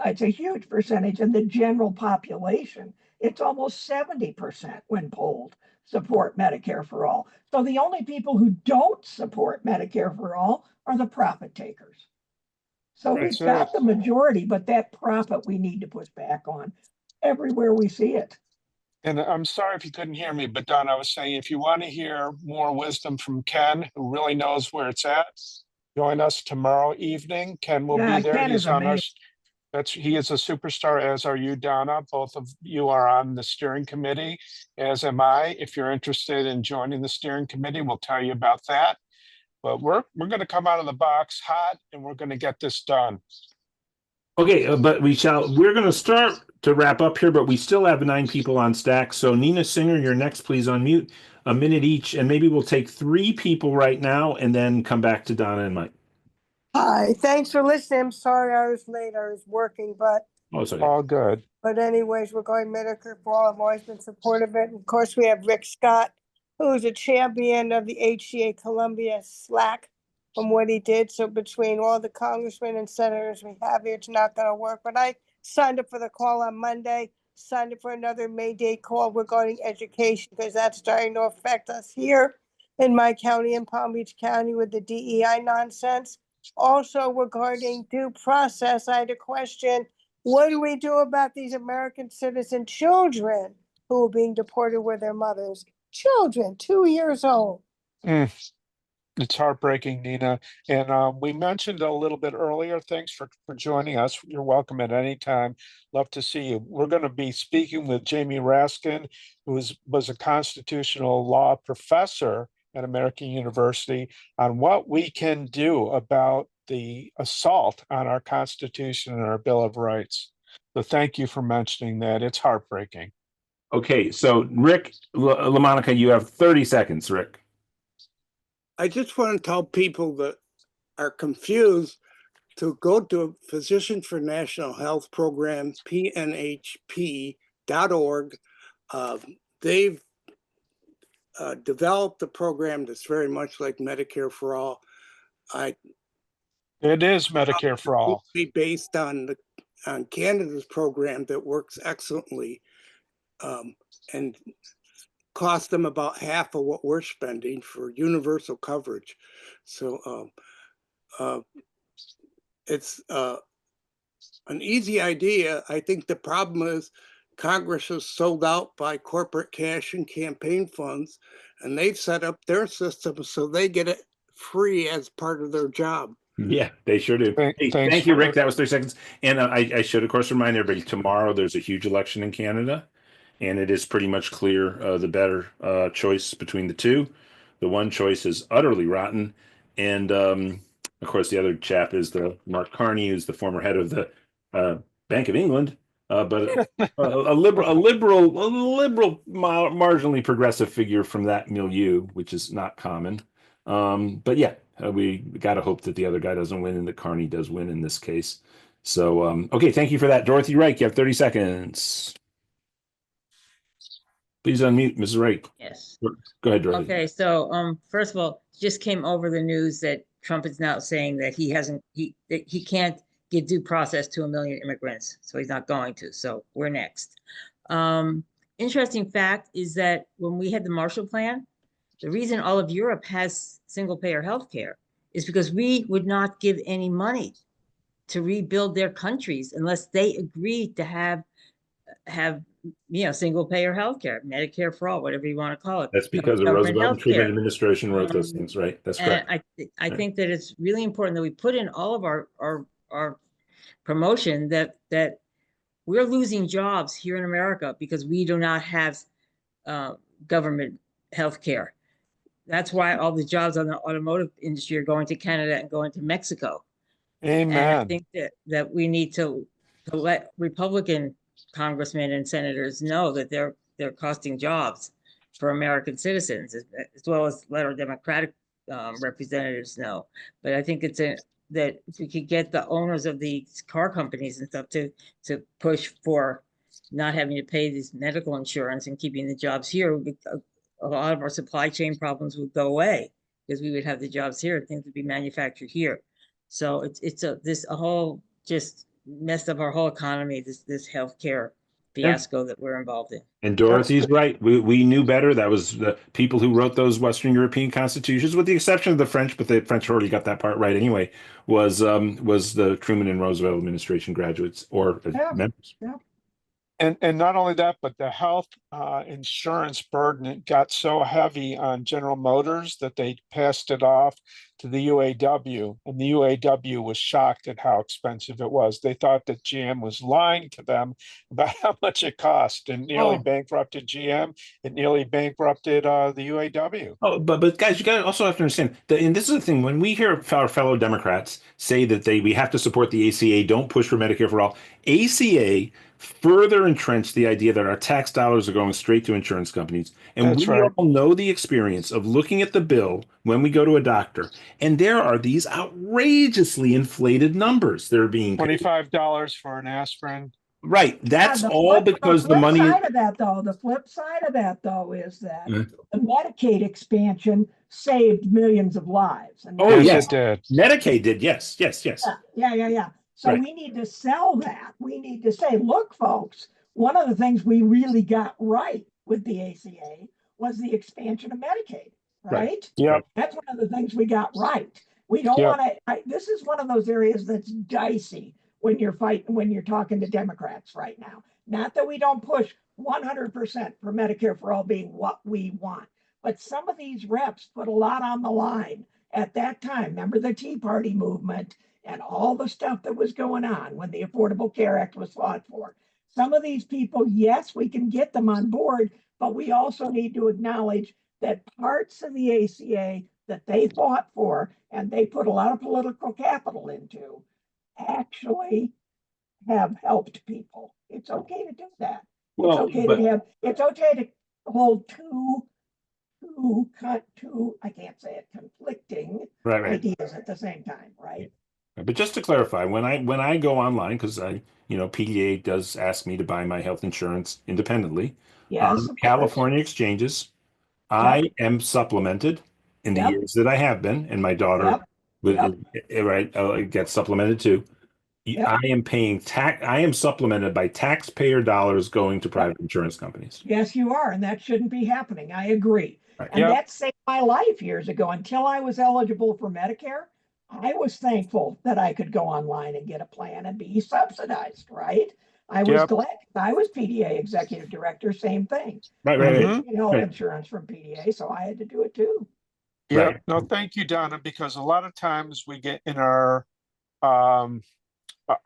D: It's a huge percentage in the general population. It's almost 70% when polled support Medicare for all. So the only people who don't support Medicare for all are the profit takers. So we've got the majority, but that profit we need to push back on everywhere we see it.
H: and I'm sorry if you couldn't hear me, but Don, I was saying, if you want to hear more wisdom from Ken, who really knows where it's at, join us tomorrow evening. Ken will be there.
D: Ken
H: He's
D: is
H: on our,
D: amazing.
H: he is a superstar, as are you, Donna. Both of you are on the steering committee, as am I. If you're interested in joining the steering committee, we'll tell you about that. But we're going to come out of the box hot, and we're going to get this done.
A: Okay, but we're going to start to wrap up here, but we still have 9 people on stack. So Nina Singer, you're next. Please unmute, a minute each, and maybe we'll take 3 people right now and then come back to Donna and Mike.
T: Hi, thanks for listening. I'm sorry I was late. I was working, but
A: Oh, it's okay.
H: All good.
T: But anyways, we're going Medicare for all. I've always been supportive of it. And of course, we have Rick Scott, who is a champion of the HCA Columbia SLAC from what he did. So between all the congressmen and senators we have here, it's not going to work. But I signed up for the call on Monday, signed up for another May Day call regarding education, because that's starting to affect us here in my county, in Palm Beach County, with the DEI nonsense. Also regarding due process, I had a question. What do we do about these American citizen children who are being deported with their mothers? Children, 2 years old.
H: It's heartbreaking, Nina. And we mentioned a little bit earlier, thanks for joining us. You're welcome at any time. Love to see you. We're going to be speaking with Jamie Raskin, who was a constitutional law professor at American University, on what we can do about the assault on our Constitution and our Bill of Rights. So thank you for mentioning that. It's heartbreaking.
A: Okay, so Rick LaMonica, you have 30 seconds, Rick.
J: I just want to tell people that are confused to go to Physicians for National Health Program, PNHP.org. They've developed a program that's very much like Medicare for All.
H: It is Medicare for all.
J: Based on Canada's program that works excellently, and cost them about half of what we're spending for universal coverage. So it's an easy idea. I think the problem is Congress is sold out by corporate cash and campaign funds, and they've set up their system so they get it free as part of their job.
A: Yeah, they sure do. Hey, thank you, Rick. That was 30 seconds. And I should, of course, remind everybody, tomorrow there's a huge election in Canada, and it is pretty much clear the better choice between the two. The one choice is utterly rotten. And, of course, the other chap is the Mark Carney, who's the former head of the Bank of England, but a liberal, marginally progressive figure from that milieu, which is not common. But yeah, we got to hope that the other guy doesn't win and that Carney does win in this case. So, okay, thank you for that. Dorothy Reich, you have 30 seconds. Please unmute, Mrs. Reich.
M: Yes.
A: Go ahead, Dorothy.
M: Okay, so first of all, just came over the news that Trump is now saying that he can't give due process to 1 million immigrants, so he's not going to. So we're next. Interesting fact is that when we had the Marshall Plan, the reason all of Europe has single-payer health care is because we would not give any money to rebuild their countries unless they agreed to have single-payer health care, Medicare for all, whatever you want to call it.
A: That's because the Roosevelt and Truman administration wrote those things, right? That's correct.
M: I think that it's really important that we put in all of our promotion that we're losing jobs here in America because we do not have government health care. That's why all the jobs on the automotive industry are going to Canada and going to Mexico. And I
H: Amen.
M: think that we need to let Republican congressmen and senators know that they're costing jobs for American citizens, as well as let our Democratic representatives know. But I think that if we could get the owners of these car companies and stuff to push for not having to pay this medical insurance and keeping the jobs here, a lot of our supply chain problems would go away because we would have the jobs here, things would be manufactured here. So it's a whole just messed up our whole economy, this healthcare fiasco that we're involved in.
A: And Dorothy's right. We knew better. That was the people who wrote those Western European constitutions, with the exception of the French, but the French already got that part right anyway, was the Truman and Roosevelt administration graduates or members.
D: Yeah.
H: And not only that, but the health insurance burden, it got so heavy on General Motors that they passed it off to the UAW, and the UAW was shocked at how expensive it was. They thought that GM was lying to them about how much it cost, and nearly bankrupted GM. It nearly bankrupted the UAW.
A: Oh, but guys, you also have to understand that, and this is the thing, when we hear our fellow Democrats say that we have to support the ACA, don't push for Medicare for all, ACA further entrenched the idea that our tax dollars are going straight to insurance companies. And
H: That's
A: we
H: right.
A: all know the experience of looking at the bill when we go to a doctor, and there are these outrageously inflated numbers that are being paid.
H: $25 for an aspirin.
A: Right. That's all because the money.
D: The flip side of that, though, is that the Medicaid expansion saved millions of lives. And
A: yes,
H: it did.
A: Medicaid did. Yes.
D: Yeah. So we need to sell that. We need to say, look, folks, one of the things we really got right with the ACA was the expansion of Medicaid, right?
H: Yep.
D: That's one of the things we got right. We don't want to, this is one of those areas that's dicey when you're talking to Democrats right now. Not that we don't push 100% for Medicare for all being what we want, but some of these reps put a lot on the line at that time. Remember the Tea Party movement and all the stuff that was going on when the Affordable Care Act was fought for. Some of these people, yes, we can get them on board, but we also need to acknowledge that parts of the ACA that they fought for and they put a lot of political capital into actually have helped people. It's okay to do that. It's okay to hold two I can't say it, conflicting ideas at the same time, right?
A: But just to clarify, when I go online, because PDA does ask me to buy my health insurance independently.
D: Yes,
A: California exchanges, I am supplemented in the years that I have been, and my daughter gets supplemented too. I am paying tax. I am supplemented by taxpayer dollars going to private insurance companies.
D: Yes, you are, and that shouldn't be happening. I agree. And that saved my life years ago. Until I was eligible for Medicare, I was thankful that I could go online and get a plan and be subsidized, right? I was glad. I was PDA executive director, same thing. I didn't get health insurance from PDA, so I had to do it too.
H: Yeah. No, thank you, Donna, because a lot of times we get in our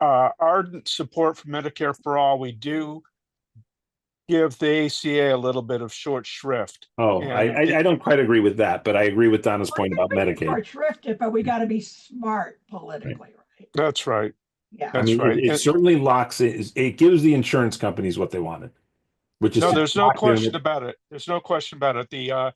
H: ardent support for Medicare for all, we do give the ACA a little bit of short shrift.
A: I don't quite agree with that, but I agree with Donna's point about Medicaid.
D: Short shrift, but we got to be smart politically, right?
H: That's right.
D: Yeah,
H: that's right.
A: It certainly locks it. It gives the insurance companies what they wanted, which is
H: there's no question about it. There's no question about it.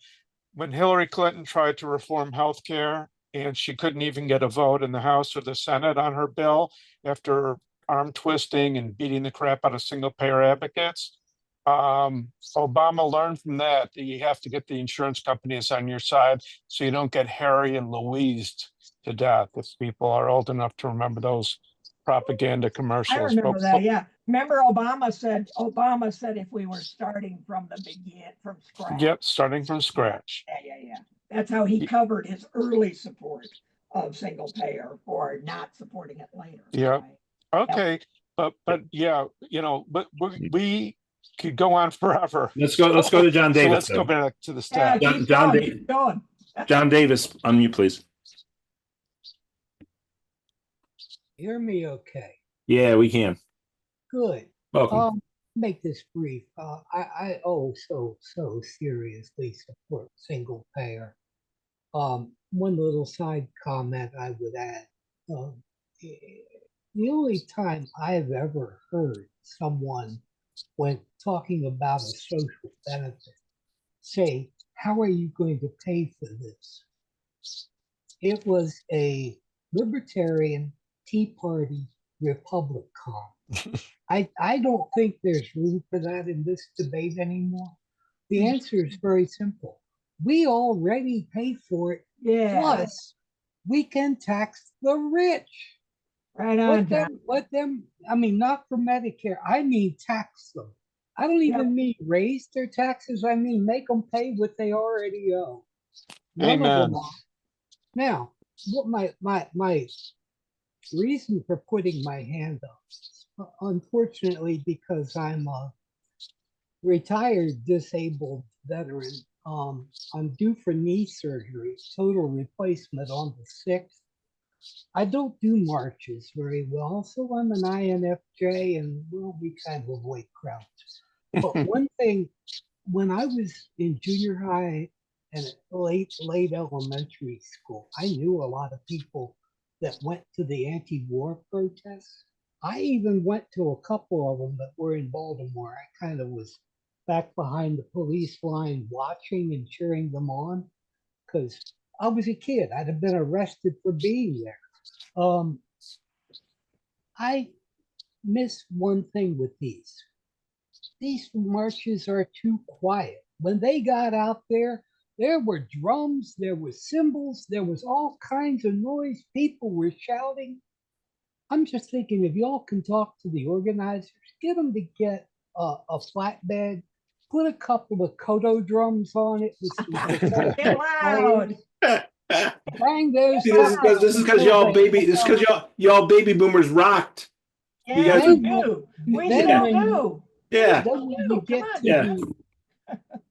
H: When Hillary Clinton tried to reform healthcare, and she couldn't even get a vote in the House or the Senate on her bill after arm twisting and beating the crap out of single payer advocates. Obama learned from that you have to get the insurance companies on your side so you don't get Harry and Louise to death, if people are old enough to remember those propaganda commercials.
D: I remember that. Yeah. Remember Obama said if we were starting from scratch.
H: Yep. Starting from scratch.
D: Yeah. That's how he covered his early support of single payer for not supporting it later.
H: Yeah. Right? Okay. But but we could go on forever.
A: Let's go to John Davis.
H: Let's go back to the staff.
A: John Davis, unmute, please.
U: Hear me okay?
A: Yeah, we can.
U: Good.
A: Welcome.
U: Make this brief. I so seriously support single payer. one little side comment I would add. Um, the only time I've ever heard someone, when talking about a social benefit, say, how are you going to pay for this? It was a libertarian Tea Party Republican. I don't think there's room for that in this debate anymore. The answer is very simple. We already pay for it.
D: Yeah.
U: Plus, we can tax the rich.
D: Right on,
U: Let them, I mean, not for Medicare, I mean tax them. I don't even mean raise their taxes, I mean make them pay what they already owe. None of
H: Amen.
U: them are. Now, what my reason for putting my hand up, unfortunately, because I'm a retired disabled veteran, I'm due for knee surgery, total replacement on the 6th. I don't do marches very well, so I'm an INFJ, and well, we kind of avoid crowds. But one thing, when I was in junior high and late elementary school, I knew a lot of people that went to the anti-war protests. I even went to a couple of them that were in Baltimore. I kind of was back behind the police line watching and cheering them on because I was a kid. I'd have been arrested for being there. I miss one thing with these. These marches are too quiet. When they got out there were drums, there were cymbals, there was all kinds of noise. People were shouting. I'm just thinking if y'all can talk to the organizers, get them to get a flatbed, put a couple of koto drums on it with some
D: Get loud.
U: bang those.
A: See, this is because y'all baby boomers rocked.
D: Yeah,
A: You guys
D: we do. We still do.
A: Yeah.
U: Then when you get to
A: Yeah.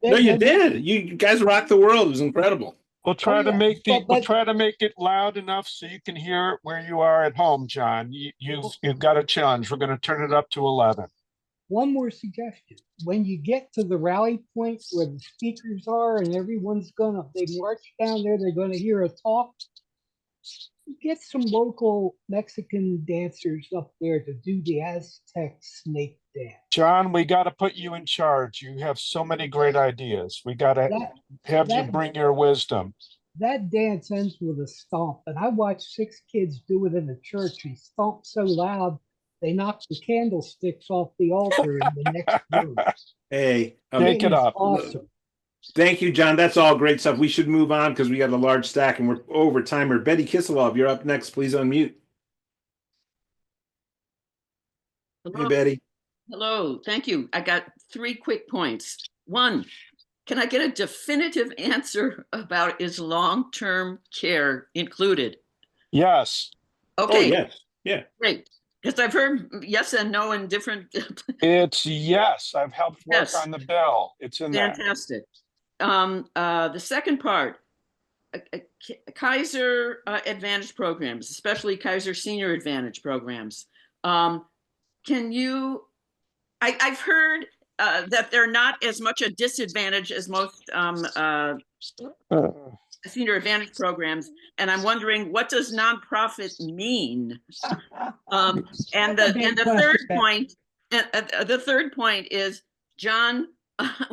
A: No, you did. You guys rocked the world. It was incredible.
H: We'll try to make it loud enough so you can hear it where you are at home, John. You've got a challenge. We're going to turn it up to 11.
U: One more suggestion. When you get to the rally point where the speakers are and everyone's they march down there, they're gonna hear a talk. Get some local Mexican dancers up there to do the Aztec snake dance.
H: John, we got to put you in charge. You have so many great ideas. We got to have you bring your wisdom.
U: That dance ends with a stomp, and I watched 6 kids do it in the church and stomp so loud they knocked the candlesticks off the altar in the next room.
A: Hey,
U: Take it up. Awesome.
A: Thank you, John. That's all great stuff. We should move on because we got a large stack and we're over timer. Betty Kisilov, you're up next. Please unmute.
F: Hello.
A: Hey, Betty.
F: Hello. Thank you. I got 3 quick points. 1, can I get a definitive answer about is long-term care included?
H: Yes.
F: Okay.
A: Oh, yes. Yeah.
F: Great. Because I've heard yes and no in different.
H: It's yes. I've helped work on the bill. It's in there.
F: Fantastic. The second part, Kaiser Advantage programs, especially Kaiser Senior Advantage programs. Can you, I've heard that they're not as much a disadvantage as most Senior Advantage programs, and I'm wondering, what does nonprofit mean? And the third point is, John,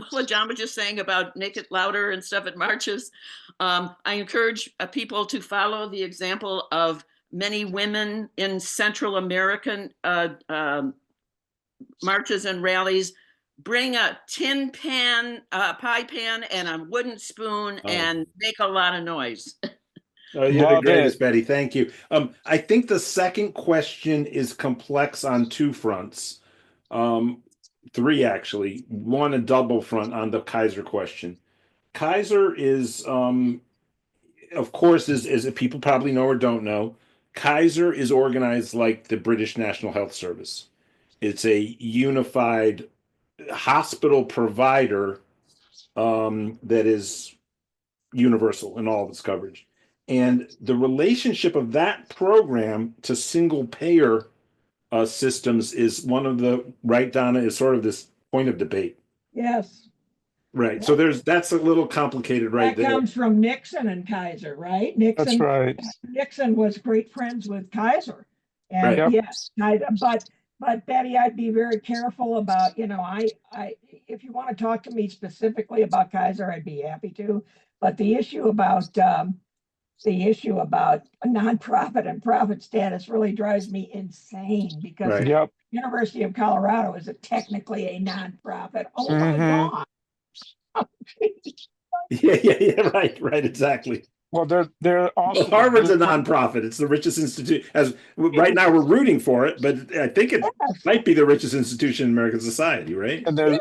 F: what John was just saying about make it louder and stuff at marches. I encourage people to follow the example of many women in Central American marches and rallies. Bring a tin pan, pie pan, and a wooden spoon, and make a lot of noise.
A: Oh, you're the greatest, Betty. Thank you. I think the second question is complex on 2 fronts. 3 actually. 1, a double front on the Kaiser question. Kaiser is, of course, as people probably know or don't know, Kaiser is organized like the British National Health Service. It's a unified hospital provider that is universal in all of its coverage. And the relationship of that program to single payer systems is one of the, right, Donna, is sort of this point of debate.
D: Yes.
A: Right. So that's a little complicated right
D: That
A: there.
D: comes from Nixon and Kaiser, right?
H: That's right.
D: Nixon was great friends with Kaiser. And
A: Right.
D: yes, but Betty, I'd be very careful about, if you want to talk to me specifically about Kaiser, I'd be happy to. But the issue about a nonprofit and profit status really drives me insane because
A: Right.
H: Yep.
D: University of Colorado is technically a nonprofit. Oh my
H: Mhm.
D: God.
A: Yeah, right, exactly.
H: Well, they're also the
A: Harvard's a
H: blueprint.
A: nonprofit. It's the richest institute. As right now, we're rooting for it, but I think it might be the richest institution in American society, right?
H: And there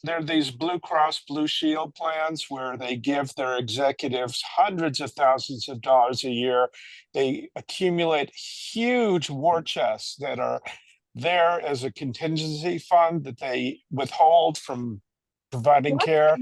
H: are these Blue Cross Blue Shield plans where they give their executives hundreds of thousands of dollars a year. They accumulate huge war chests that are there as a contingency fund that they withhold from providing care.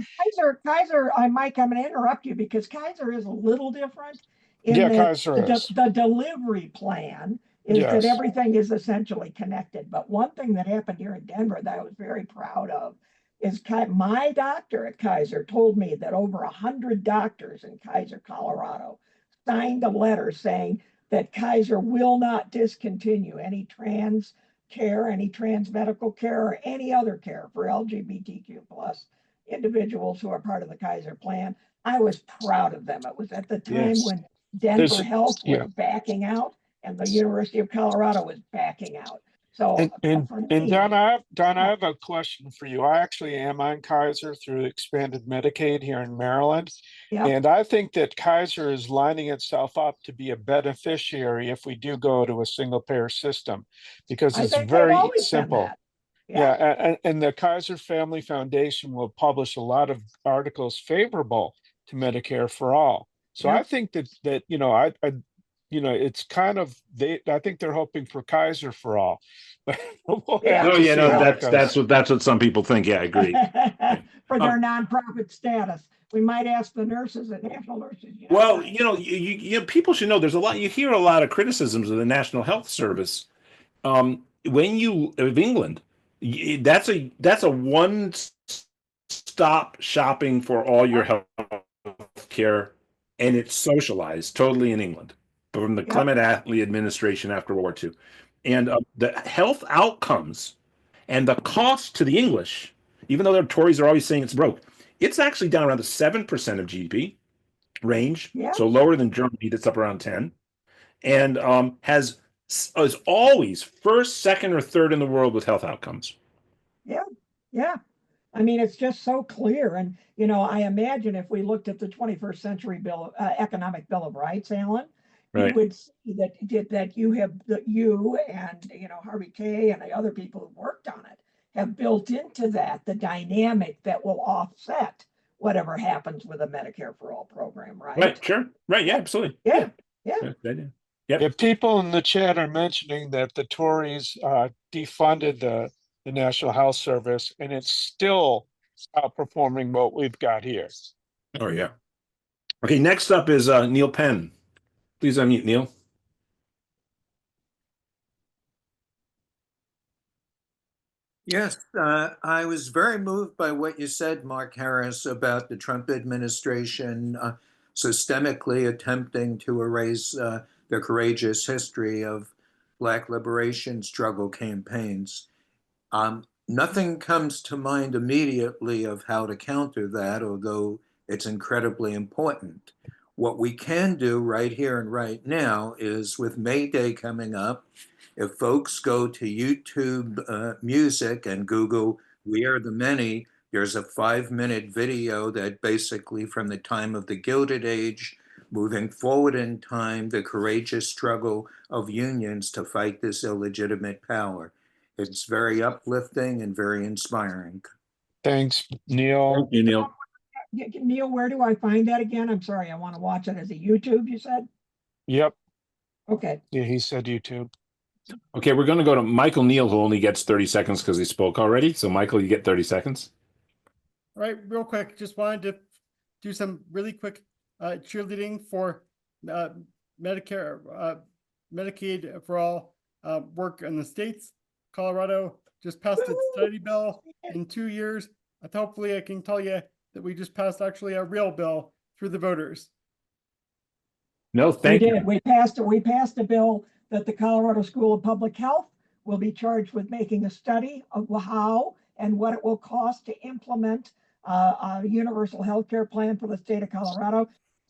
D: Kaiser, Mike, I'm going to interrupt you because Kaiser is a little different in
H: Yeah,
D: that
H: Kaiser is.
D: the delivery plan is that
H: Yes.
D: everything is essentially connected. But one thing that happened here in Denver that I was very proud of is my doctor at Kaiser told me that over 100 doctors in Kaiser, Colorado, signed a letter saying that Kaiser will not discontinue any trans care, any trans medical care, or any other care for LGBTQ plus individuals who are part of the Kaiser plan. I was proud of them. It was at the time
A: Yes.
D: when Denver Health was
H: yeah.
D: backing out and the University of Colorado was backing out. So
H: And
D: for me,
H: Donna, I have a question for you. I actually am on Kaiser through Expanded Medicaid here in Maryland.
D: Yep.
H: And I think that Kaiser is lining itself up to be a beneficiary if we do go to a single payer system, because
D: I
H: it's
D: think they've
H: very
D: always been
H: simple.
D: that.
H: Yeah, and the Kaiser Family Foundation will publish a lot of articles favorable to Medicare for all. So I
D: Yep.
H: think that it's kind of I think they're hoping for Kaiser for all. But we'll
D: Yeah.
H: have
A: Oh,
H: to
A: yeah,
H: see
A: no,
H: how it
A: that's
H: goes.
A: what some people think. Yeah, I agree.
D: For their nonprofit status. We might ask the nurses at National Nurses Union.
A: Well, people should know there's a lot. You hear a lot of criticisms of the National Health Service. When you of England, that's a one-stop shopping for all your health care, and it's socialized totally in England from the Clement Attlee administration after World War II. And the health outcomes and the cost to the English, even though the Tories are always saying it's broke, it's actually down around the 7% of GDP range, so lower than Germany, that's up around 10, and is always first, second, or third in the world with health outcomes.
D: Yeah. I mean, it's just so clear. And, I imagine if we looked at the 21st century economic bill of rights, Alan,
A: Right.
D: you would see that you and, Harvey K and the other people who worked on it have built into that the dynamic that will offset whatever happens with a Medicare for All program, right?
A: Right, sure. Right, yeah, absolutely.
D: Yeah.
A: Yep.
H: Yeah, people in the chat are mentioning that the Tories defunded the National Health Service, and it's still outperforming what we've got here.
A: Oh, yeah. Okay, next up is Neil Penn. Please unmute, Neil.
G: Yes, I was very moved by what you said, Mark Harris, about the Trump administration systemically attempting to erase the courageous history of Black liberation struggle campaigns. Nothing comes to mind immediately of how to counter that, although it's incredibly important. What we can do right here and right now is, with May Day coming up, if folks go to YouTube Music and Google "We Are the Many," there's a 5-minute video that basically, from the time of the Gilded Age, moving forward in time, the courageous struggle of unions to fight this illegitimate power. It's very uplifting and very inspiring.
H: Thanks, Neil.
A: Thank you, Neil.
D: Neil, where do I find that again? I'm sorry, I want to watch it as a YouTube, you said?
H: Yep.
D: Okay.
H: Yeah, he said YouTube.
A: Okay, we're going to go to Michael Neal, who only gets 30 seconds because he spoke already. So, Michael, you get 30 seconds.
L: All right, real quick, just wanted to do some really quick cheerleading for Medicare, Medicaid for all work in the states. Colorado just passed its study bill in 2 years. hopefully I can tell you that we just passed actually a real bill through the voters.
A: No, thank you.
D: We passed a bill that the Colorado School of Public Health will be charged with making a study of how and what it will cost to implement a universal health care plan for the state of Colorado.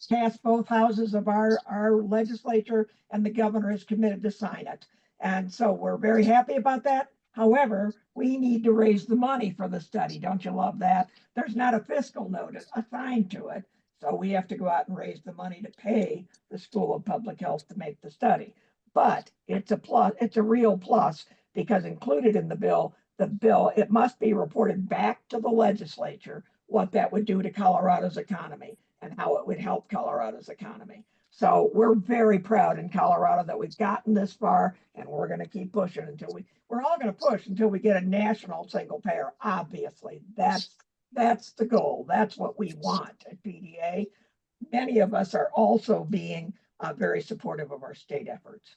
D: Passed both houses of our legislature, and the governor is committed to sign it. And so we're very happy about that. However, we need to raise the money for the study. Don't you love that? There's not a fiscal notice assigned to it. So we have to go out and raise the money to pay the School of Public Health to make the study. But it's a plus, it's a real plus, because included in the bill, it must be reported back to the legislature what that would do to Colorado's economy and how it would help Colorado's economy. So we're very proud in Colorado that we've gotten this far, and we're going to keep pushing we're all going to push until we get a national single payer. Obviously, that's the goal. That's what we want at PDA. Many of us are also being very supportive of our state efforts.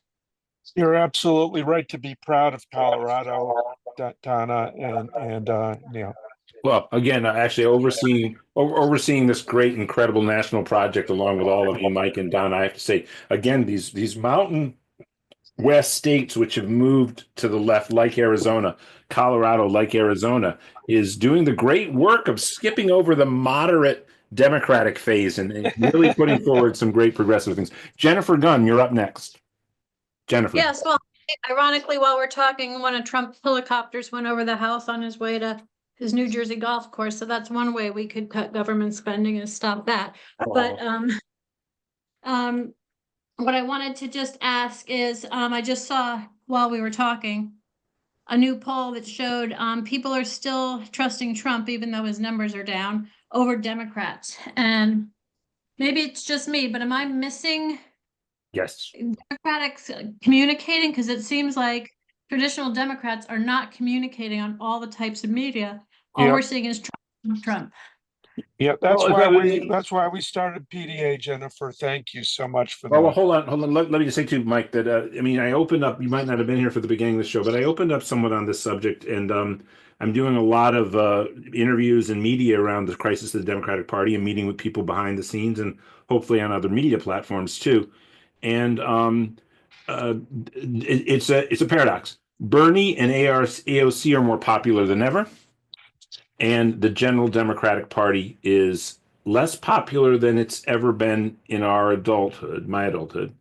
H: You're absolutely right to be proud of Colorado, Donna, and Neil.
A: Well, again, actually overseeing this great, incredible national project along with all of you, Mike and Don, I have to say, again, these mountain West states which have moved to the left, like Arizona, Colorado, like Arizona, is doing the great work of skipping over the moderate Democratic phase and really putting forward some great progressive things. Jennifer Gunn, you're up next. Jennifer.
I: Yes, well, ironically, while we're talking, one of Trump's helicopters went over the house on his way to his New Jersey golf course. So that's one way we could cut government spending and stop that. But what I wanted to just ask is, I just saw while we were talking a new poll that showed people are still trusting Trump, even though his numbers are down, over Democrats. And maybe it's just me, but am I missing
A: Yes.
I: Democrats communicating? Because it seems like traditional Democrats are not communicating on all the types of media. All we're seeing is Trump.
H: Yeah, that's why we started PDA, Jennifer. Thank you so much for that.
A: Well, hold on. Let me just say too, Mike, that I opened up. You might not have been here for the beginning of the show, but I opened up somewhat on this subject, and I'm doing a lot of interviews and media around the crisis of the Democratic Party, and meeting with people behind the scenes, and hopefully on other media platforms too. And it's a paradox. Bernie and AOC are more popular than ever, and the general Democratic Party is less popular than it's ever been in our adulthood, my adulthood,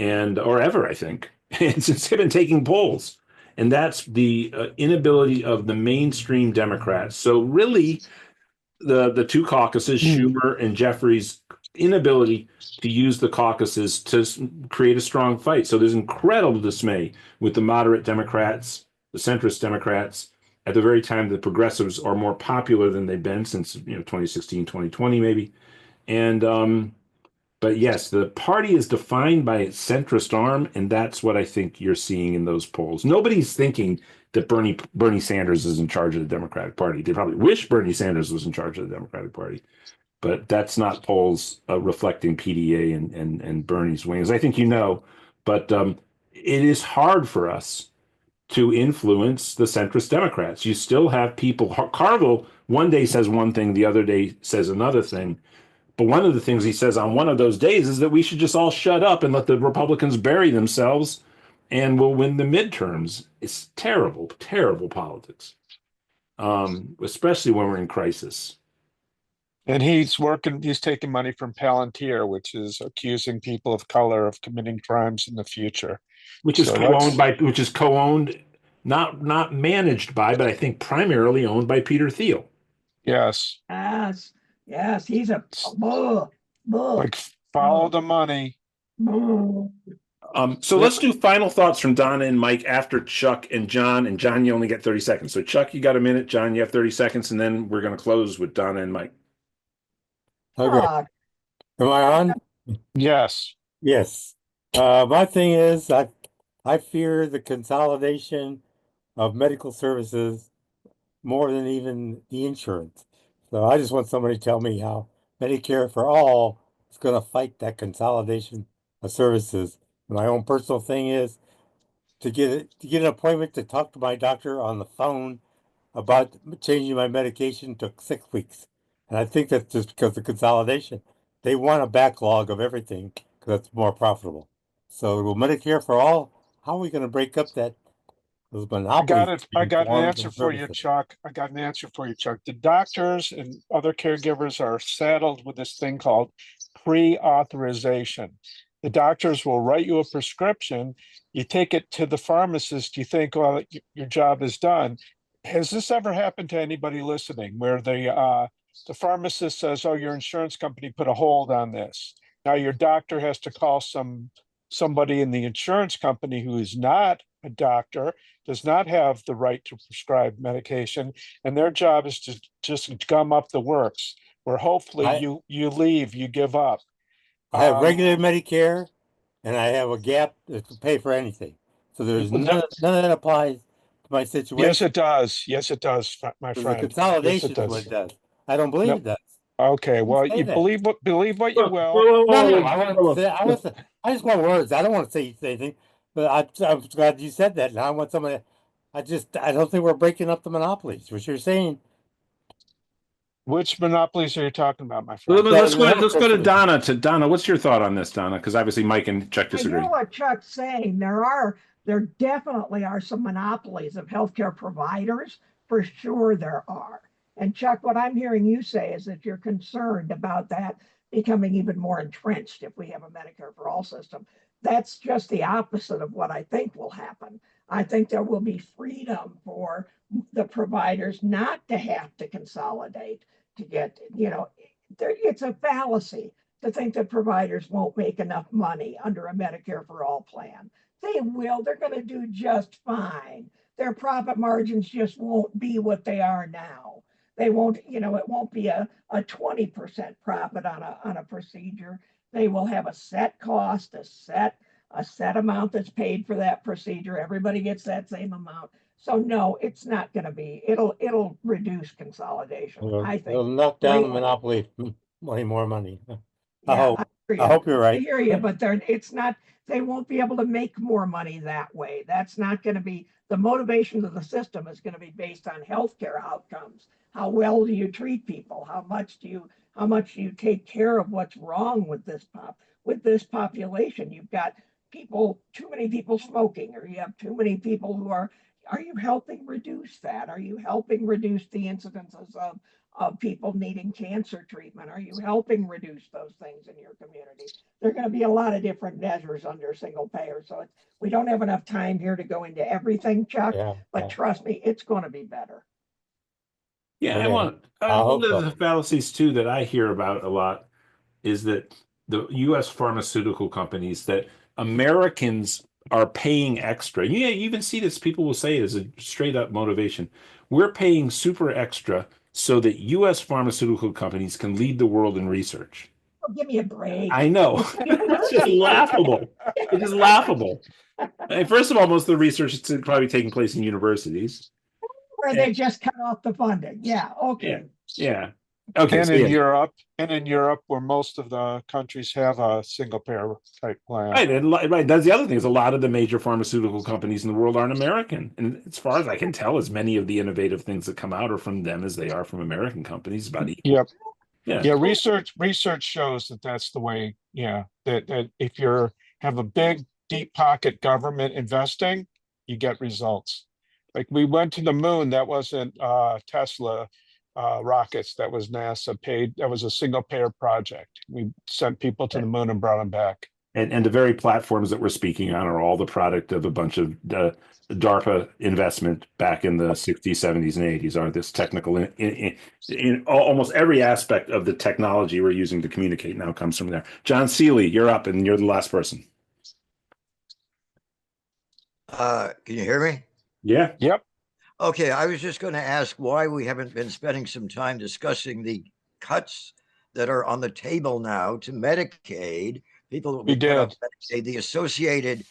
A: or ever, I think, since they've been taking polls. And that's the inability of the mainstream Democrats. So really, the two caucuses, Schumer and Jeffries' inability to use the caucuses to create a strong fight. So there's incredible dismay with the moderate Democrats, the centrist Democrats, at the very time the progressives are more popular than they've been since 2016, 2020 maybe. And but yes, the party is defined by its centrist arm, and that's what I think you're seeing in those polls. Nobody's thinking that Bernie Sanders is in charge of the Democratic Party. They probably wish Bernie Sanders was in charge of the Democratic Party, but that's not polls reflecting PDA and Bernie's wings. I think but it is hard for us to influence the centrist Democrats. You still have people. Carville one day says one thing, the other day says another thing. But one of the things he says on one of those days is that we should just all shut up and let the Republicans bury themselves and we'll win the midterms. It's terrible, terrible politics, especially when we're in crisis.
H: And he's taking money from Palantir, which is accusing people of color of committing crimes in the future.
A: Which is co-owned, not managed by, but I think primarily owned by Peter Thiel.
H: Yes.
D: Yes, he's a
H: like follow the money.
A: So let's do final thoughts from Donna and Mike after Chuck and John. And John, you only get 30 seconds. So Chuck, you got a minute. John, you have 30 seconds, and then we're going to close with Donna and Mike.
V: Okay. Am I on?
H: Yes.
V: Yes. My thing is, I fear the consolidation of medical services more than even the insurance. So I just want somebody to tell me how Medicare for All is going to fight that consolidation of services. My own personal thing is to get an appointment to talk to my doctor on the phone. about changing my medication took 6 weeks. And I think that's just because of consolidation. They want a backlog of everything because it's more profitable. So will Medicare for all, how are we going to break up those monopolies?
H: I got an
V: forms
H: answer
V: and
H: for you,
V: services?
H: Chuck. I got an answer for you, Chuck. The doctors and other caregivers are saddled with this thing called pre-authorization. The doctors will write you a prescription. You take it to the pharmacist. You think, well, your job is done. Has this ever happened to anybody listening where the pharmacist says, oh, your insurance company put a hold on this. Now your doctor has to call somebody in the insurance company who is not a doctor, does not have the right to prescribe medication, and their job is to just gum up the works, where hopefully you leave, you give up.
V: I have regular Medicare, and I have a gap to pay for anything. So there's none of that applies to my situation.
H: Yes, it does. Yes, it does, my friend.
V: The consolidation
H: yes, it
V: is what it does. I don't believe it does.
H: Okay, well, you believe what you will.
V: I just want words. I don't want to say anything, but I'm glad you said that. Now I want somebody. I don't think we're breaking up the monopolies, which you're saying.
H: Which monopolies are you talking about, my friend?
A: Let's go to Donna. Donna, what's your thought on this, Donna? Because obviously Mike and Chuck
D: I
A: disagree.
D: hear what Chuck's saying. There definitely are some monopolies of healthcare providers. For sure there are. And Chuck, what I'm hearing you say is that you're concerned about that becoming even more entrenched if we have a Medicare for all system. That's just the opposite of what I think will happen. I think there will be freedom for the providers not to have to consolidate to get, it's a fallacy to think that providers won't make enough money under a Medicare for all plan. They will. They're going to do just fine. Their profit margins just won't be what they are now. They won't, it won't be a 20% profit on a procedure. They will have a set cost, a set amount that's paid for that procedure. Everybody gets that same amount. So no, it's not going to be. It'll reduce consolidation. I think
V: It'll knock down the monopoly, more money. I hope you're right.
D: I hear you, but it's not. They won't be able to make more money that way. That's not going to be the motivation of the system. Is going to be based on healthcare outcomes. How well do you treat people? How much do you take care of what's wrong with this population? You've got too many people smoking, or you have too many people who are you helping reduce that? Are you helping reduce the incidences of people needing cancer treatment? Are you helping reduce those things in your community? There are going to be a lot of different measures under single payer. So we don't have enough time here to go into everything, Chuck, but trust me, it's going to be better.
A: Yeah, one of the fallacies too that I hear about a lot is that the U.S. pharmaceutical companies, that Americans are paying extra. You even see this. People will say it as a straight up motivation. We're paying super extra so that U.S. pharmaceutical companies can lead the world in research.
D: Oh, give me a break.
A: I know. It's just laughable. It is laughable. First of all, most of the research is probably taking place in universities.
D: Where they just cut off the funding. Yeah. Okay.
A: Yeah. Okay.
H: And in Europe, where most of the countries have a single payer type plan.
A: Right. That's the other thing, is a lot of the major pharmaceutical companies in the world aren't American. And as far as I can tell, as many of the innovative things that come out are from them as they are from American companies. About equal.
H: Yep. Yeah. Research shows that that's the way. Yeah. That if you have a big, deep pocket government investing, you get results. Like we went to the moon. That wasn't Tesla rockets. That was NASA paid. That was a single payer project. We sent people to the moon and brought them back.
A: And the very platforms that we're speaking on are all the product of a bunch of DARPA investment back in the 60s, 70s, and 80s. Are this technical in almost every aspect of the technology we're using to communicate now comes from there. John Seeley, you're up, and you're the last person.
E: Can you hear me?
A: Yeah.
H: Yep.
E: Okay, I was just going to ask why we haven't been spending some time discussing the cuts that are on the table now to Medicaid. People will be put on Medicaid, the associated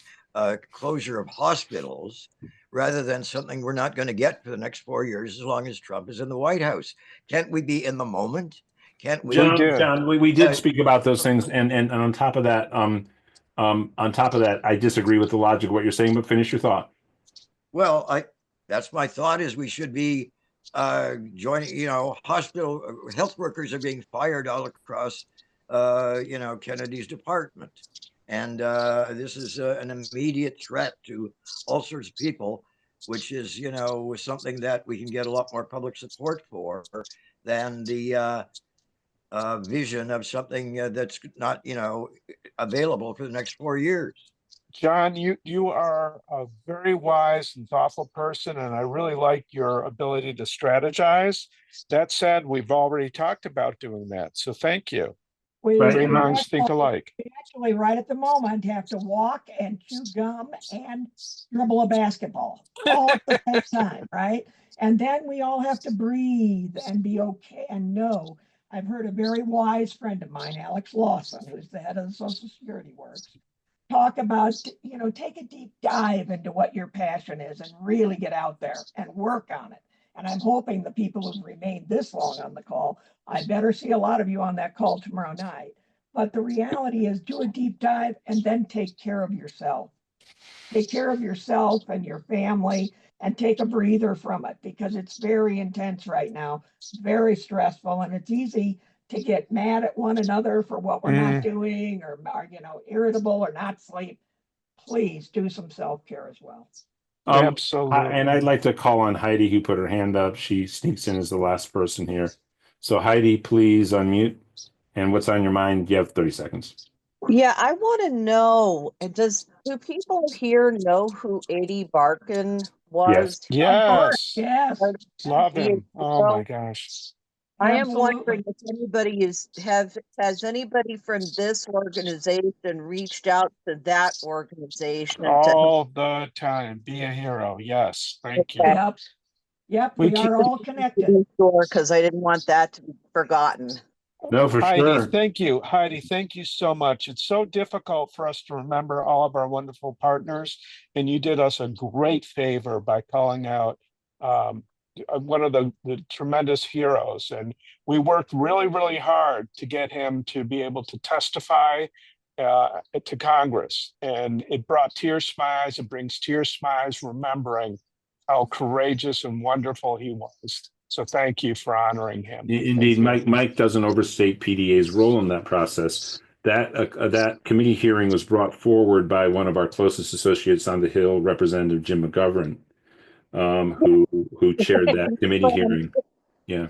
E: closure of hospitals, rather than something we're not going to get for the next 4 years as long as Trump is in the White House. Can't we be in the moment? Can't we?
A: John, we did speak about those things, and on top of that, I disagree with the logic of what you're saying. But finish your thought.
E: Well, that's my thought, is we should be joining, hospital health workers are being fired all across, Kennedy's department. And this is an immediate threat to all sorts of people, which is, something that we can get a lot more public support for than the vision of something that's not, available for the next 4 years.
H: John, you are a very wise and thoughtful person, and I really like your ability to strategize. That said, we've already talked about doing that, so thank you. Great minds think alike.
D: We actually, right at the moment, have to walk and chew gum and dribble a basketball all at the same time, right? And then we all have to breathe and be okay and know. I've heard a very wise friend of mine, Alex Lawson, who's the head of the Social Security Works, talk about, take a deep dive into what your passion is and really get out there and work on it. And I'm hoping the people who've remained this long on the call, I better see a lot of you on that call tomorrow night. But the reality is, do a deep dive and then take care of yourself. Take care of yourself and your family and take a breather from it, because it's very intense right now, very stressful, and it's easy to get mad at one another for what we're not doing, or irritable or not sleep. Please do some self-care as well.
H: Absolutely.
A: And I'd like to call on Heidi, who put her hand up. She sneaks in as the last person here. So Heidi, please unmute. And what's on your mind? You have 30 seconds.
B: Yeah, I want to know, do people here know who Eddie Barkin was?
H: Yes.
D: Yes.
H: Love him. Oh my gosh.
B: I am wondering if anybody has anybody from this organization reached out to that organization?
H: All the time. Be a hero. Yes. Thank you.
D: Yep. We are all connected.
B: Because I didn't want that to be forgotten.
A: No, for
H: Heidi,
A: sure.
H: thank you. Heidi, thank you so much. It's so difficult for us to remember all of our wonderful partners, and you did us a great favor by calling out one of the tremendous heroes. And we worked really, really hard to get him to be able to testify to Congress. And it brought tears to my eyes. It brings tears to my eyes remembering how courageous and wonderful he was. So thank you for honoring him.
A: Indeed, Mike doesn't overstate PDA's role in that process. That committee hearing was brought forward by one of our closest associates on the Hill, Representative Jim McGovern, who chaired that committee hearing. Yeah,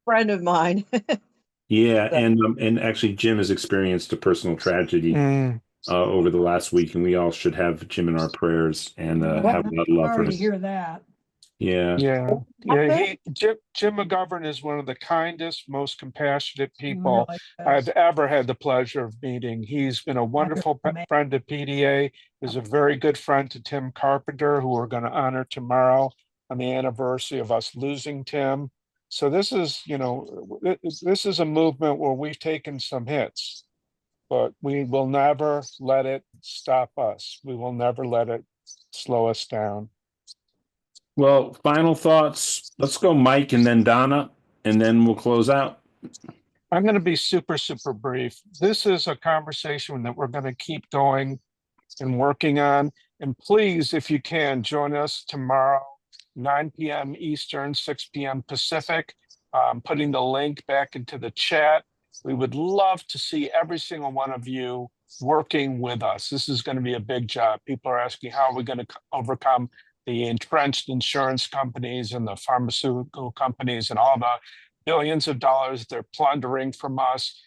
B: friend of mine.
A: Yeah, and actually Jim has experienced a personal tragedy over the last week, and we all should have Jim in our prayers and have a lot of love for
D: Sorry
A: him.
D: to hear that.
A: Yeah.
H: Jim McGovern is one of the kindest, most compassionate people I've ever had the pleasure of meeting. He's been a wonderful friend to PDA. He's a very good friend to Tim Carpenter, who we're going to honor tomorrow on the anniversary of us losing Tim. So this is, this is a movement where we've taken some hits, but we will never let it stop us. We will never let it slow us down.
A: Well, final thoughts. Let's go Mike and then Donna, and then we'll close out.
H: I'm going to be super, super brief. This is a conversation that we're going to keep going and working on. And please, if you can, join us tomorrow, 9 p.m. Eastern, 6 p.m. Pacific. Putting the link back into the chat. We would love to see every single one of you working with us. This is going to be a big job. People are asking, how are we going to overcome the entrenched insurance companies and the pharmaceutical companies and all the billions of dollars they're plundering from us?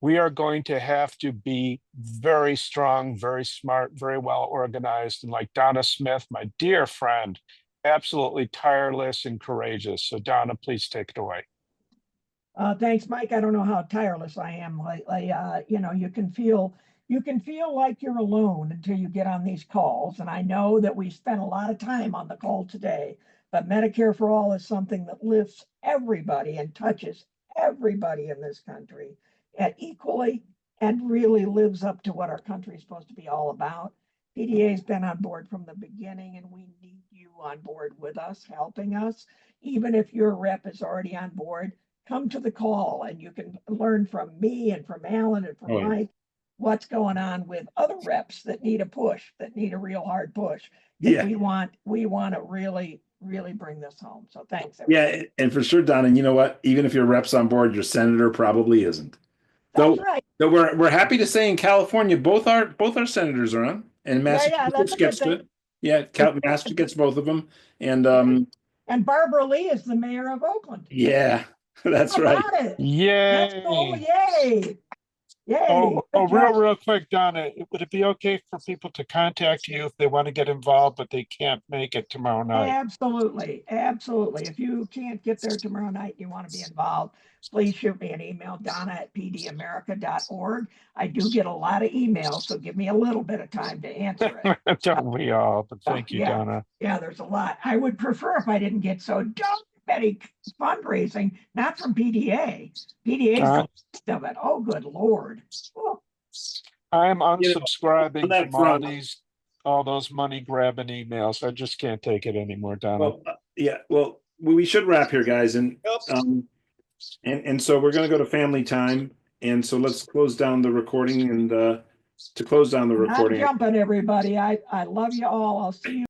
H: We are going to have to be very strong, very smart, very well organized. And like Donna Smith, my dear friend, absolutely tireless and courageous. So Donna, please take it away.
D: Thanks, Mike. I don't know how tireless I am lately. You can feel like you're alone until you get on these calls. And I know that we spent a lot of time on the call today, but Medicare for All is something that lifts everybody and touches everybody in this country and equally, and really lives up to what our country is supposed to be all about. PDA has been on board from the beginning, and we need you on board with us, helping us. Even if your rep is already on board, come to the call and you can learn from me and from Alan and from Mike what's going on with other reps that need a push, that need a real hard push. We want to really really bring this home. So thanks.
A: Yeah, and for sure, Donna, you know what? Even if your rep's on board, your senator probably isn't.
D: That's right.
A: So we're happy to say in California, both our senators are on, and Massachusetts
D: that's a good
A: gets
D: thing.
A: to. Yeah, Massachusetts gets both of them, and
D: And Barbara Lee is the mayor of Oakland.
A: yeah, that's
D: How
A: right.
D: about it?
H: Yay.
D: Let's go, yay. Yay.
H: Oh,
D: Good job.
H: real quick, Donna, would it be okay for people to contact you if they want to get involved, but they can't make it tomorrow night?
D: Absolutely. Absolutely. If you can't get there tomorrow night, you want to be involved, please shoot me an email, donna@pdamerica.org. I do get a lot of emails, so give me a little bit of time to answer it.
H: Don't we all? But thank you,
D: Yeah.
H: Donna.
D: Yeah, there's a lot. I would prefer if I didn't get so darn many fundraising, not from PDA. PDA is the least of it. Oh, good Lord. Oh.
H: I'm unsubscribing
A: on that
H: from all
A: front-
H: all those money grabbing emails. I just can't take it anymore, Donna.
A: Well, yeah. Well, we should wrap here, guys, and so we're going to go to family time, and so let's close down the recording, and to close down the recording.
D: Not jumping, everybody. I love you all. I'll see you.